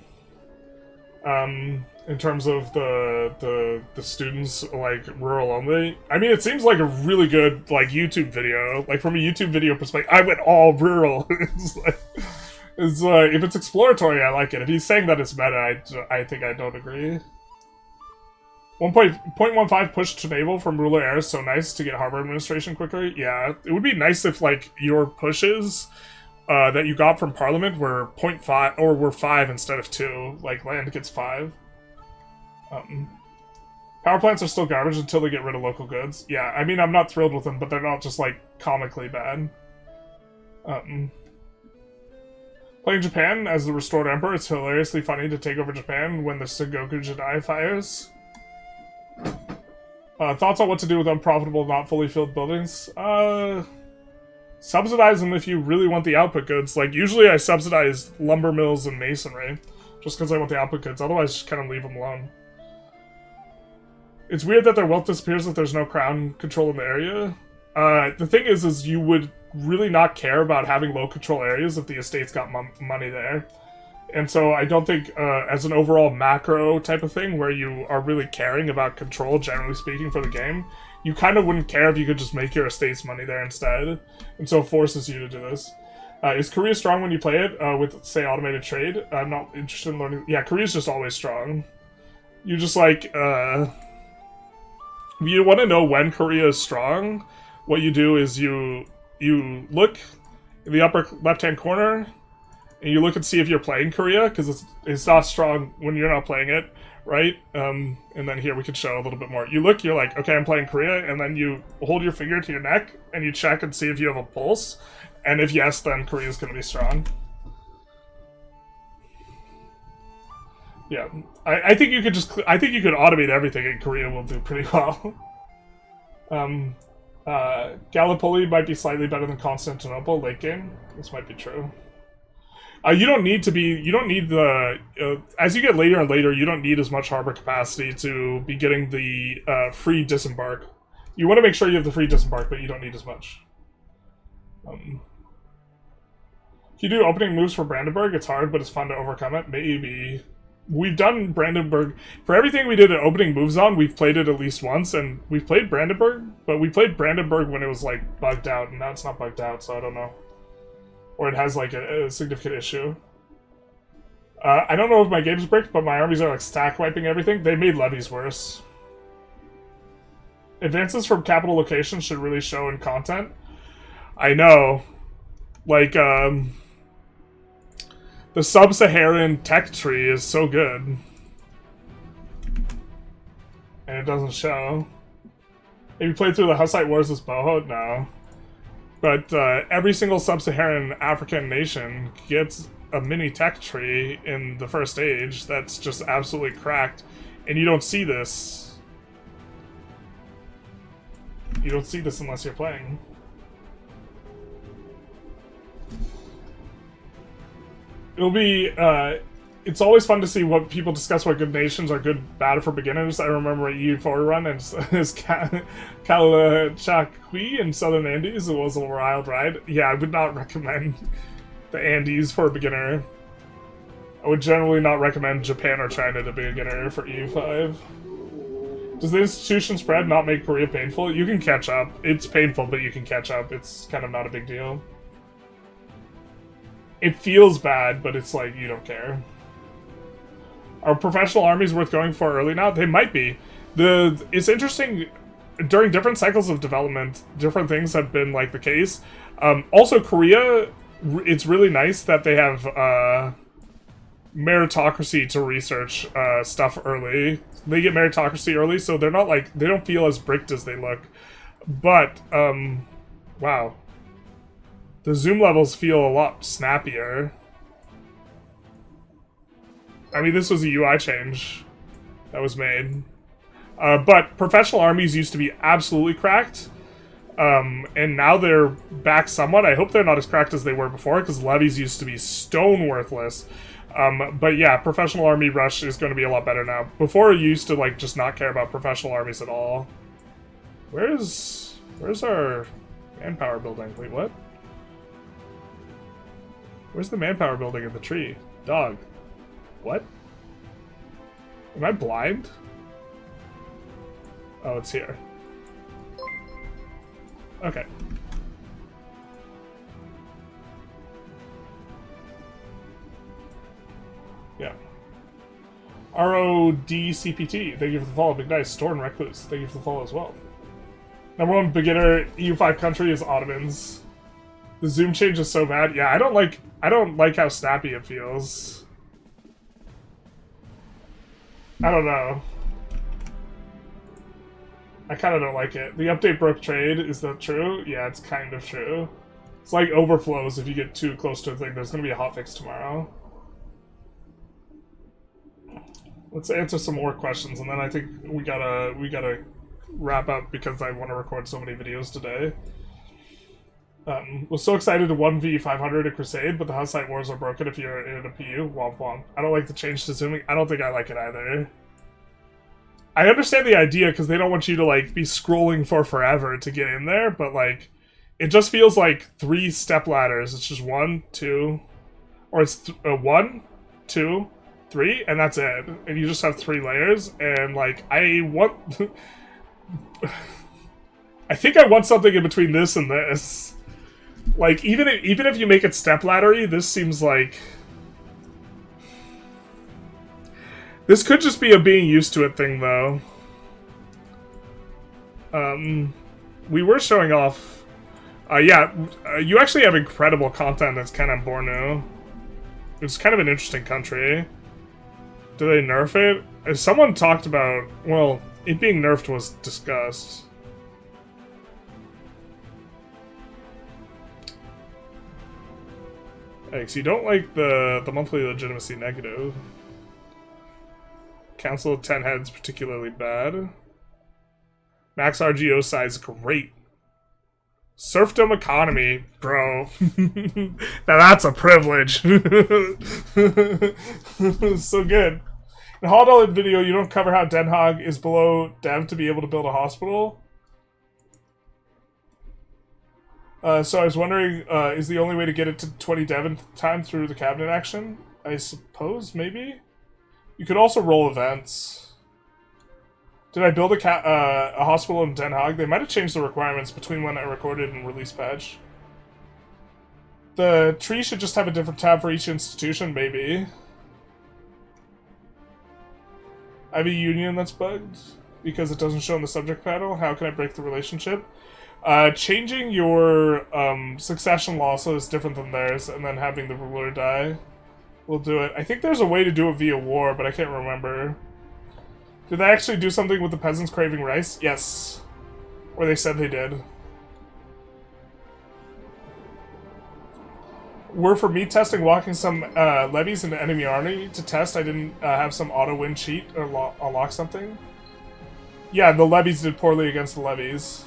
In terms of the students, like, rural only. I mean, it seems like a really good, like, YouTube video. Like, from a YouTube video perspective, I went all rural. It's like, if it's exploratory, I like it. If he's saying that it's meta, I think I don't agree. 1.15 push to naval from ruler heirs, so nice to get harbor administration quicker. Yeah, it would be nice if, like, your pushes that you got from Parliament were 0.5, or were 5 instead of 2. Like, land gets 5. Power plants are still garbage until they get rid of local goods. Yeah, I mean, I'm not thrilled with them, but they're not just, like, comically bad. Playing Japan as the restored emperor, it's hilariously funny to take over Japan when the Sengoku Jedi fires. Thoughts on what to do with unprofitable, not fully filled buildings? Subsidize them if you really want the output goods. Like, usually I subsidize lumber mills and masonry, just because I want the output goods. Otherwise, just kind of leave them alone. It's weird that their wealth disappears if there's no crown control in the area. The thing is you would really not care about having low control areas if the estate's got money there. And so I don't think, as an overall macro type of thing, where you are really caring about control, generally speaking, for the game, you kind of wouldn't care if you could just make your estate's money there instead. And so it forces you to do this. Is Korea strong when you play it with, say, automated trade? I'm not interested in learning... Yeah, Korea's just always strong. You just, like, if you want to know when Korea is strong, what you do is you look in the upper left-hand corner, and you look and see if you're playing Korea, because it's not strong when you're not playing it, right? And then here we could show a little bit more. You look, you're like, okay, I'm playing Korea, and then you hold your finger to your neck, and you check and see if you have a pulse, and if yes, then Korea's going to be strong. Yeah, I think you could just, I think you could automate everything, and Korea will do pretty well. Gallipoli might be slightly better than Constantinople late game. This might be true. You don't need to be. You don't need the. As you get later and later, you don't need as much harbor capacity to be getting the free disembark. You want to make sure you have the free disembark, but you don't need as much. Can you do opening moves for Brandenburg? It's hard, but it's fun to overcome it. Maybe. We've done Brandenburg. For everything we did at opening moves on, we've played it at least once, and we've played Brandenburg, but we played Brandenburg when it was, like, bugged out, and now it's not bugged out, so I don't know. Or it has, like, a significant issue. I don't know if my game's bricked, but my armies are, like, stack wiping everything. They made levies worse. Advances from capital locations should really show in content. I know. Like, the sub-Saharan tech tree is so good. And it doesn't show. Have you played through the Hussite Wars as Boho? No. But every single sub-Saharan African nation gets a mini tech tree in the first age that's just absolutely cracked. And you don't see this. You don't see this unless you're playing. It'll be, it's always fun to see what people discuss what good nations are good, bad for beginners. I remember a EU4 run, and his Calachaqui in Southern Andes, it was a wild ride. Yeah, I would not recommend the Andes for a beginner. I would generally not recommend Japan or China to be a beginner for EU5. Does the institution spread not make Korea painful? You can catch up. It's painful, but you can catch up. It's kind of not a big deal. It feels bad, but it's like, you don't care. Are professional armies worth going for early now? They might be. It's interesting, during different cycles of development, different things have been like the case. Also, Korea, it's really nice that they have meritocracy to research stuff early. They get meritocracy early, so they're not like, they don't feel as bricked as they look. But, wow. The zoom levels feel a lot snappier. I mean, this was a UI change that was made. But professional armies used to be absolutely cracked. And now they're back somewhat. I hope they're not as cracked as they were before, because levies used to be stone worthless. But yeah, professional army rush is going to be a lot better now. Before, you used to, like, just not care about professional armies at all. Where's our manpower building? Wait, what? Where's the manpower building in the tree? Dog. What? Am I blind? Oh, it's here. Okay. Yeah. RODCPT, thank you for the follow. Big Nice. Storm Recluse, thank you for the follow as well. #1 beginner EU5 country is Ottomans. The zoom change is so bad. Yeah, I don't like how snappy it feels. I don't know. I kind of don't like it. The update broke trade. Is that true? Yeah, it's kind of true. It's like overflows if you get too close to a thing. There's going to be a hotfix tomorrow. Let's answer some more questions, and then I think we gotta wrap up because I want to record so many videos today. Was so excited to 1v 500 at Crusade, but the Hussite Wars are broken if you're in a PU. Womp womp. I don't like the change to zooming. I don't think I like it either. I understand the idea because they don't want you to, like, be scrolling for forever to get in there, but, like, it just feels like 3 step ladders. It's just 1, 2, or it's 1, 2, 3, and that's it. And you just have 3 layers, and, like, I want... I think I want something in between this and this. Like, even if you make it stepladdery, this seems like... This could just be a being used to it thing, though. We were showing off... yeah, you actually have incredible content that's kind of Bornu. It's kind of an interesting country. Do they nerf it? Someone talked about... Well, it being nerfed was discussed. Thanks. You don't like the monthly legitimacy negative. Council of 10 heads particularly bad. Max RGO size great. Serfdom economy, bro. Now that's a privilege. So good. In Holiday video, you don't cover how Den Haag is below dev to be able to build a hospital. So I was wondering, is the only way to get it to 20 dev in time through the cabinet action? I suppose, maybe? You could also roll events. Did I build a hospital in Den Haag? They might have changed the requirements between when I recorded and release patch. The tree should just have a different tab for each institution, maybe. I have a union that's bugged because it doesn't show in the subject panel. How can I break the relationship? Changing your succession law so it's different than theirs, and then having the ruler die will do it. I think there's a way to do it via war, but I can't remember. Did they actually do something with the peasants craving rice? Yes. Or they said they did. Were for me testing walking some levies into enemy army to test. I didn't have some auto-win cheat or unlock something. Yeah, the levies did poorly against the levies.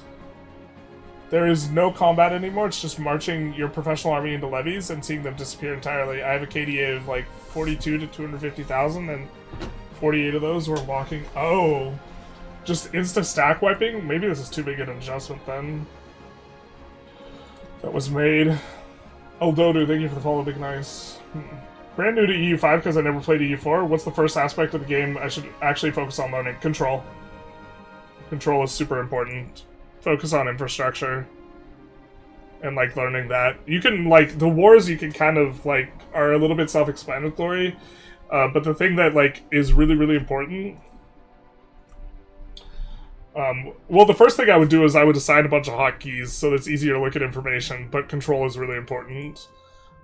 There is no combat anymore, it's just marching your professional army into levies and seeing them disappear entirely. I have a KDA of like 42 to 250,000 and 48 of those were walking. Oh, just insta-stack wiping? Maybe this is too big an adjustment then. That was made. Oh, Dodu, thank you for the follow, Big Nice. Brand new to EU5 because I never played EU4. What's the first aspect of the game I should actually focus on learning? Control. Control is super important. Focus on infrastructure. And, like, learning that. You can, like, the wars you can kind of, like, are a little bit self-explanatory. But the thing that, like, is really, really important... well, the first thing I would do is I would assign a bunch of hotkeys so that it's easier to look at information, but control is really important.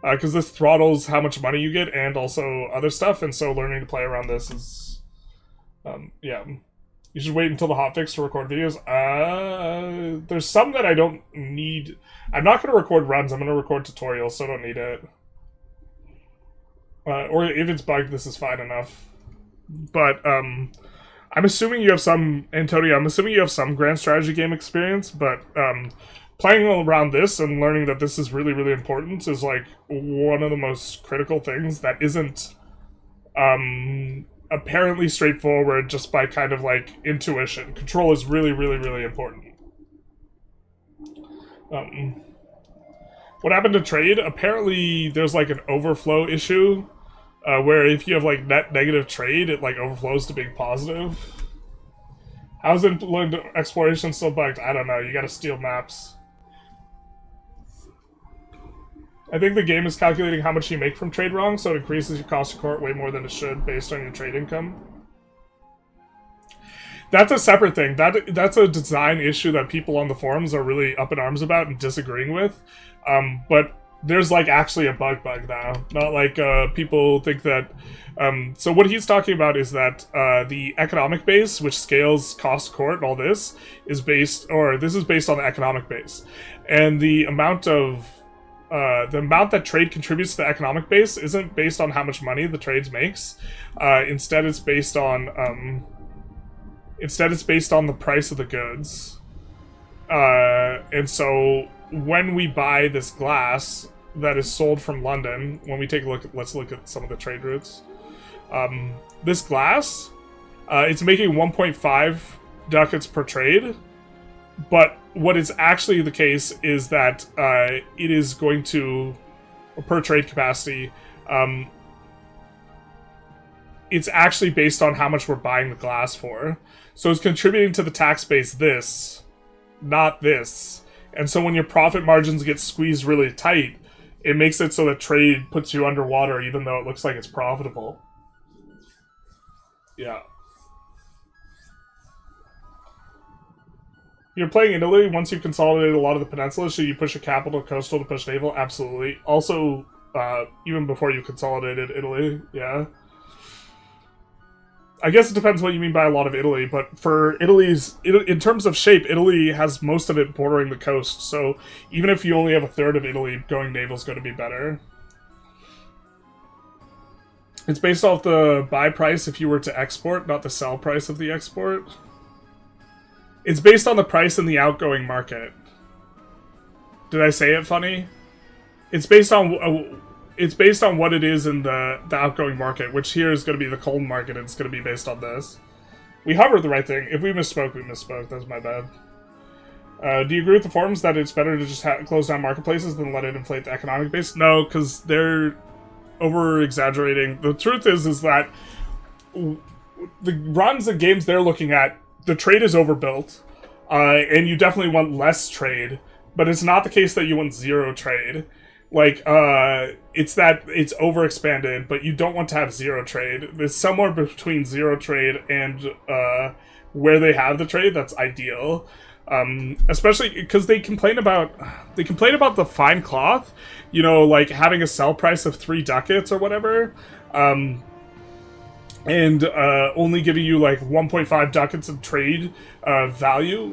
Because this throttles how much money you get and also other stuff, and so learning to play around this is... yeah. You should wait until the hotfix to record videos. There's some that I don't need. I'm not going to record runs, I'm going to record tutorials, so I don't need it. Or if it's bugged, this is fine enough. But, I'm assuming you have some, Antonio, I'm assuming you have some grand strategy game experience, but, playing around this and learning that this is really, really important is, like, one of the most critical things that isn't, apparently straightforward just by kind of, like, intuition. Control is really, really, really important. What happened to trade? Apparently there's, like, an overflow issue, where if you have, like, net negative trade, it, like, overflows to big positive. How's inland exploration still bugged? I don't know, you gotta steal maps. I think the game is calculating how much you make from trade wrong, so it increases your cost of court way more than it should based on your trade income. That's a separate thing. That's a design issue that people on the forums are really up in arms about and disagreeing with. But there's, like, actually a bug now. Not like people think that... so what he's talking about is that the economic base, which scales cost of court and all this, is based... Or this is based on the economic base. And the amount of... the amount that trade contributes to the economic base isn't based on how much money the trades makes. Instead, it's based on the price of the goods. And so when we buy this glass that is sold from London, when we take a look, let's look at some of the trade routes. This glass, it's making 1.5 ducats per trade. But what is actually the case is that it is going to, per trade capacity, it's actually based on how much we're buying the glass for. So it's contributing to the tax base this, not this. And so when your profit margins get squeezed really tight, it makes it so that trade puts you underwater even though it looks like it's profitable. Yeah. You're playing Italy, once you've consolidated a lot of the peninsula, should you push a capital coastal to push naval? Absolutely. Also, even before you consolidated Italy, yeah. I guess it depends what you mean by a lot of Italy, but for in terms of shape, Italy has most of it bordering the coast, so even if you only have a third of Italy, going naval is going to be better. It's based off the buy price if you were to export, not the sell price of the export. It's based on the price in the outgoing market. Did I say it funny? It's based on what it is in the outgoing market, which here is going to be the cold market, and it's going to be based on this. We hovered the right thing. If we misspoke, we misspoke. That's my bad. Do you agree with the forums that it's better to just close down marketplaces than let it inflate the economic base? No, because they're over-exaggerating. The truth is that the runs and games they're looking at, the trade is overbuilt, and you definitely want less trade, but it's not the case that you want zero trade. Like, it's that it's overexpanded, but you don't want to have zero trade. It's somewhere between zero trade and where they have the trade that's ideal. Especially because they complain about the fine cloth, you know, like having a sell price of 3 ducats or whatever, and only giving you like 1.5 ducats of trade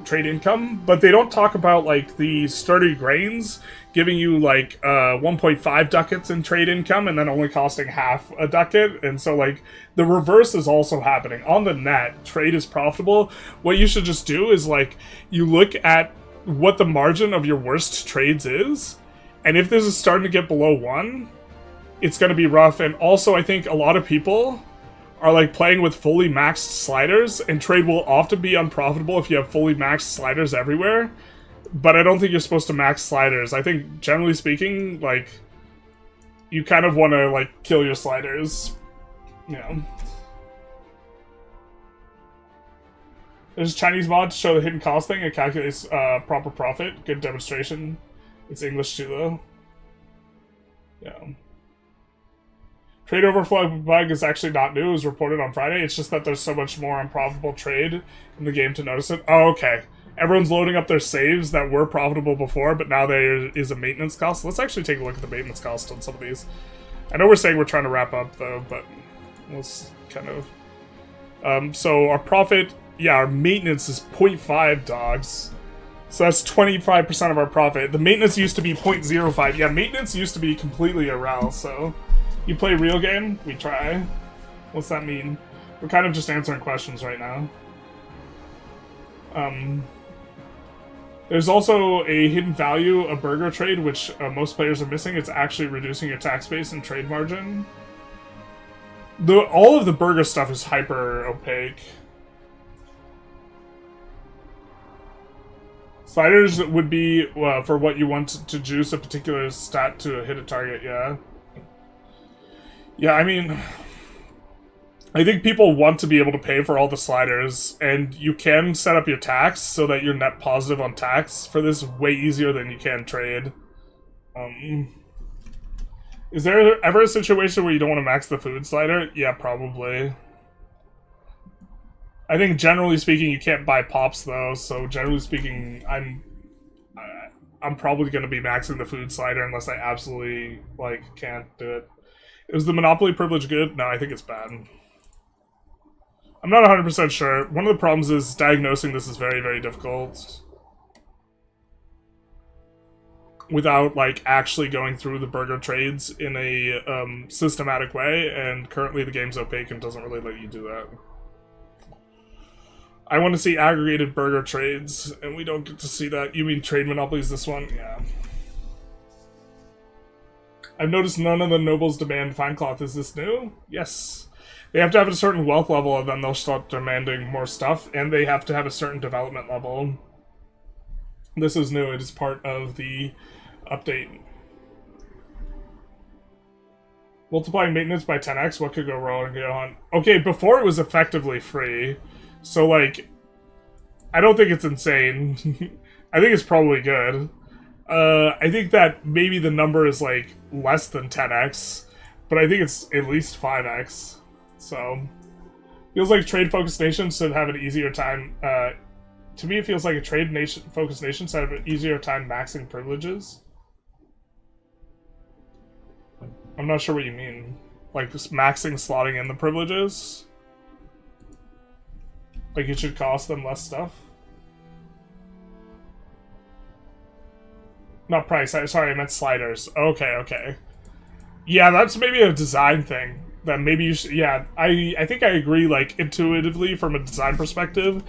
trade income, but they don't talk about like the sturdy grains giving you like 1.5 ducats in trade income and then only costing half a ducat. And so like the reverse is also happening. On the net, trade is profitable. What you should just do is like you look at what the margin of your worst trades is, and if this is starting to get below 1, it's going to be rough. And also I think a lot of people are like playing with fully maxed sliders, and trade will often be unprofitable if you have fully maxed sliders everywhere. But I don't think you're supposed to max sliders. I think, generally speaking, like, you kind of want to, like, kill your sliders. You know. There's a Chinese mod to show the hidden cost thing. It calculates proper profit. Good demonstration. It's English too, though. Yeah. Trade overflow bug is actually not new. It was reported on Friday. It's just that there's so much more unprofitable trade in the game to notice it. Oh, okay. Everyone's loading up their saves that were profitable before, but now there is a maintenance cost. Let's actually take a look at the maintenance cost on some of these. I know we're saying we're trying to wrap up, though, but let's kind of... so our profit... Yeah, our maintenance is 0.5, dogs. So that's 25% of our profit. The maintenance used to be 0.05. Yeah, maintenance used to be completely irrel, so... You play real game? We try. What's that mean? We're kind of just answering questions right now. There's also a hidden value of burger trade, which most players are missing. It's actually reducing your tax base and trade margin. All of the burger stuff is hyper opaque. Sliders would be for what you want to juice a particular stat to hit a target, yeah. Yeah, I mean, I think people want to be able to pay for all the sliders, and you can set up your tax so that you're net positive on tax for this way easier than you can trade. Is there ever a situation where you don't want to max the food slider? Yeah, probably. I think generally speaking you can't buy pops though, so generally speaking I'm probably going to be maxing the food slider unless I absolutely like can't do it. Is the monopoly privilege good? No, I think it's bad. I'm not 100% sure. One of the problems is diagnosing this is very, very difficult. Without, like, actually going through the burger trades in a systematic way, and currently the game's opaque and doesn't really let you do that. I want to see aggregated burger trades, and we don't get to see that. You mean trade monopolies, this one? Yeah. I've noticed none of the nobles demand fine cloth. Is this new? Yes. They have to have a certain wealth level, and then they'll start demanding more stuff, and they have to have a certain development level. This is new. It is part of the update. Multiplying maintenance by 10x, what could go wrong? Okay, before it was effectively free, so, like, I don't think it's insane. I think it's probably good. I think that maybe the number is, like, less than 10x, but I think it's at least 5x. So, feels like trade-focused nations should have an easier time. To me, it feels like a trade-focused nation should have an easier time maxing privileges. I'm not sure what you mean. Like, just maxing slotting in the privileges? Like, it should cost them less stuff? Not price, sorry, I meant sliders. Okay, okay. Yeah, that's maybe a design thing. That maybe you should, yeah, I think I agree, like, intuitively from a design perspective,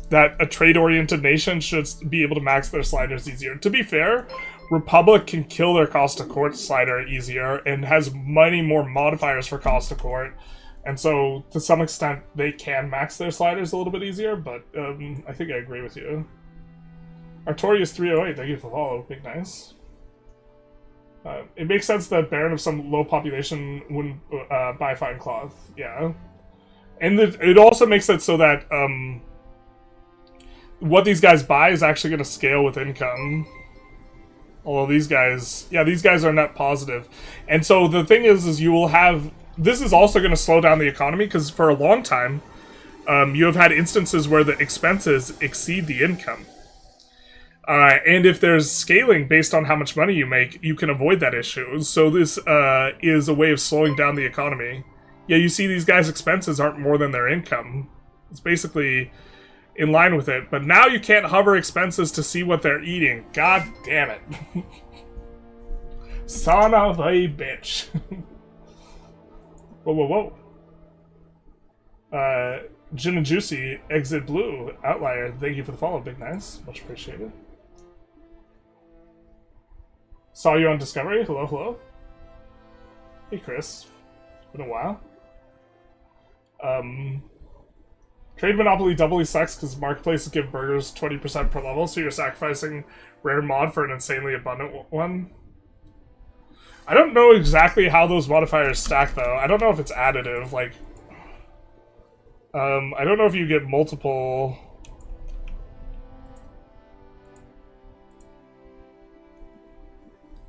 that a trade-oriented nation should be able to max their sliders easier. To be fair, Republic can kill their cost of court slider easier and has many more modifiers for cost of court. And so, to some extent, they can max their sliders a little bit easier, but I think I agree with you. Artorius 308, thank you for follow. Big nice. It makes sense that Baron of some low population wouldn't buy fine cloth. Yeah. And it also makes it so that what these guys buy is actually going to scale with income. Although these guys... Yeah, these guys are net positive. And so the thing is you will have... This is also going to slow down the economy, because for a long time, you have had instances where the expenses exceed the income. And if there's scaling based on how much money you make, you can avoid that issue. So this is a way of slowing down the economy. Yeah, you see these guys' expenses aren't more than their income. It's basically in line with it. But now you can't hover expenses to see what they're eating. God damn it. Son of a bitch. Whoa, whoa, whoa. Gin and Juicy, Exit Blue, Outlier, thank you for the follow, big nice. Much appreciated. Saw you on Discovery, hello, hello. Hey Chris, it's been a while. Trade Monopoly doubly sucks because marketplaces give burgers 20% per level, so you're sacrificing rare mod for an insanely abundant one. I don't know exactly how those modifiers stack, though. I don't know if it's additive, like... I don't know if you get multiple...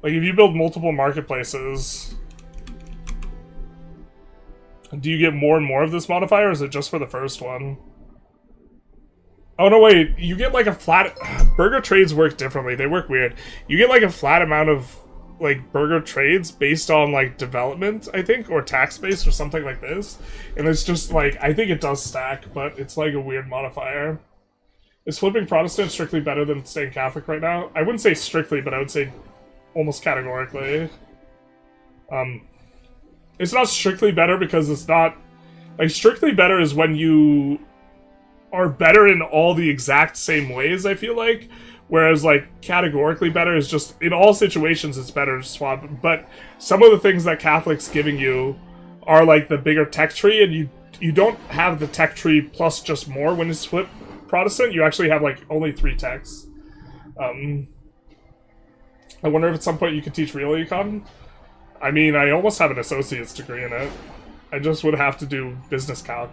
Like, if you build multiple marketplaces... Do you get more and more of this modifier, or is it just for the first one? Oh, no, wait. You get, like, a flat... Burger trades work differently. They work weird. You get, like, a flat amount of... like burger trades based on like development, I think, or tax based or something like this, and it's just like I think it does stack, but it's like a weird modifier. Is flipping Protestant strictly better than staying Catholic right now? I wouldn't say strictly, but I would say almost categorically. It's not strictly better because it's not like strictly better is when you are better in all the exact same ways, I feel like. Whereas, like, categorically better is just, in all situations, it's better to swap. But some of the things that Catholic's giving you are, like, the bigger tech tree, and you don't have the tech tree plus just more when you split Protestant. You actually have, like, only 3 techs. I wonder if at some point you could teach real econ? I mean, I almost have an associate's degree in it. I just would have to do business calc.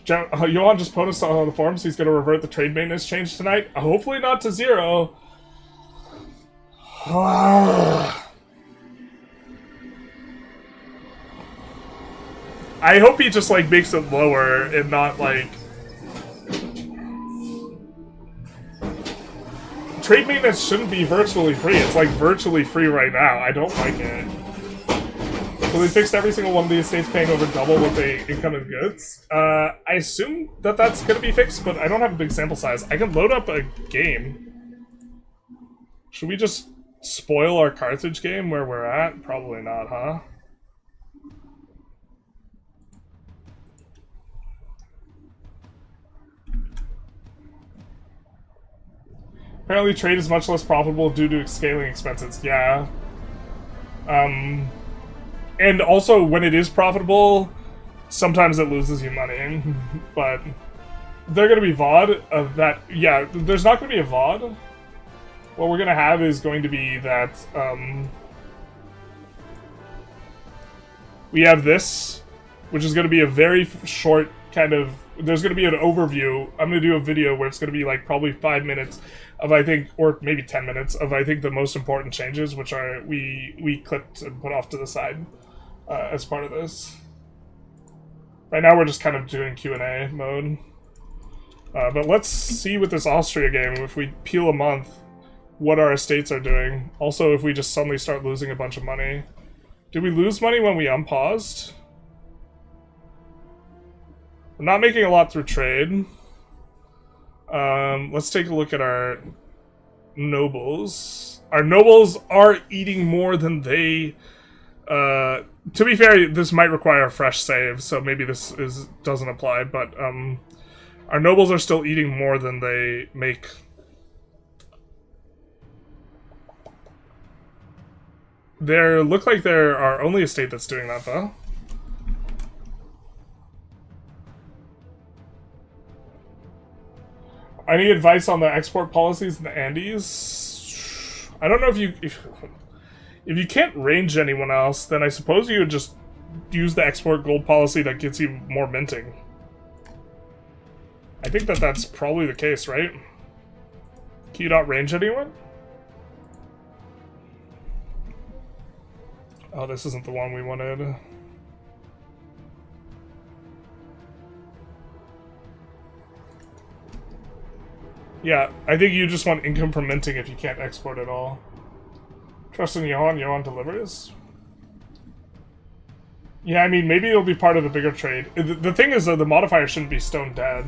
Johan just posted on the forums he's going to revert the trade maintenance change tonight. Hopefully not to 0. I hope he just, like, makes it lower and not, like... Trade maintenance shouldn't be virtually free. It's, like, virtually free right now. I don't like it. So they fixed every single one of the estates paying over double what they income in goods. I assume that that's going to be fixed, but I don't have a big sample size. I can load up a game. Should we just spoil our Carthage game where we're at? Probably not, huh? Apparently trade is much less profitable due to scaling expenses. Yeah. And also, when it is profitable, sometimes it loses you money. But they're going to be VOD of that. Yeah, there's not going to be a VOD. What we're going to have is going to be that we have this, which is going to be a very short kind of... There's going to be an overview. I'm going to do a video where it's going to be like probably 5 minutes of, I think, or maybe 10 minutes of, I think, the most important changes, which are we clipped and put off to the side as part of this. Right now we're just kind of doing Q&A mode. But let's see with this Austria game, if we peel a month, what our estates are doing. Also, if we just suddenly start losing a bunch of money. Did we lose money when we unpaused? We're not making a lot through trade. Let's take a look at our nobles. Our nobles are eating more than they... to be fair, this might require a fresh save, so maybe this doesn't apply, but our nobles are still eating more than they make. There look like there are only a state that's doing that, though. Any advice on the export policies in the Andes? I don't know if you can't range anyone else, then I suppose you would just use the export gold policy that gets you more minting. I think that that's probably the case, right? Can you not range anyone? Oh, this isn't the one we wanted. Yeah, I think you just want income from minting if you can't export at all. Trust in Johan, Johan delivers. Yeah, I mean, maybe it'll be part of the bigger trade. The thing is, though, the modifier shouldn't be stone dead.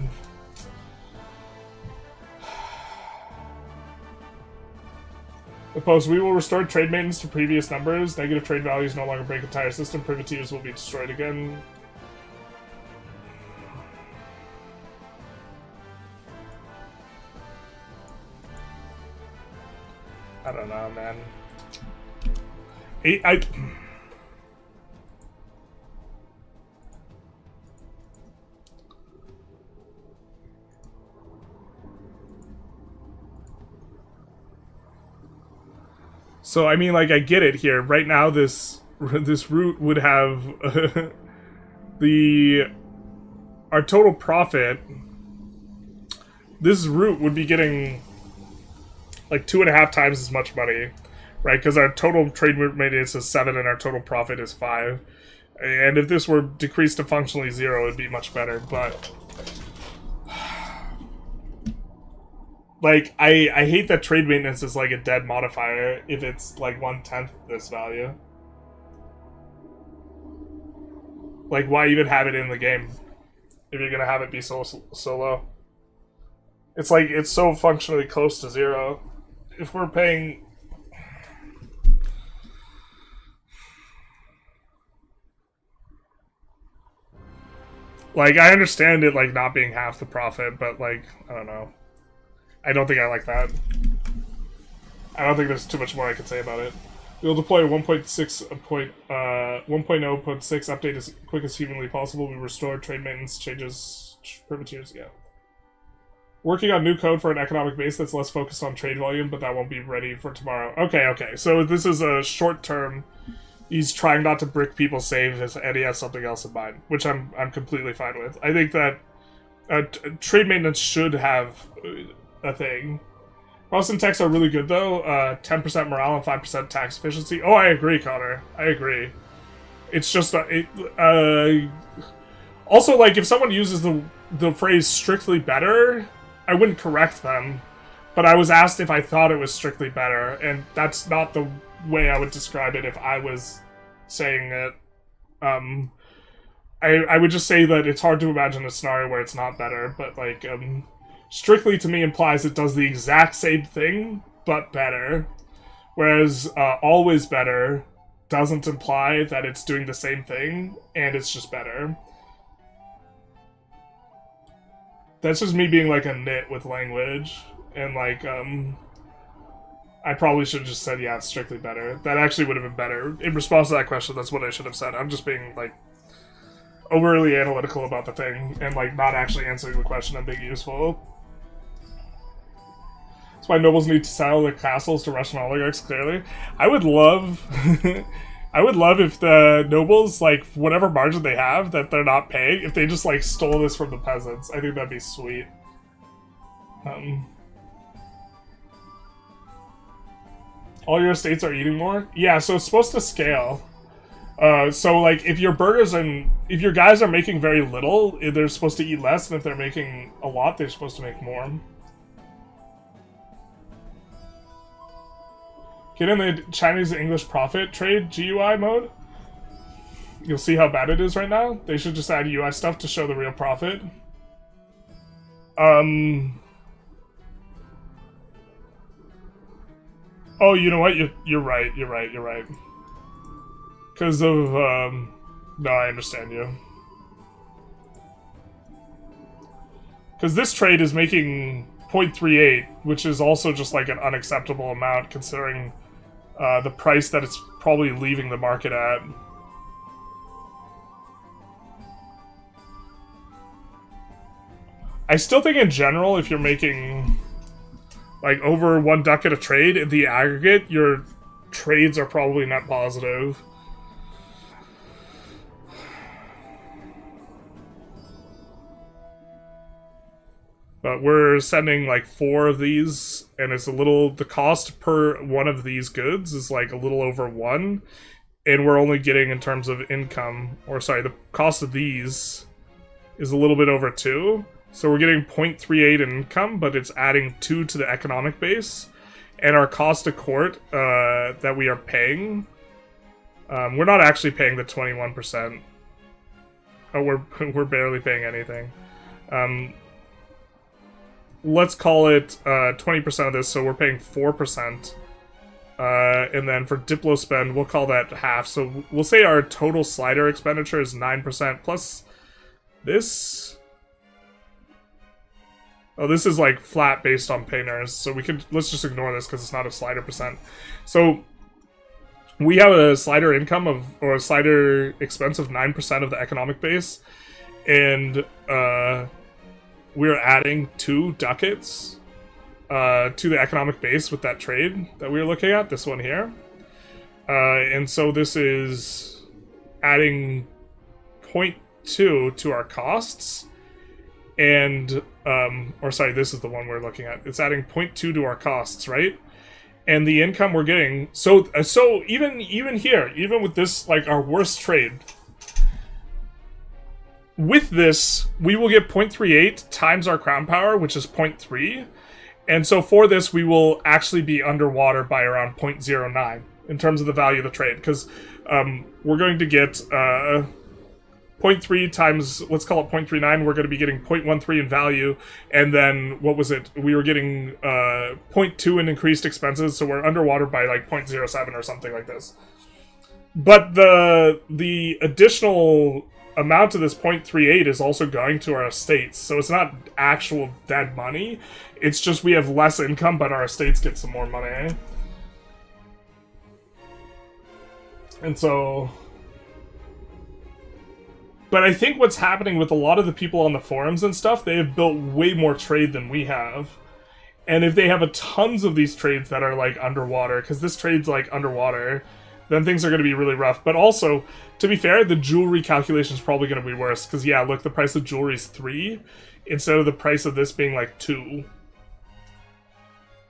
Oppose, we will restore trade maintenance to previous numbers. Negative trade values no longer break entire system. Privateers will be destroyed again. I don't know, man. So, I mean, like, I get it here. Right now, this route would have our total profit. This route would be getting like 2.5 times as much money, right? Because our total trade maintenance is 7 and our total profit is 5. And if this were decreased to functionally 0, it'd be much better, but like, I hate that trade maintenance is like a dead modifier if it's like 1/10 this value. Like, why even have it in the game if you're gonna have it be so low? It's like, it's so functionally close to 0. If we're paying... Like, I understand it, like, not being half the profit, but, like, I don't know. I don't think I like that. I don't think there's too much more I can say about it. We'll deploy 1.6.6 update as quick as humanly possible. We restore trade maintenance, changes, privateers, yeah. Working on new code for an economic base that's less focused on trade volume, but that won't be ready for tomorrow. Okay. So this is a short term. He's trying not to brick people save, and he has something else in mind, which I'm completely fine with. I think that trade maintenance should have a thing. Boston techs are really good though. 10% morale and 5% tax efficiency. Oh, I agree, Connor. I agree. It's just also, like, if someone uses the phrase strictly better, I wouldn't correct them, but I was asked if I thought it was strictly better, and that's not the way I would describe it if I was saying it. I would just say that it's hard to imagine a scenario where it's not better, but, like, strictly to me implies it does the exact same thing, but better, whereas always better doesn't imply that it's doing the same thing, and it's just better. That's just me being, like, a nit with language, and, like, I probably should have just said, yeah, it's strictly better. That actually would have been better. In response to that question, that's what I should have said. I'm just being, like, overly analytical about the thing, and, like, not actually answering the question and being useful. That's why nobles need to sell their castles to Russian oligarchs, clearly. I would love... I would love if the nobles, like, whatever margin they have that they're not paying, if they just, like, stole this from the peasants. I think that'd be sweet. All your estates are eating more? Yeah, so it's supposed to scale. So, like, if your burgers and... If your guys are making very little, they're supposed to eat less, and if they're making a lot, they're supposed to make more. Get in the Chinese-English profit trade GUI mode. You'll see how bad it is right now. They should just add UI stuff to show the real profit. Oh, you know what? You're right. Because of, no, I understand you. Because this trade is making 0.38, which is also just like an unacceptable amount considering the price that it's probably leaving the market at. I still think in general, if you're making like over 1 ducat a trade, in the aggregate, your trades are probably net positive. But we're sending like 4 of these, and it's a little, the cost per one of these goods is like a little over 1, and we're only getting in terms of income, or sorry, the cost of these is a little bit over 2. So we're getting 0.38 in income, but it's adding 2 to the economic base. And our cost to court that we are paying, we're not actually paying the 21%. Oh, we're barely paying anything. Let's call it 20% of this, so we're paying 4%. And then for Diplo spend, we'll call that half. So we'll say our total slider expenditure is 9% plus this. Oh, this is like flat based on painters, so let's just ignore this because it's not a slider percent. So we have a slider income or a slider expense of 9% of the economic base, and we're adding 2 ducats to the economic base with that trade that we were looking at, this one here. And so this is adding 0.2 to our costs, and or sorry, this is the one we're looking at. It's adding 0.2 to our costs, right? And the income we're getting, so even here, even with this, like our worst trade, with this we will get 0.38 times our crown power, which is 0.3, and so for this we will actually be underwater by around 0.09 in terms of the value of the trade, because we're going to get 0.3 times, let's call it 0.39, we're going to be getting 0.13 in value, and then, what was it? We were getting 0.2 in increased expenses, so we're underwater by like 0.07 or something like this. But the additional amount of this 0.38 is also going to our estates, so it's not actual dead money, it's just we have less income, but our estates get some more money, eh? And so... But I think what's happening with a lot of the people on the forums and stuff, they have built way more trade than we have. And if they have a tons of these trades that are like underwater, because this trade's like underwater, then things are going to be really rough. But also, to be fair, the jewelry calculation is probably going to be worse. Because yeah, look, the price of jewelry is 3, instead of the price of this being like 2.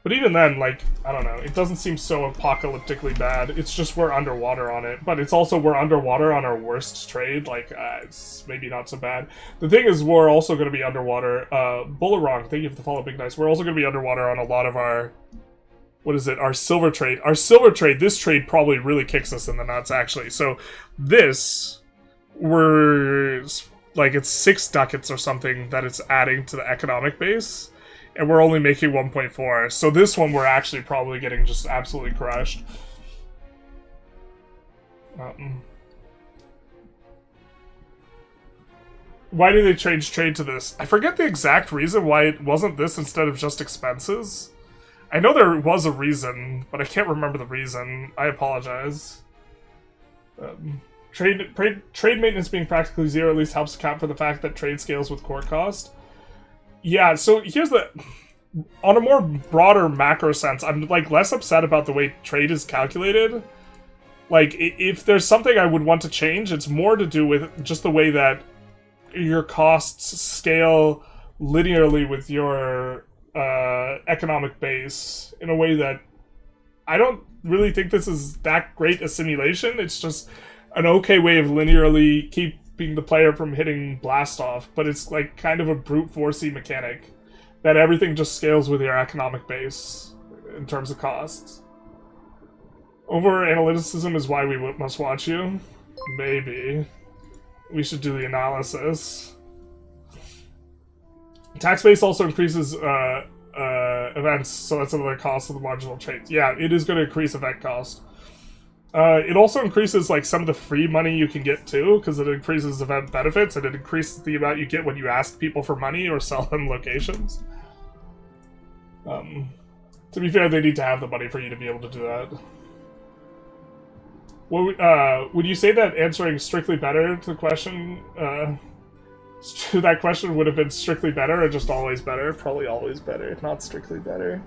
But even then, like, I don't know, it doesn't seem so apocalyptically bad. It's just we're underwater on it. But it's also we're underwater on our worst trade. Like, it's maybe not so bad. The thing is, we're also going to be underwater. Bullerong, thank you for the follow, Big Nice. We're also going to be underwater on a lot of our... What is it? Our silver trade. Our silver trade, this trade probably really kicks us in the nuts, actually. So, this, we're... Like, it's 6 ducats or something that it's adding to the economic base. And we're only making 1.4. So this one we're actually probably getting just absolutely crushed. Why did they change trade to this? I forget the exact reason why it wasn't this instead of just expenses. I know there was a reason, but I can't remember the reason. I apologize. Trade maintenance being practically 0 at least helps account for the fact that trade scales with court cost. Yeah, so here's the... On a more broader macro sense, I'm, like, less upset about the way trade is calculated. Like, if there's something I would want to change, it's more to do with just the way that your costs scale linearly with your economic base in a way that... I don't really think this is that great a simulation. It's just an okay way of linearly keeping the player from hitting blast off, but it's like kind of a brute forcey mechanic that everything just scales with your economic base in terms of costs. Over analyticism is why we must watch you. Maybe we should do the analysis. Tax base also increases events, so that's another cost of the marginal trades. Yeah, it is going to increase event cost. It also increases, like, some of the free money you can get, too, because it increases event benefits, and it increases the amount you get when you ask people for money or sell them locations. To be fair, they need to have the money for you to be able to do that. Well, would you say that answering strictly better to the question, that question would have been strictly better or just always better? Probably always better, not strictly better.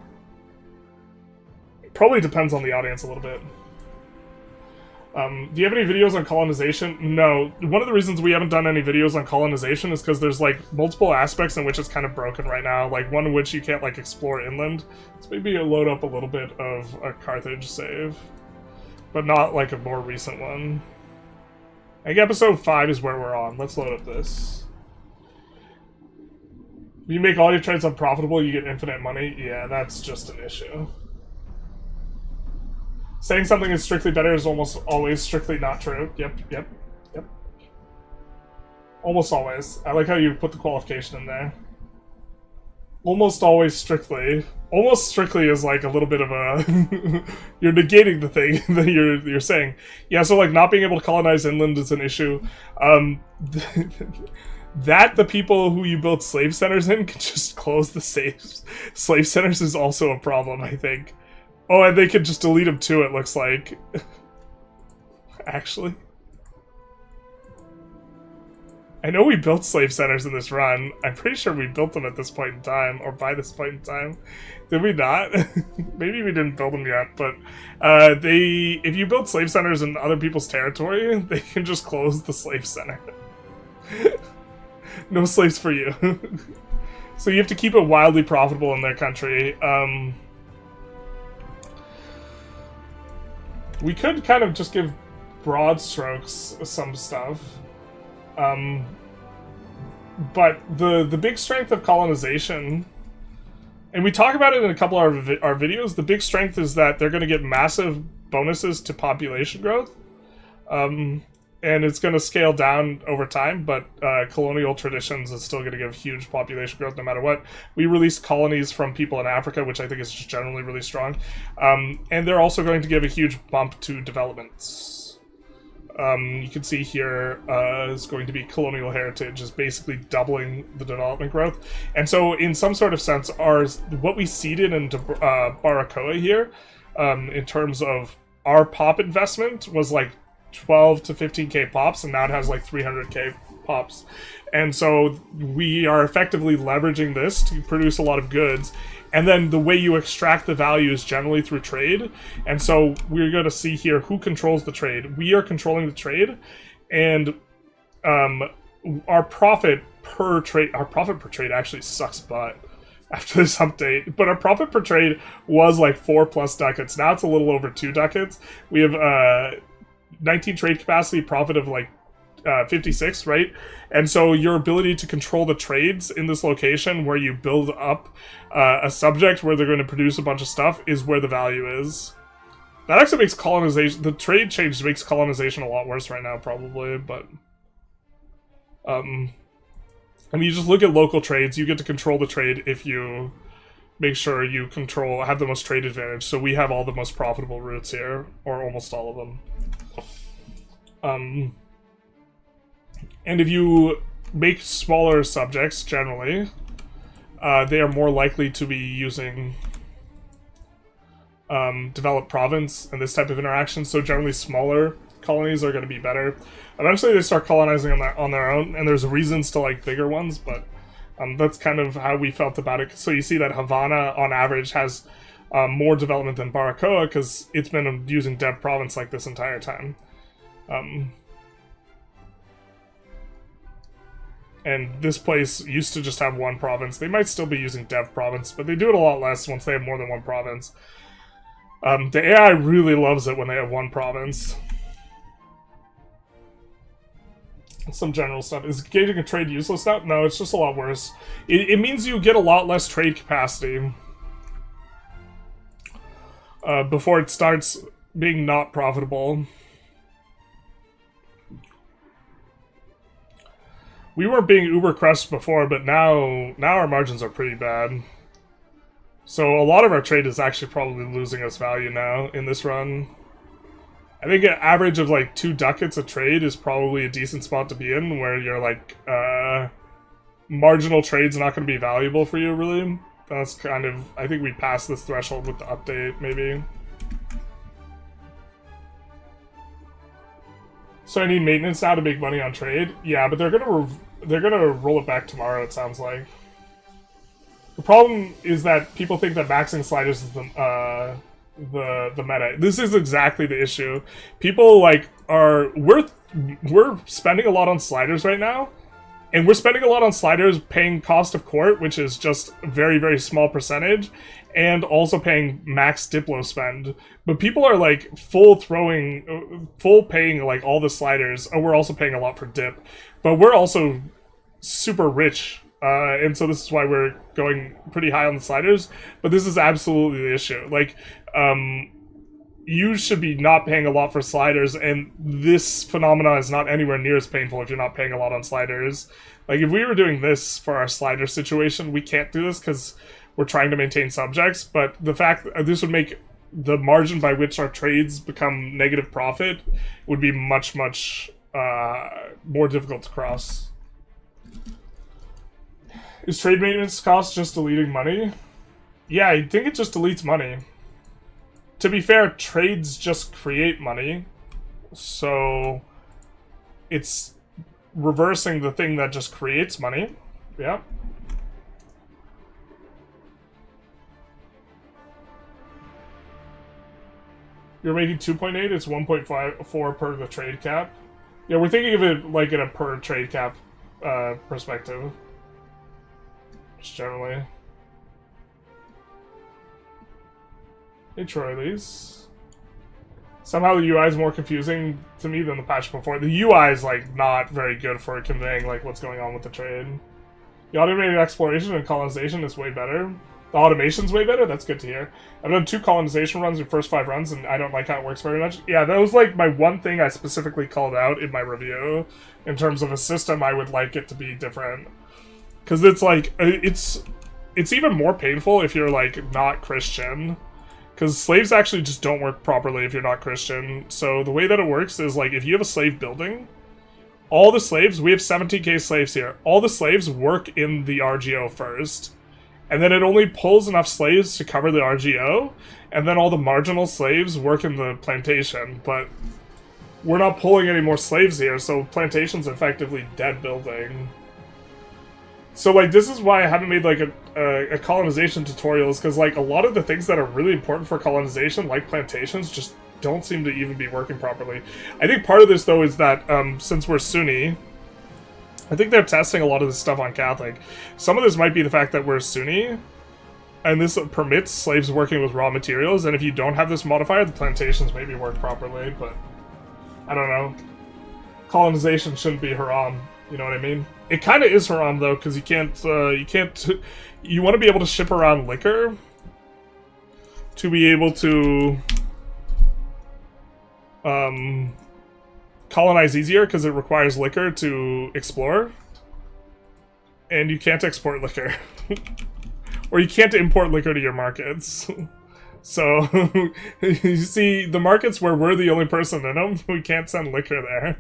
Probably depends on the audience a little bit. Do you have any videos on colonization? No. One of the reasons we haven't done any videos on colonization is because there's, like, multiple aspects in which it's kind of broken right now. Like, one in which you can't, like, explore inland. So maybe you load up a little bit of a Carthage save. But not, like, a more recent one. I think episode 5 is where we're on. Let's load up this. If you make all your trades unprofitable, you get infinite money. Yeah, that's just an issue. Saying something is strictly better is almost always strictly not true. Yep. Almost always. I like how you put the qualification in there. Almost always strictly. Almost strictly is like a little bit of a... you're negating the thing that you're saying. Yeah, so like not being able to colonize inland is an issue. That the people who you build slave centers in can just close the slave centers is also a problem, I think. Oh, and they could just delete them too, it looks like. Actually. I know we built slave centers in this run. I'm pretty sure we built them at this point in time, or by this point in time. Did we not? Maybe we didn't build them yet, but if you build slave centers in other people's territory, they can just close the slave center. No slaves for you. So you have to keep it wildly profitable in their country. We could kind of just give broad strokes some stuff. But the big strength of colonization, and we talk about it in a couple of our videos, the big strength is that they're going to get massive bonuses to population growth. And it's going to scale down over time, but colonial traditions is still going to give huge population growth no matter what. We released colonies from people in Africa, which I think is just generally really strong. And they're also going to give a huge bump to developments. You can see here is going to be colonial heritage is basically doubling the development growth. And so in some sort of sense, what we seeded into Barca here, in terms of our pop investment, was like 12 to 15k pops, and now it has like 300k pops. And so we are effectively leveraging this to produce a lot of goods, and then the way you extract the value is generally through trade. And so we're going to see here who controls the trade. We are controlling the trade, and our profit per trade actually sucks butt after this update, but our profit per trade was like 4+ ducats. Now it's a little over 2 ducats. We have 19 trade capacity, profit of like 56, right? And so your ability to control the trades in this location where you build up a subject where they're going to produce a bunch of stuff is where the value is. That actually makes colonization, the trade change makes colonization a lot worse right now probably, but I mean, you just look at local trades, you get to control the trade if you make sure you have the most trade advantage. So we have all the most profitable routes here, or almost all of them. And if you make smaller subjects, generally, they are more likely to be using developed province and this type of interaction, so generally smaller colonies are going to be better. Eventually they start colonizing on their own, and there's reasons to like bigger ones, but that's kind of how we felt about it. So you see that Havana, on average, has more development than Barca, because it's been using dev province like this entire time. And this place used to just have one province. They might still be using dev province, but they do it a lot less once they have more than one province. The AI really loves it when they have one province. Some general stuff. Is gauging a trade useless now? No, it's just a lot worse. It means you get a lot less trade capacity before it starts being not profitable. We weren't being uber crushed before, but now our margins are pretty bad. So a lot of our trade is actually probably losing us value now in this run. I think an average of like 2 ducats a trade is probably a decent spot to be in, where you're like, marginal trade's not going to be valuable for you, really. That's kind of, I think we passed this threshold with the update, maybe. So I need maintenance now to make money on trade? Yeah, but they're gonna roll it back tomorrow, it sounds like. The problem is that people think that maxing sliders is the meta. This is exactly the issue. People like we're spending a lot on sliders right now, and we're spending a lot on sliders paying cost of court, which is just a very, very small percentage, and also paying max Diplo spend. But people are like full paying like all the sliders. Oh, we're also paying a lot for dip, but we're also super rich. And so this is why we're going pretty high on the sliders, but this is absolutely the issue. Like, you should be not paying a lot for sliders, and this phenomena is not anywhere near as painful if you're not paying a lot on sliders. Like, if we were doing this for our slider situation, we can't do this because we're trying to maintain subjects, but the fact that this would make the margin by which our trades become negative profit would be much, much more difficult to cross. Is trade maintenance cost just deleting money? Yeah, I think it just deletes money. To be fair, trades just create money, so it's reversing the thing that just creates money. Yeah. You're making 2.8, it's 1.54 per the trade cap. Yeah, we're thinking of it like in a per trade cap perspective. Just generally. Hey Troilies. Somehow the UI is more confusing to me than the patch before. The UI is like not very good for conveying like what's going on with the trade. The automated exploration and colonization is way better. The automation's way better? That's good to hear. I've done 2 colonization runs in the first 5 runs, and I don't like how it works very much. Yeah, that was like my one thing I specifically called out in my review. In terms of a system, I would like it to be different. Because it's like, it's even more painful if you're like not Christian. Because slaves actually just don't work properly if you're not Christian. So the way that it works is like, if you have a slave building, all the slaves, we have 17k slaves here, all the slaves work in the RGO first. And then it only pulls enough slaves to cover the RGO, and then all the marginal slaves work in the plantation, but we're not pulling any more slaves here, so plantation's effectively dead building. So, like, this is why I haven't made, like, a colonization tutorial, is because, like, a lot of the things that are really important for colonization, like plantations, just don't seem to even be working properly. I think part of this, though, is that, since we're Sunni, I think they're testing a lot of this stuff on Catholic. Some of this might be the fact that we're Sunni, and this permits slaves working with raw materials, and if you don't have this modifier, the plantations maybe work properly, but I don't know. Colonization shouldn't be haram, you know what I mean? It kind of is haram, though, because you want to be able to ship around liquor to be able to colonize easier, because it requires liquor to explore, and you can't export liquor. Or you can't import liquor to your markets. So, you see, the markets where we're the only person in them, we can't send liquor there.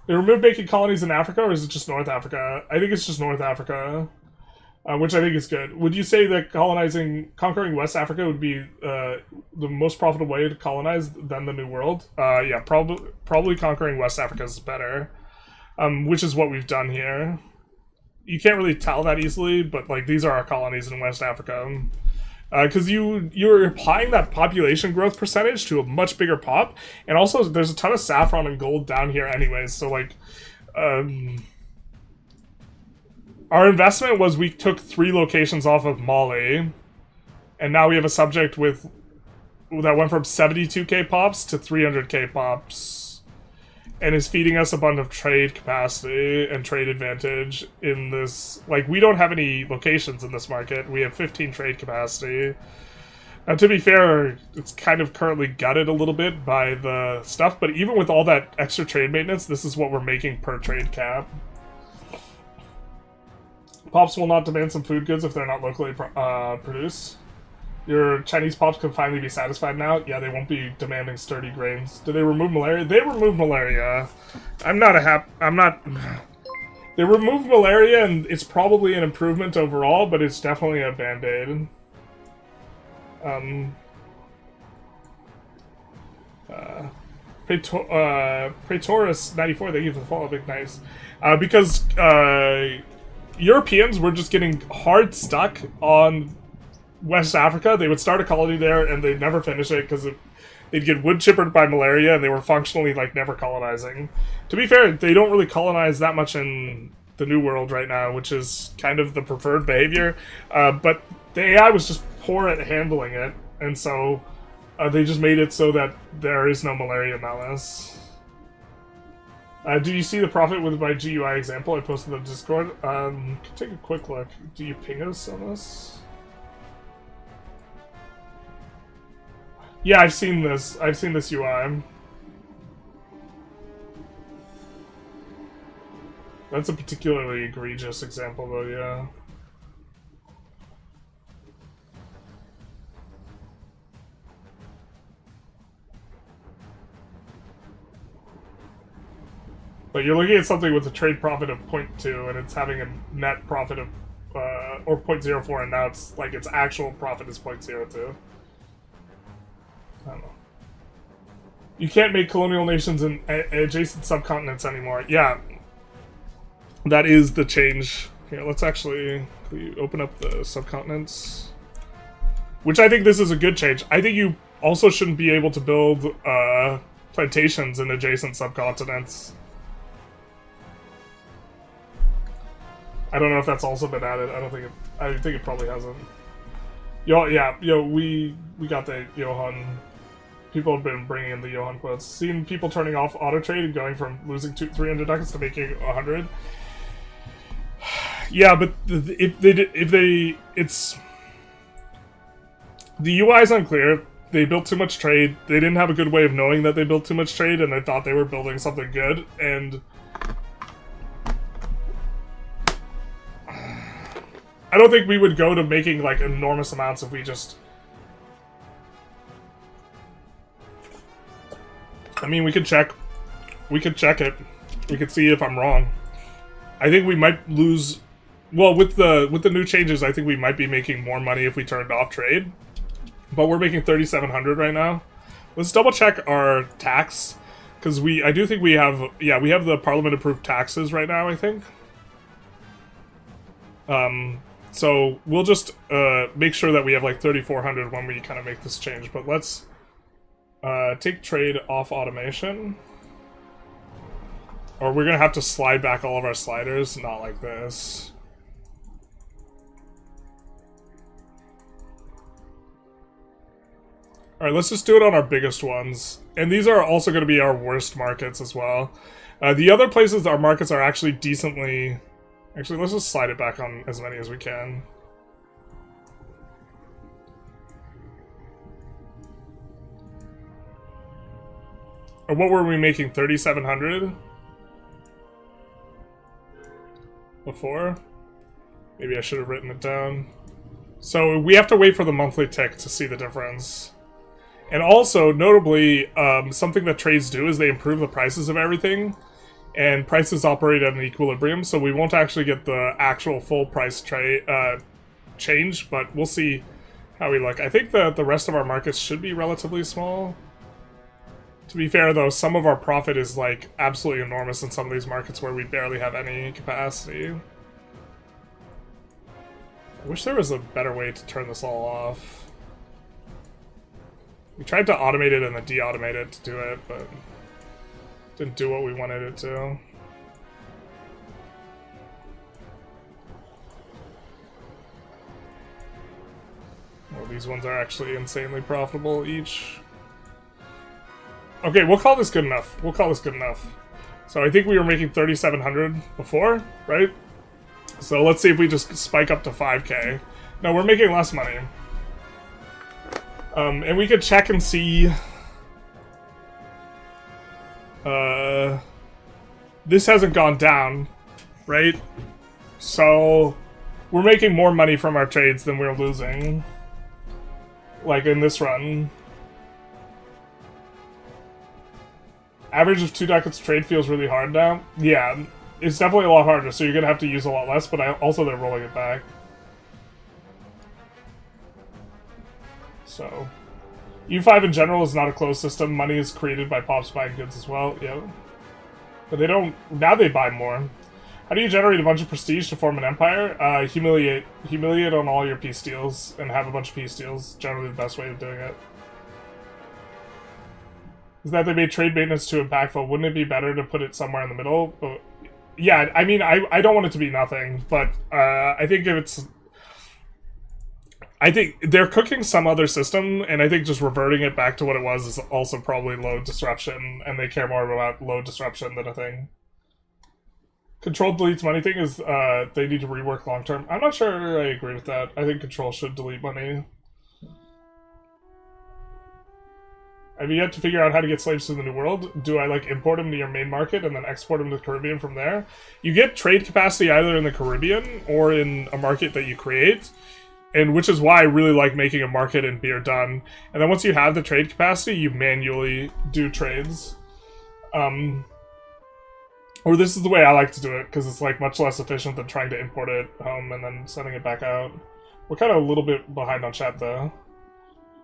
They removed making colonies in Africa, or is it just North Africa? I think it's just North Africa, which I think is good. Would you say that conquering West Africa would be the most profitable way to colonize than the New World? Yeah, probably conquering West Africa is better, which is what we've done here. You can't really tell that easily, but like these are our colonies in West Africa. Because you're applying that population growth percentage to a much bigger pop, and also there's a ton of saffron and gold down here anyways, so like, our investment was we took 3 locations off of Mali, and now we have a subject that went from 72k pops to 300k pops, and is feeding us a bunch of trade capacity and trade advantage in this. Like, we don't have any locations in this market. We have 15 trade capacity. Now, to be fair, it's kind of currently gutted a little bit by the stuff, but even with all that extra trade maintenance, this is what we're making per trade cap. Pops will not demand some food goods if they're not locally produced. Your Chinese pops can finally be satisfied now? Yeah, they won't be demanding sturdy grains. Did they remove malaria? They removed malaria. I'm not They removed malaria, and it's probably an improvement overall, but it's definitely a band-aid. Praetorus94, thank you for the follow, big nice. Because Europeans were just getting hard stuck on West Africa. They would start a colony there and they'd never finish it because they'd get wood chippered by malaria and they were functionally like never colonizing. To be fair, they don't really colonize that much in the New World right now, which is kind of the preferred behavior. But the AI was just poor at handling it, and so they just made it so that there is no malaria malice. Do you see the profit with my GUI example I posted on Discord? Take a quick look. Do you ping us on this? Yeah, I've seen this. I've seen this UI. That's a particularly egregious example, though, yeah. But you're looking at something with a trade profit of 0.2, and it's having a net profit of, or 0.04, and now it's like its actual profit is 0.02. I don't know. You can't make colonial nations in adjacent subcontinents anymore. Yeah. That is the change. Here, let's actually open up the subcontinents. Which I think this is a good change. I think you also shouldn't be able to build plantations in adjacent subcontinents. I don't know if that's also been added. I think it probably hasn't. We got the Johan. People have been bringing in the Johan quotes. Seen people turning off auto trade and going from losing 300 ducats to making 100. Yeah, but it's the UI is unclear. They built too much trade. They didn't have a good way of knowing that they built too much trade, and they thought they were building something good. And I don't think we would go to making like enormous amounts if we just. I mean, we could check. We could check it. We could see if I'm wrong. I think we might lose. Well, with the new changes, I think we might be making more money if we turned off trade. But we're making 3,700 right now. Let's double check our tax, because I do think we have. Yeah, we have the Parliament approved taxes right now, I think. So we'll just make sure that we have like 3,400 when we kind of make this change. But let's take trade off automation. Or we're gonna have to slide back all of our sliders, not like this. Alright, let's just do it on our biggest ones. And these are also gonna be our worst markets as well. The other places our markets are actually decently... Actually, let's just slide it back on as many as we can. Or what were we making? 3,700? Before? Maybe I should have written it down. So we have to wait for the monthly tick to see the difference. And also, notably, something that trades do is they improve the prices of everything. And prices operate at an equilibrium, so we won't actually get the actual full price change, but we'll see how we look. I think that the rest of our markets should be relatively small. To be fair, though, some of our profit is, like, absolutely enormous in some of these markets where we barely have any capacity. I wish there was a better way to turn this all off. We tried to automate it and then de-automate it to do it, but didn't do what we wanted it to. Well, these ones are actually insanely profitable each. Okay, we'll call this good enough. We'll call this good enough. So I think we were making 3,700 before, right? So let's see if we just spike up to 5K. No, we're making less money. And we could check and see... this hasn't gone down, right? So we're making more money from our trades than we're losing. Like in this run. Average of 2 ducats trade feels really hard now. Yeah, it's definitely a lot harder, so you're gonna have to use a lot less, but also they're rolling it back. So, EU5 in general is not a closed system. Money is created by pops buying goods as well, yeah. But they don't... Now they buy more. How do you generate a bunch of prestige to form an empire? Humiliate. Humiliate on all your peace deals and have a bunch of peace deals. Generally the best way of doing it. Is that they made trade maintenance too impactful? Wouldn't it be better to put it somewhere in the middle? Yeah, I mean, I don't want it to be nothing, but I think if it's... I think they're cooking some other system, and I think just reverting it back to what it was is also probably load disruption, and they care more about load disruption than a thing. Control deletes money thing is they need to rework long term. I'm not sure I agree with that. I think control should delete money. Have you yet to figure out how to get slaves to the New World? Do I like import them to your main market and then export them to the Caribbean from there? You get trade capacity either in the Caribbean or in a market that you create. And which is why I really like making a market in Beer Done. And then once you have the trade capacity, you manually do trades. Or this is the way I like to do it, because it's like much less efficient than trying to import it home and then sending it back out. We're kind of a little bit behind on chat though.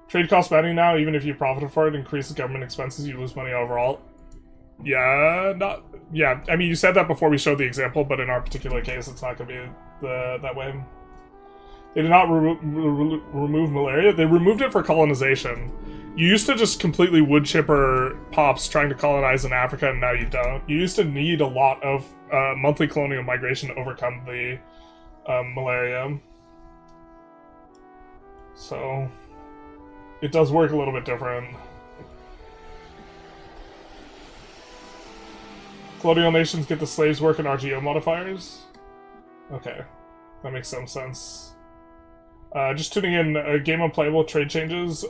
Trade cost spending now, even if you profited for it, increases government expenses, you lose money overall. Yeah, I mean, you said that before we showed the example, but in our particular case, it's not going to be that way. They did not remove malaria. They removed it for colonization. You used to just completely wood chipper pops trying to colonize in Africa, and now you don't. You used to need a lot of monthly colonial migration to overcome the malaria. So, it does work a little bit different. Colonial nations get the slaves work in RGO modifiers? Okay, that makes some sense. Just tuning in, game unplayable, trade changes.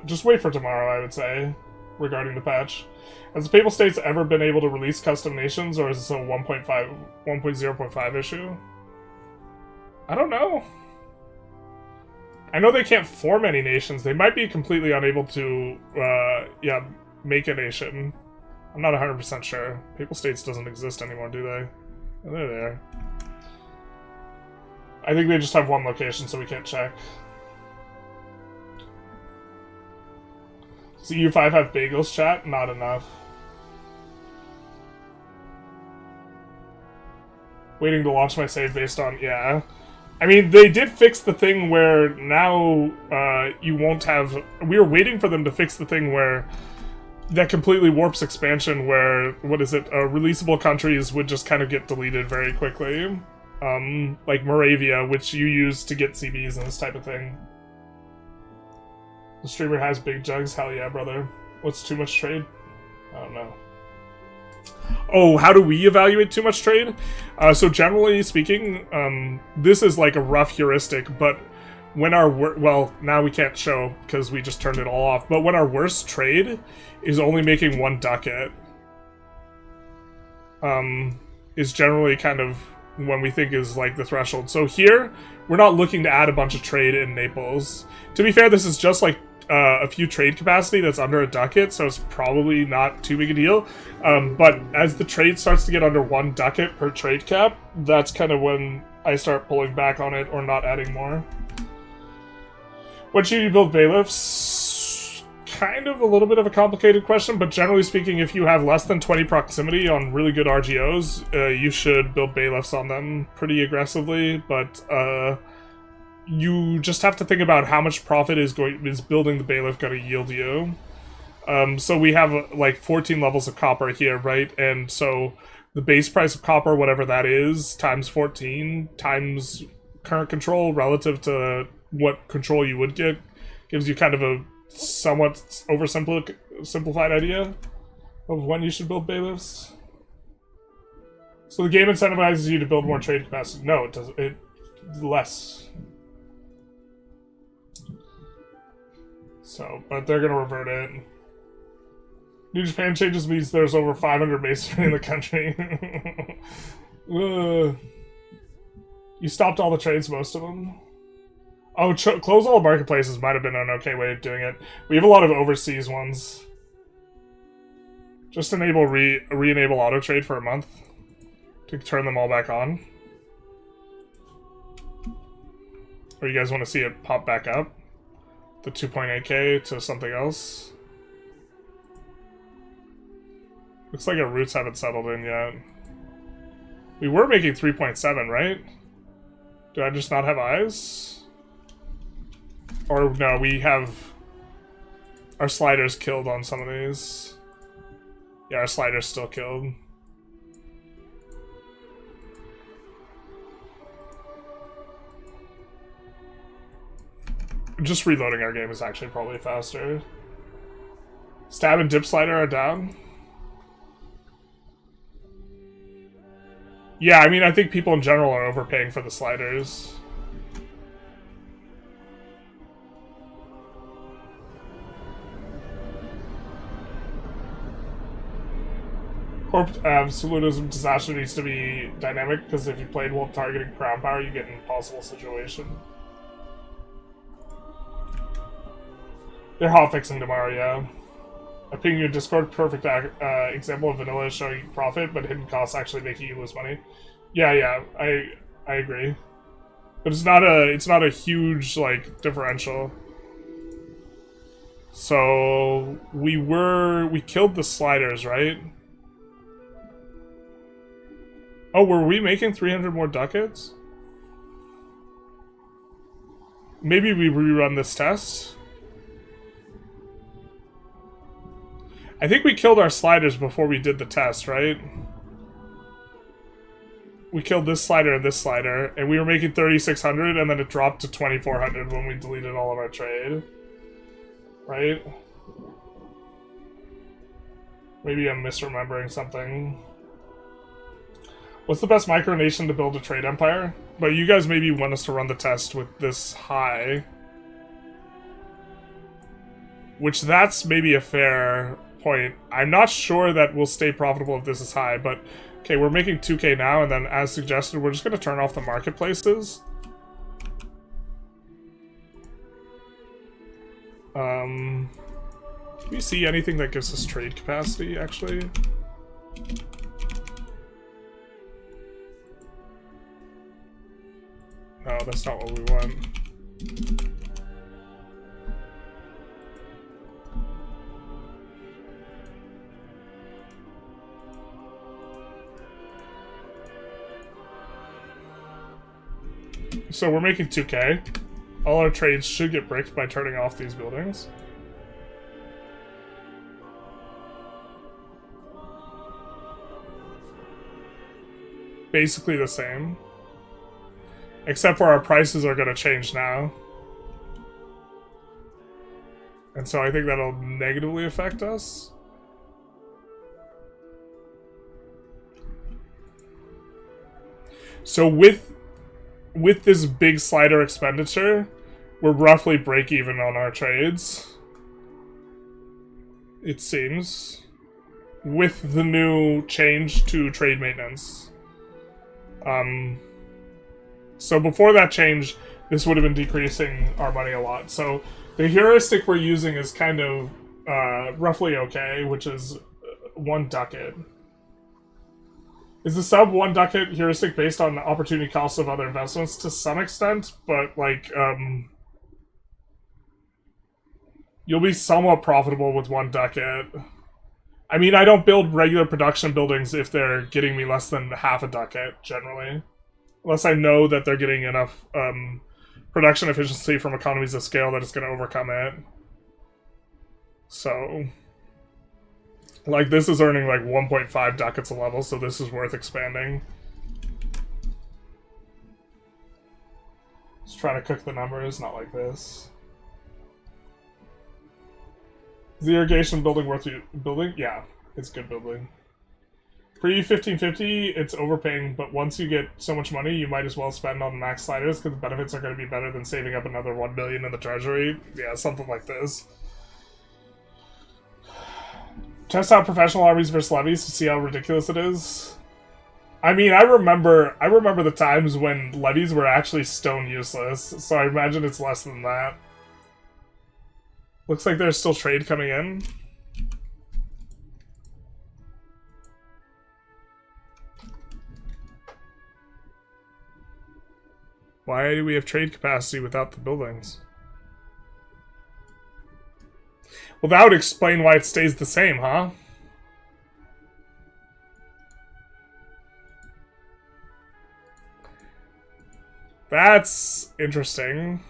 Just wait for tomorrow, I would say, regarding the patch. Has the Papal States ever been able to release custom nations, or is this a 1.0.5 issue? I don't know. I know they can't form any nations. They might be completely unable to, yeah, make a nation. I'm not 100% sure. Papal States doesn't exist anymore, do they? Oh, they're there. I think they just have one location, so we can't check. Does EU5 have bagels, chat? Not enough. Waiting to launch my save based on... Yeah. I mean, they did fix the thing where now you won't have... We were waiting for them to fix the thing where... That completely warps expansion where, what is it, releasable countries would just kind of get deleted very quickly. Like Moravia, which you use to get CBs and this type of thing. The streamer has big jugs? Hell yeah, brother. What's too much trade? I don't know. Oh, how do we evaluate too much trade? So generally speaking, this is like a rough heuristic, but when our well, now we can't show because we just turned it all off, but when our worst trade is only making 1 ducat, is generally kind of when we think is like the threshold. So here, we're not looking to add a bunch of trade in Naples. To be fair, this is just like a few trade capacity that's under a ducat, so it's probably not too big a deal. But as the trade starts to get under 1 ducat per trade cap, that's kind of when I start pulling back on it or not adding more. When should you build bailiffs? Kind of a little bit of a complicated question, but generally speaking, if you have less than 20 proximity on really good RGOs, you should build bailiffs on them pretty aggressively, but you just have to think about how much profit is building the bailiff going to yield you. So we have like 14 levels of copper here, right? And so the base price of copper, whatever that is, times 14, times current control relative to what control you would get, gives you kind of a somewhat oversimplified idea of when you should build bailiffs. So the game incentivizes you to build more trade capacity. No, it doesn't. It less. So, but they're gonna revert it. New Japan changes means there's over 500 masonry in the country. You stopped all the trades, most of them. Oh, close all marketplaces might have been an okay way of doing it. We have a lot of overseas ones. Just enable re-enable auto trade for a month to turn them all back on. Or you guys want to see it pop back up? the 2.8k to something else. Looks like our roots haven't settled in yet. We were making 3.7, right? Do I just not have eyes? Or no, we have our sliders killed on some of these. Yeah, our slider's still killed. Just reloading our game is actually probably faster. Stab and dip slider are down. Yeah, I mean, I think people in general are overpaying for the sliders. Absolutism disaster needs to be dynamic, because if you played while targeting crown power, you get an impossible situation. They're hotfixing tomorrow, yeah. I ping your Discord, perfect example of vanilla showing profit, but hidden costs actually making you lose money. Yeah, I agree. But it's not a huge, like, differential. So we killed the sliders, right? Oh, were we making 300 more ducats? Maybe we rerun this test? I think we killed our sliders before we did the test, right? We killed this slider and this slider, and we were making 3,600, and then it dropped to 2,400 when we deleted all of our trade. Right? Maybe I'm misremembering something. What's the best micronation to build a trade empire? But you guys maybe want us to run the test with this high. Which that's maybe a fair point. I'm not sure that we'll stay profitable if this is high, but okay, we're making 2k now, and then as suggested, we're just going to turn off the marketplaces. Do we see anything that gives us trade capacity, actually? No, that's not what we want. So we're making 2k. All our trades should get bricked by turning off these buildings. Basically the same. Except for our prices are going to change now. And so I think that'll negatively affect us. So with this big slider expenditure, we're roughly break even on our trades. It seems. With the new change to trade maintenance. So before that change, this would have been decreasing our money a lot. So the heuristic we're using is kind of roughly okay, which is 1 ducat. Is the sub 1 ducat heuristic based on the opportunity costs of other investments? To some extent, but like you'll be somewhat profitable with 1 ducat. I mean, I don't build regular production buildings if they're getting me less than half a ducat, generally. Unless I know that they're getting enough production efficiency from economies of scale that it's going to overcome it. So, like, this is earning like 1.5 ducats a level, so this is worth expanding. Just trying to cook the numbers, not like this. Is the irrigation building worth building? Yeah, it's good building. Pre-1550, it's overpaying, but once you get so much money, you might as well spend on max sliders because the benefits are going to be better than saving up another 1 billion in the treasury. Yeah, something like this. Test out professional armies versus levies to see how ridiculous it is. I mean, I remember the times when levies were actually stone useless, so I imagine it's less than that. Looks like there's still trade coming in. Why do we have trade capacity without the buildings? Well, that would explain why it stays the same, huh? That's interesting.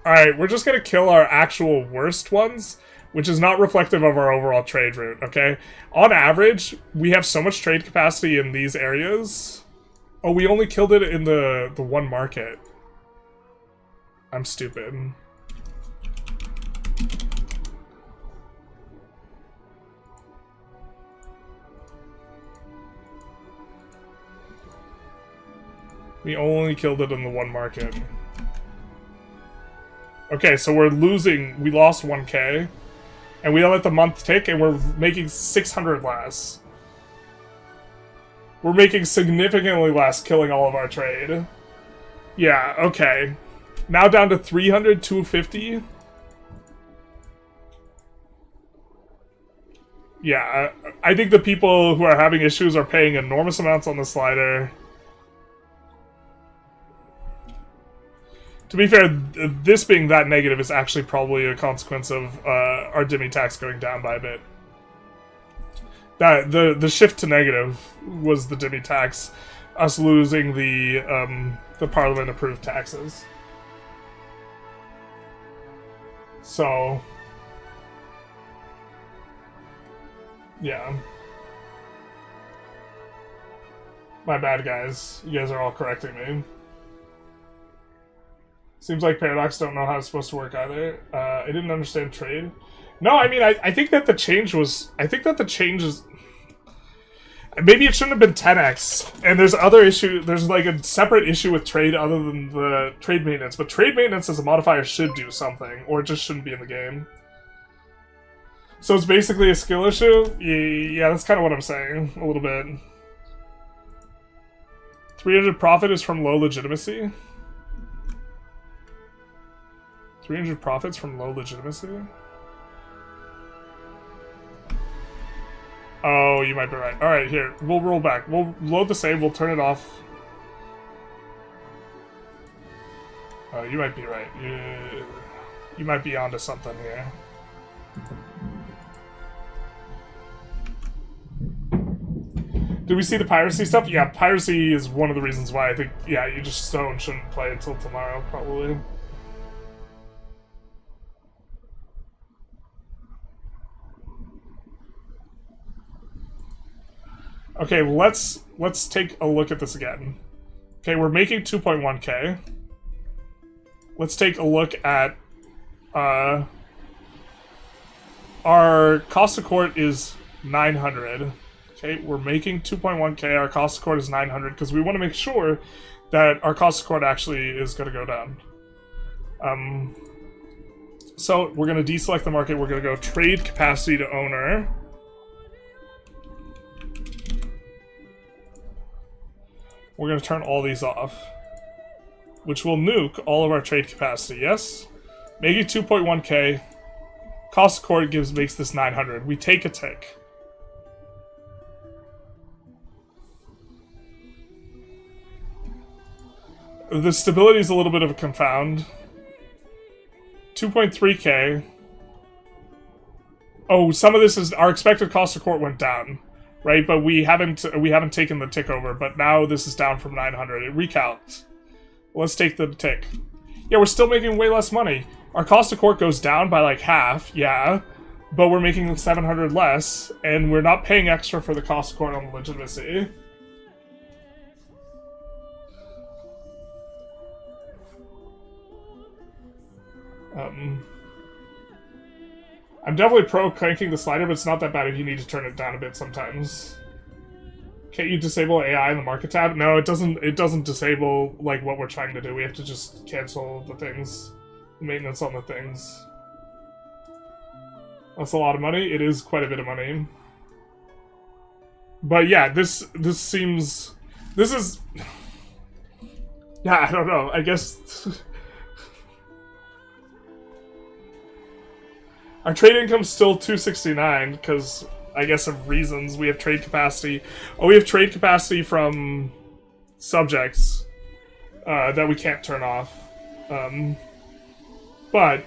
Alright, we're just gonna kill our actual worst ones, which is not reflective of our overall trade route, okay? On average, we have so much trade capacity in these areas. Oh, we only killed it in the one market. I'm stupid. We only killed it in the one market. Okay, so we're losing. We lost 1k. And we let the month tick, and we're making 600 less. We're making significantly less killing all of our trade. Yeah, okay. Now down to 300, 250. Yeah, I think the people who are having issues are paying enormous amounts on the slider. To be fair, this being that negative is actually probably a consequence of our Demi tax going down by a bit. That the shift to negative was the Demi tax, us losing the Parliament approved taxes. So, yeah. My bad, guys. You guys are all correcting me. Seems like Paradox don't know how it's supposed to work either. I didn't understand trade. No, I mean, I think that the change was... I think that the change is... Maybe it shouldn't have been 10x. And there's other issue... There's like a separate issue with trade other than the trade maintenance. But trade maintenance as a modifier should do something. Or it just shouldn't be in the game. So it's basically a skill issue? Yeah, that's kind of what I'm saying. A little bit. 300 profit is from low legitimacy? 300 profits from low legitimacy? Oh, you might be right. Alright, here. We'll roll back. We'll load the save. We'll turn it off. Oh, you might be right. You might be onto something here. Did we see the piracy stuff? Yeah, piracy is one of the reasons why I think, yeah, you just shouldn't play until tomorrow, probably. Okay, let's take a look at this again. Okay, we're making 2.1k. Let's take a look at our cost of court is 900. Okay, we're making 2.1k. Our cost of court is 900 because we want to make sure that our cost of court actually is going to go down. So we're going to deselect the market. We're going to go trade capacity to owner. We're going to turn all these off, which will nuke all of our trade capacity, yes? Making 2.1k. Cost of court makes this 900. We take a tick. The stability is a little bit of a confound. 2.3k. Oh, some of this is... Our expected cost of court went down. Right, but we haven't taken the tick over, but now this is down from 900. It recalcs. Let's take the tick. Yeah, we're still making way less money. Our cost of court goes down by like half, yeah, but we're making 700 less, and we're not paying extra for the cost of court on the legitimacy. I'm definitely pro cranking the slider, but it's not that bad if you need to turn it down a bit sometimes. Can't you disable AI in the market tab? No, it doesn't. It doesn't disable like what we're trying to do. We have to just cancel the things, maintenance on the things. That's a lot of money. It is quite a bit of money. But yeah, this seems. This is. Yeah, I don't know. I guess. Our trade income's still 269 because I guess of reasons. We have trade capacity. Oh, we have trade capacity from subjects that we can't turn off. But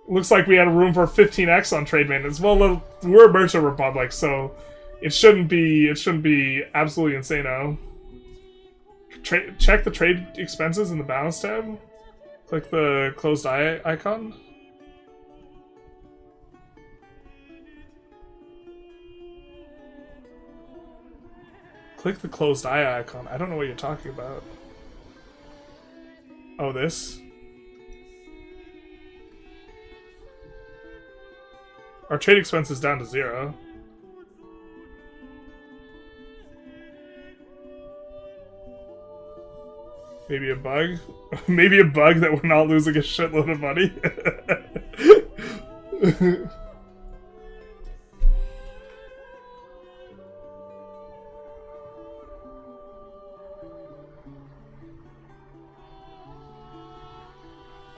looks like we had room for 15x on trade maintenance. Well, we're a merchant republic, so it shouldn't be absolutely insane. Check the trade expenses in the balance tab. Click the closed eye icon. Click the closed eye icon. I don't know what you're talking about. Oh, this? Our trade expense is down to 0. Maybe a bug? Maybe a bug that we're not losing a shitload of money?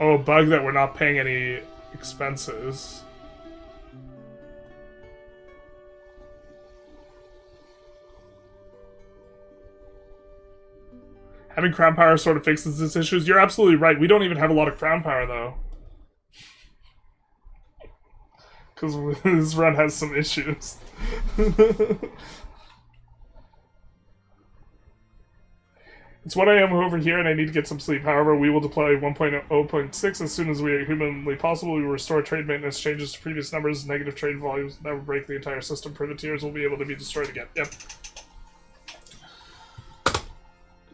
Oh, a bug that we're not paying any expenses. Having crown power sort of fixes this issues. You're absolutely right. We don't even have a lot of crown power, though. Because this run has some issues. It's what I am over here, and I need to get some sleep. However, we will deploy 1.0.6 as soon as we are humanly possible. We will restore trade maintenance changes to previous numbers. Negative trade volumes that will break the entire system. Privateers will be able to be destroyed again. Yep.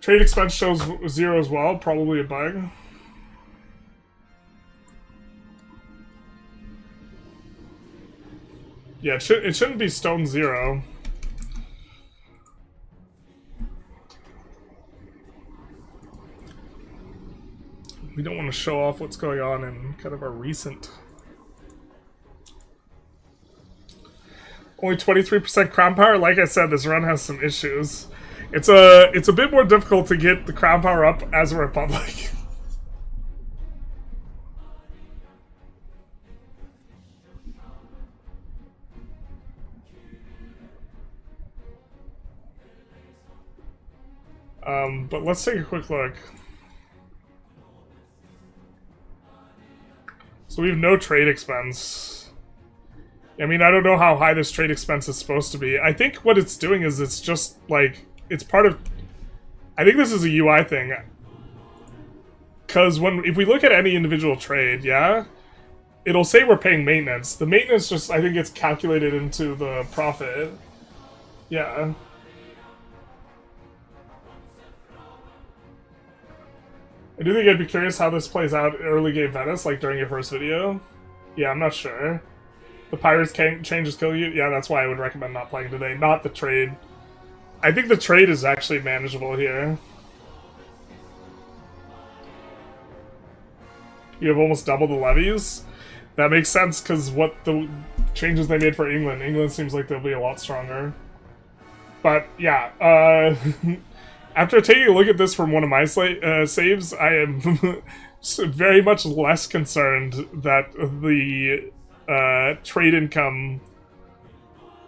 Trade expense shows 0 as well. Probably a bug. Yeah, it shouldn't be stone 0. We don't want to show off what's going on in kind of our recent. Only 23% crown power. Like I said, this run has some issues. It's a bit more difficult to get the crown power up as a republic. But let's take a quick look. So we have no trade expense. I mean, I don't know how high this trade expense is supposed to be. I think what it's doing is it's just, like, it's part of... I think this is a UI thing. Because if we look at any individual trade, yeah, it'll say we're paying maintenance. The maintenance just, I think, gets calculated into the profit. Yeah. I do think I'd be curious how this plays out early game Venice, like during your first video. Yeah, I'm not sure. The pirates changes kill you? Yeah, that's why I would recommend not playing today, not the trade. I think the trade is actually manageable here. You have almost double the levies? That makes sense, because what the changes they made for England. England seems like they'll be a lot stronger. But, yeah, after taking a look at this from one of my saves, I am very much less concerned that the trade income,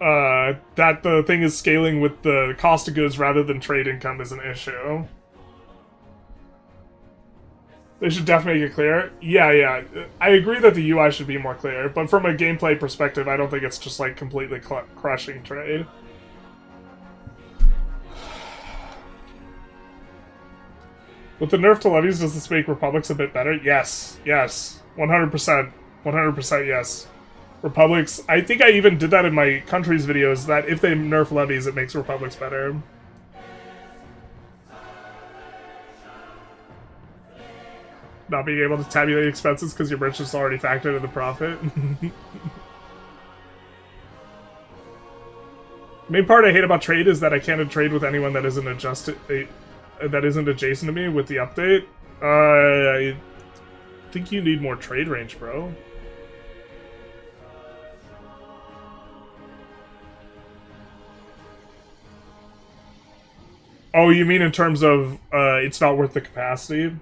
that the thing is scaling with the cost of goods rather than trade income is an issue. They should definitely make it clear. Yeah, I agree that the UI should be more clear, but from a gameplay perspective, I don't think it's just like completely crushing trade. With the nerf to levies, does this make republics a bit better? Yes, 100%, 100% yes. Republics, I think I even did that in my country's videos, that if they nerf levies, it makes republics better. Not being able to tabulate expenses because your merchant's already factored in the profit. Main part I hate about trade is that I can't trade with anyone that isn't adjacent to me with the update. I think you need more trade range, bro. Oh, you mean in terms of it's not worth the capacity?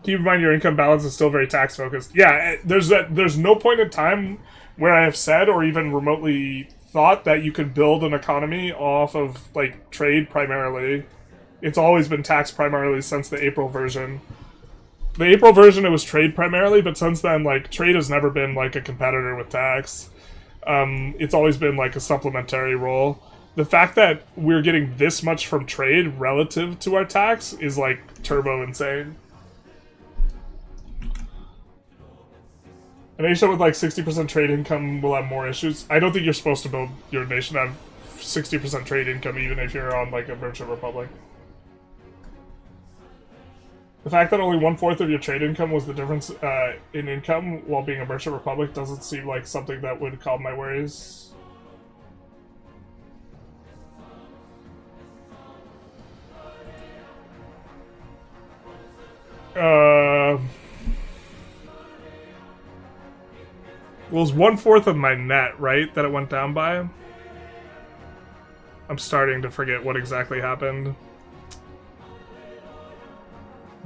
Keep in mind your income balance is still very tax focused. Yeah, there's no point in time where I have said or even remotely thought that you could build an economy off of like trade primarily. It's always been tax primarily since the April version. The April version, it was trade primarily, but since then, like, trade has never been, like, a competitor with tax. It's always been, like, a supplementary role. The fact that we're getting this much from trade relative to our tax is, like, turbo insane. A nation with, like, 60% trade income will have more issues. I don't think you're supposed to build your nation to have 60% trade income even if you're on, like, a merchant republic. The fact that only 1/4 of your trade income was the difference in income while being a merchant republic doesn't seem like something that would calm my worries. Well, it was 1/4 of my net, right, that it went down by? I'm starting to forget what exactly happened.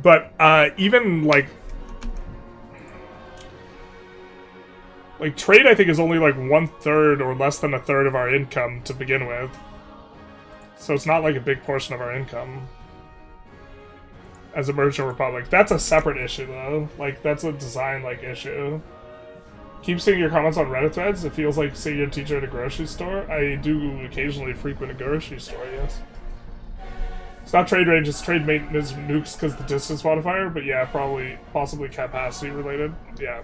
But, even, like, trade, I think, is only, like, 1/3 or less than 1/3 of our income to begin with. So it's not, like, a big portion of our income. As a merchant republic. That's a separate issue, though. Like, that's a design, like, issue. Keep seeing your comments on Reddit threads. It feels like seeing your teacher at a grocery store. I do occasionally frequent a grocery store, yes. It's not trade range, it's trade maintenance nukes because the distance modifier, but yeah, probably, possibly capacity related. Yeah.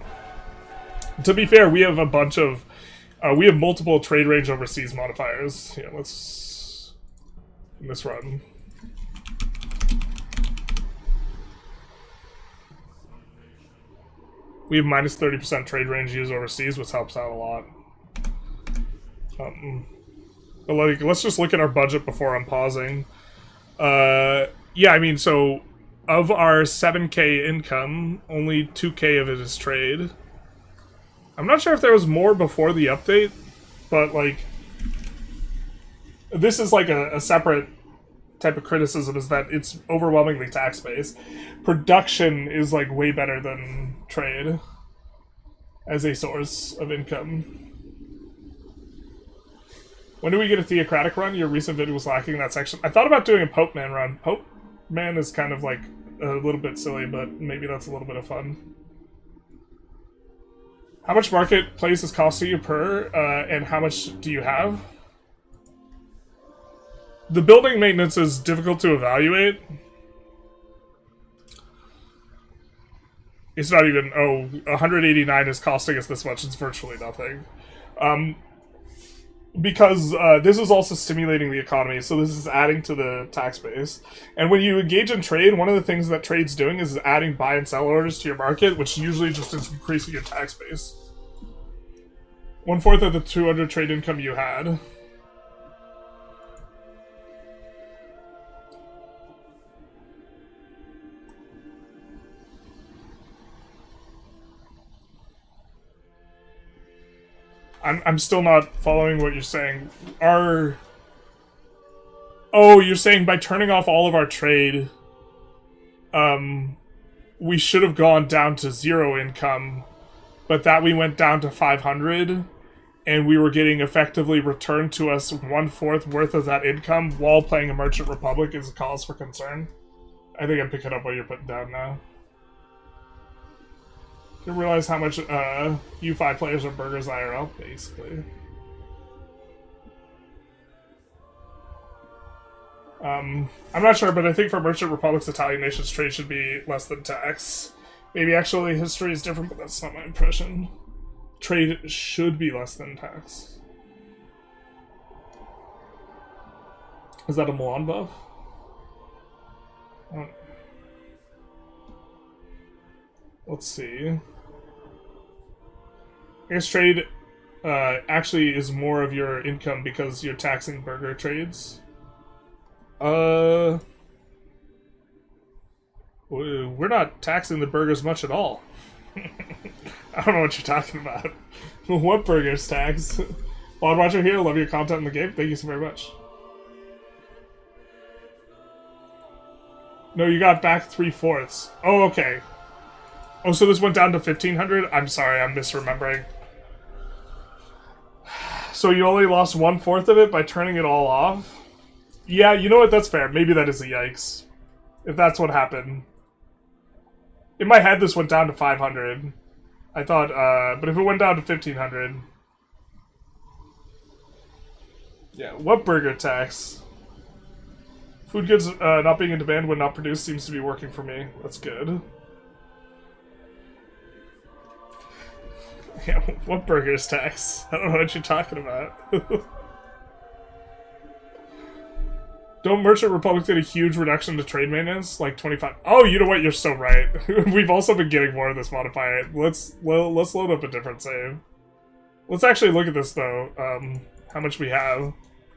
To be fair, we have a bunch of, we have multiple trade range overseas modifiers. Yeah, let's, in this run. We have minus 30% trade range used overseas, which helps out a lot. But like, let's just look at our budget before I'm pausing. Yeah, I mean, so of our 7k income, only 2k of it is trade. I'm not sure if there was more before the update, but like, this is like a separate type of criticism, is that it's overwhelmingly tax-based. Production is like way better than trade as a source of income. When do we get a theocratic run? Your recent video was lacking that section. I thought about doing a Pope Man run. Pope Man is kind of like a little bit silly, but maybe that's a little bit of fun. How much marketplace is costing you per, and how much do you have? The building maintenance is difficult to evaluate. It's not even, 189 is costing us this much. It's virtually nothing. Because this is also stimulating the economy, so this is adding to the tax base. And when you engage in trade, one of the things that trade's doing is adding buy and sell orders to your market, which usually just is increasing your tax base. 1/4 of the 200 trade income you had. I'm still not following what you're saying. Oh, you're saying by turning off all of our trade, we should have gone down to 0 income, but that we went down to 500, and we were getting effectively returned to us 1/4 worth of that income while playing a merchant republic is a cause for concern. I think I'm picking up what you're putting down now. You realize how much EU5 players are burgers IRL, basically. I'm not sure, but I think for merchant republics, Italian nations, trade should be less than tax. Maybe actually history is different, but that's not my impression. Trade should be less than tax. Is that a Milan buff? Let's see. I guess trade actually is more of your income because you're taxing burger trades. We're not taxing the burgers much at all. I don't know what you're talking about. What burgers tax? Lord Watcher here, love your content in the game. Thank you so very much. No, you got back 3/4. Oh, okay. Oh, so this went down to 1,500? I'm sorry, I'm misremembering. So you only lost 1/4 of it by turning it all off? Yeah, you know what? That's fair. Maybe that is a yikes. If that's what happened. In my head, this went down to 500. I thought, but if it went down to 1,500... Yeah, what burger tax? Food goods not being in demand when not produced seems to be working for me. That's good. Yeah, what burgers tax? I don't know what you're talking about. Don't merchant republics get a huge reduction to trade maintenance, like 25? Oh, you know what? You're so right. We've also been getting more of this modifier. Let's load up a different save. Let's actually look at this though. How much we have?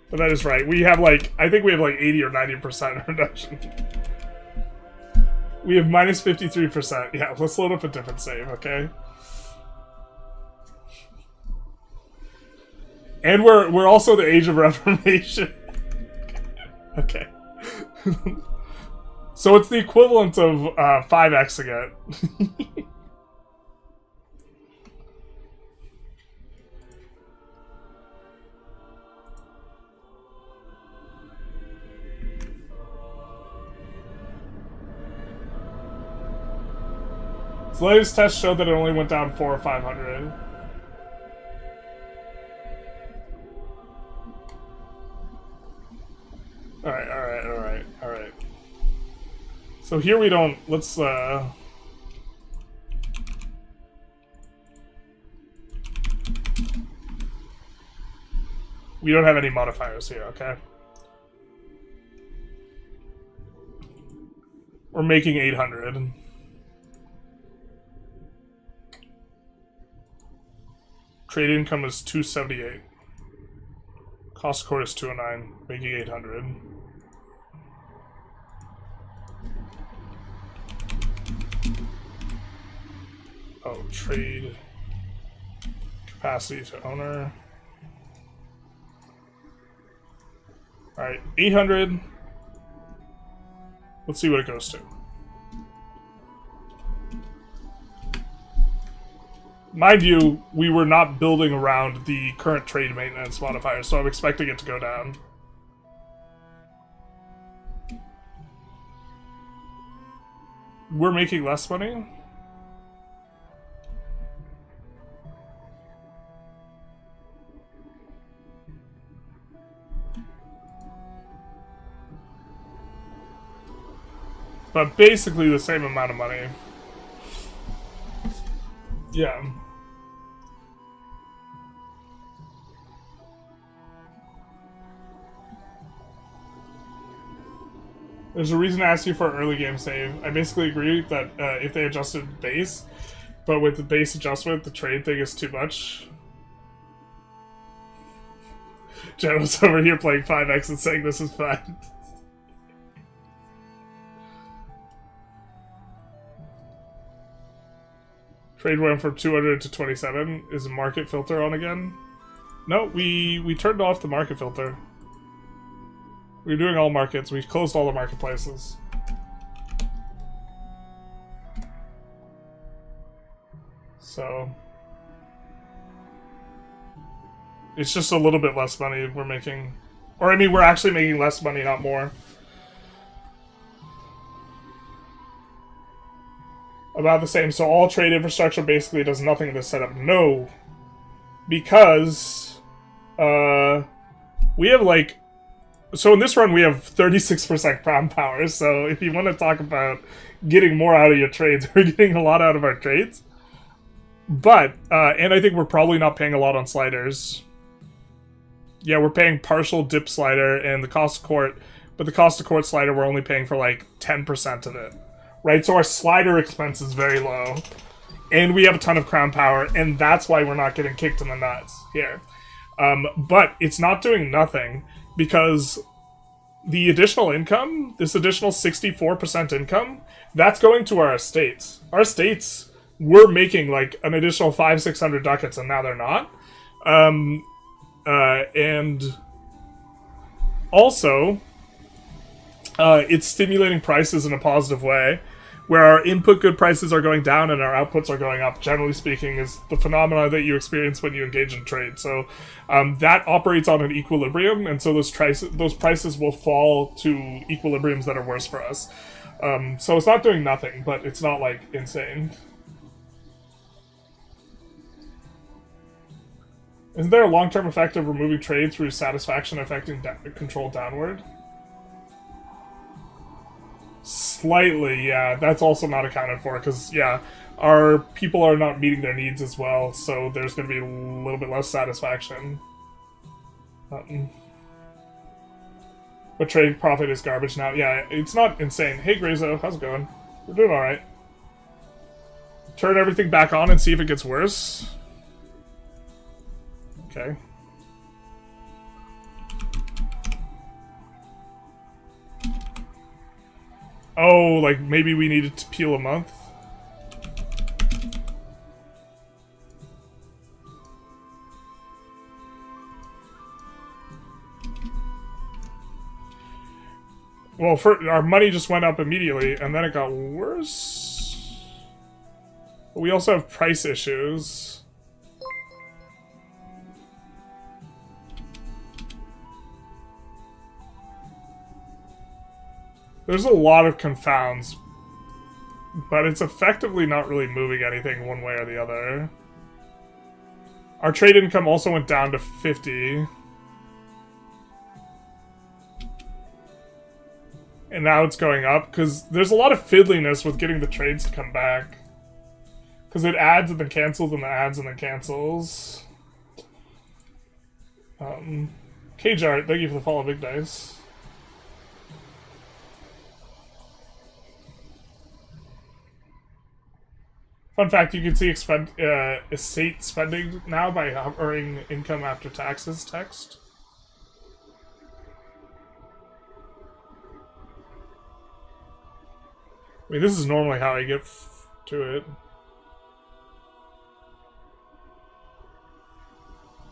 But that is right. We have like, I think we have like 80 or 90% reduction. We have minus 53%. Yeah, let's load up a different save, okay? And we're also the Age of Reformation. Okay. So it's the equivalent of 5x again. The latest test showed that it only went down 400 or 500. Alright. So here we don't... Let's, we don't have any modifiers here, okay? We're making 800. Trade income is 278. Cost core is 209, making 800. Oh, trade capacity to owner. Alright, 800. Let's see what it goes to. Mind you, we were not building around the current trade maintenance modifier, so I'm expecting it to go down. We're making less money? But basically the same amount of money. Yeah. There's a reason to ask you for an early game save. I basically agree that if they adjusted base, but with the base adjustment, the trade thing is too much. General's over here playing 5x and saying this is fine. Trade went from 200 to 27. Is the market filter on again? No, we turned off the market filter. We were doing all markets. We closed all the marketplaces. So it's just a little bit less money we're making. Or I mean, we're actually making less money, not more. About the same. So all trade infrastructure basically does nothing in this setup. No. Because we have like... So in this run we have 36% crown power, so if you want to talk about getting more out of your trades, we're getting a lot out of our trades. But, and I think we're probably not paying a lot on sliders. Yeah, we're paying partial dip slider and the cost of court, but the cost of court slider we're only paying for like 10% of it. Right, so our slider expense is very low. And we have a ton of crown power, and that's why we're not getting kicked in the nuts here. But it's not doing nothing, because the additional income, this additional 64% income, that's going to our estates. Our estates were making like an additional 500-600 ducats, and now they're not. And also, it's stimulating prices in a positive way, where our input good prices are going down and our outputs are going up, generally speaking, is the phenomena that you experience when you engage in trade. So that operates on an equilibrium, and so those prices will fall to equilibriums that are worse for us. So it's not doing nothing, but it's not, like, insane. Isn't there a long-term effect of removing trade through satisfaction affecting control downward? Slightly, yeah. That's also not accounted for, because, yeah, our people are not meeting their needs as well, so there's going to be a little bit less satisfaction. But trade profit is garbage now. Yeah, it's not insane. Hey, Grayzo, how's it going? We're doing alright. Turn everything back on and see if it gets worse. Okay. Oh, like maybe we needed to peel a month? Well, our money just went up immediately, and then it got worse. But we also have price issues. There's a lot of confounds, but it's effectively not really moving anything one way or the other. Our trade income also went down to 50. And now it's going up, because there's a lot of fiddliness with getting the trades to come back. Because it adds and then cancels and then adds and then cancels. Cage Art, thank you for the follow, Big Dice. Fun fact, you can see estate spending now by hovering income after taxes text. I mean, this is normally how I get to it.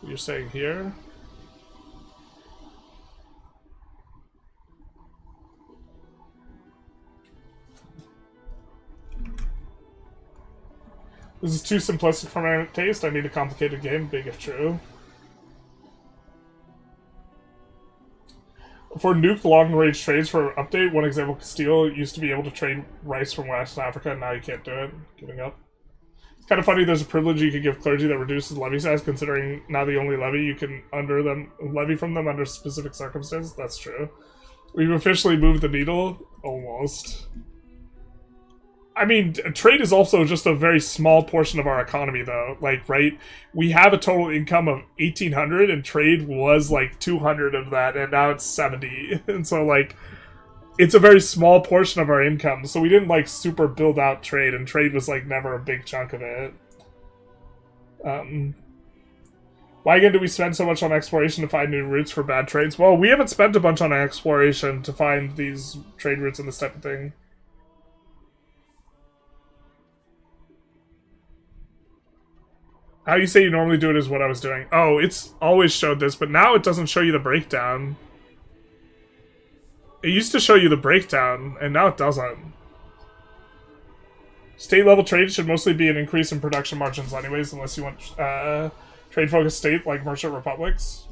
You're saying here? This is too simplistic for my taste. I need a complicated game, big if true. For nuked long-range trades for update, one example, Castile used to be able to trade rice from West Africa, and now you can't do it. Giving up. It's kind of funny there's a privilege you could give clergy that reduces levy size, considering now the only levy you can levy from them under specific circumstances. That's true. We've officially moved the needle? Almost. I mean, trade is also just a very small portion of our economy, though. Like, right? We have a total income of 1,800, and trade was, like, 200 of that, and now it's 70. And so, like, it's a very small portion of our income. So we didn't, like, super build out trade, and trade was, like, never a big chunk of it. Why again do we spend so much on exploration to find new routes for bad trades? Well, we haven't spent a bunch on exploration to find these trade routes and this type of thing. How you say you normally do it is what I was doing. Oh, it's always showed this, but now it doesn't show you the breakdown. It used to show you the breakdown, and now it doesn't. State-level trade should mostly be an increase in production margins anyways, unless you want trade-focused state like merchant republics.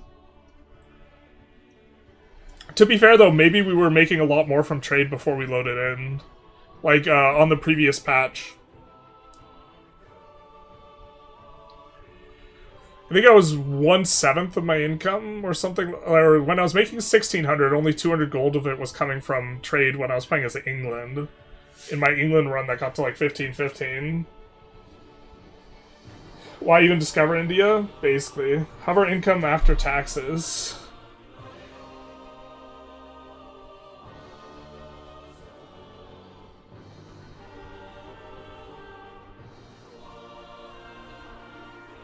To be fair, though, maybe we were making a lot more from trade before we loaded in. Like, on the previous patch. I think I was 1/7 of my income or something. Or when I was making 1,600, only 200 gold of it was coming from trade when I was playing as England. In my England run, that got to like 15-15. Why even discover India? Basically. Hover income after taxes.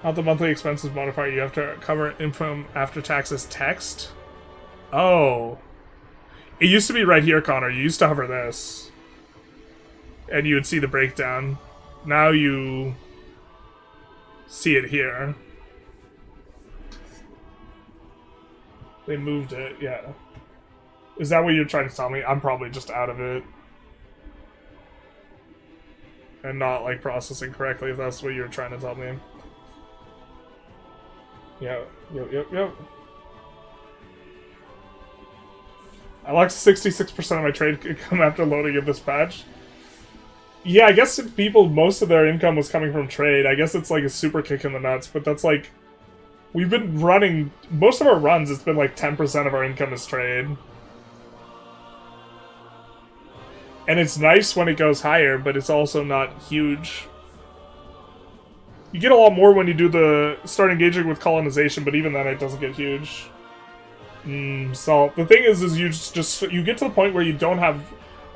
Not the monthly expenses modifier, you have to cover income after taxes text? Oh. It used to be right here, Connor. You used to hover this. And you would see the breakdown. Now you see it here. They moved it, yeah. Is that what you're trying to tell me? I'm probably just out of it. and not like processing correctly, if that's what you're trying to tell me. Yeah, yep. I lost 66% of my trade income after loading in this patch. Yeah, I guess if people, most of their income was coming from trade, I guess it's like a super kick in the nuts, but that's like... We've been running... Most of our runs, it's been like 10% of our income is trade. And it's nice when it goes higher, but it's also not huge. You get a lot more when you do start engaging with colonization, but even then it doesn't get huge. So the thing is you get to the point where you don't have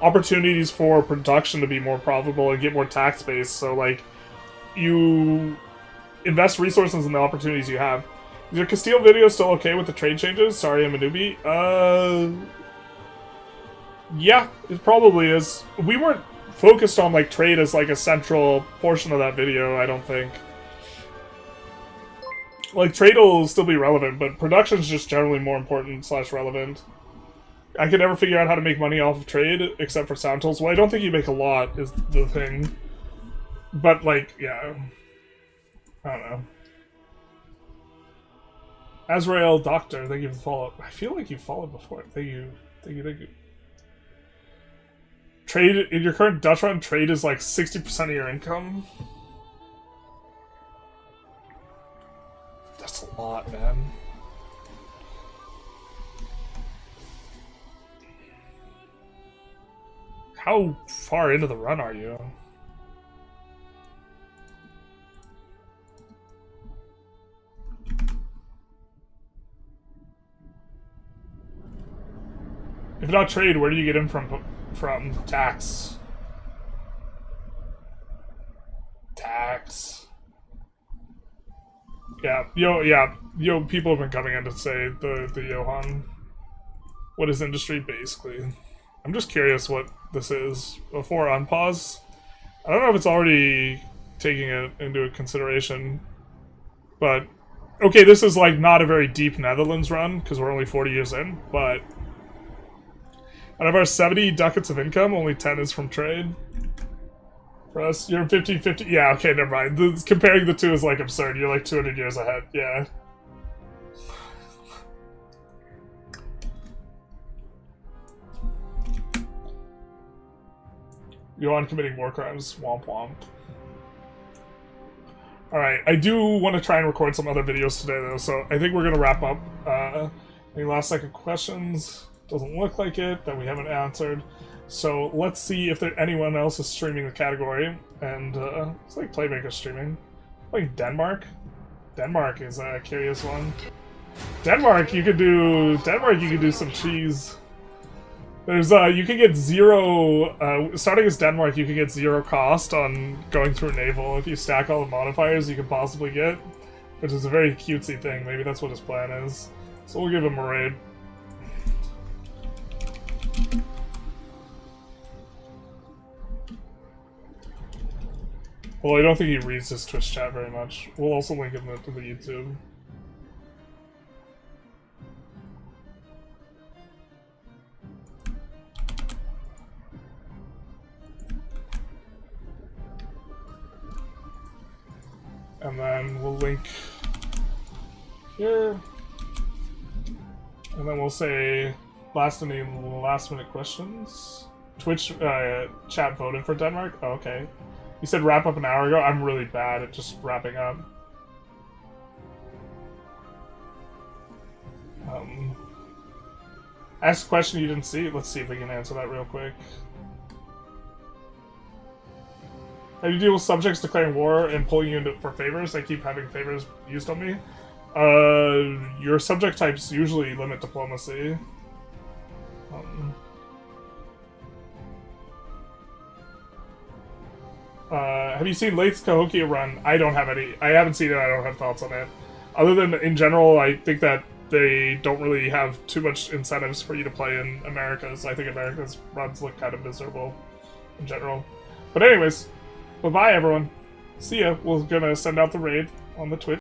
opportunities for production to be more profitable and get more tax base. So like, you invest resources in the opportunities you have. Is your Castile video still okay with the trade changes? Sorry, I'm a newbie. Yeah, it probably is. We weren't focused on like trade as like a central portion of that video, I don't think. Like, trade will still be relevant, but production's just generally more important / relevant. I could never figure out how to make money off of trade, except for sound tools. Well, I don't think you make a lot, is the thing. But, like, yeah. I don't know. Azrael Doctor, thank you for the follow-up. I feel like you followed before. Thank you. Trade, in your current Dutch run, trade is like 60% of your income. That's a lot, man. How far into the run are you? If not trade, where do you get in from tax? Tax. Yeah, people have been coming in to say the Johan. What is industry, basically? I'm just curious what this is. Before unpause, I don't know if it's already taking it into consideration, but okay, this is like not a very deep Netherlands run because we're only 40 years in, but out of our 70 ducats of income, only 10 is from trade. For us, you're 50-50. Yeah, okay, never mind. Comparing the two is like absurd. You're like 200 years ahead. Yeah. Johan committing war crimes. Womp womp. Alright, I do want to try and record some other videos today, though, so I think we're going to wrap up. Any last second questions? Doesn't look like it, that we haven't answered. So let's see if anyone else is streaming the category. And it's like Playmaker streaming. Like Denmark? Denmark is a curious one. Denmark, you could do some cheese. There's you can get zero starting as Denmark, you can get 0 cost on going through naval. If you stack all the modifiers you could possibly get, which is a very cutesy thing. Maybe that's what his plan is. So we'll give him a raid. Well, I don't think he reads his Twitch chat very much. We'll also link him to the YouTube. And then we'll link here. And then we'll say last minute questions. Twitch chat voted for Denmark? Oh, okay. You said wrap up an hour ago? I'm really bad at just wrapping up. Ask a question you didn't see. Let's see if we can answer that real quick. How do you deal with subjects declaring war and pulling you in for favors? I keep having favors used on me. Your subject types usually limit diplomacy. Have you seen Late's Cahokia run? I don't have any. I haven't seen it. I don't have thoughts on it. Other than, in general, I think that they don't really have too much incentives for you to play in Americas. I think America's runs look kind of miserable in general. But anyways, bye-bye, everyone. See ya. We're gonna send out the raid on the Twitch.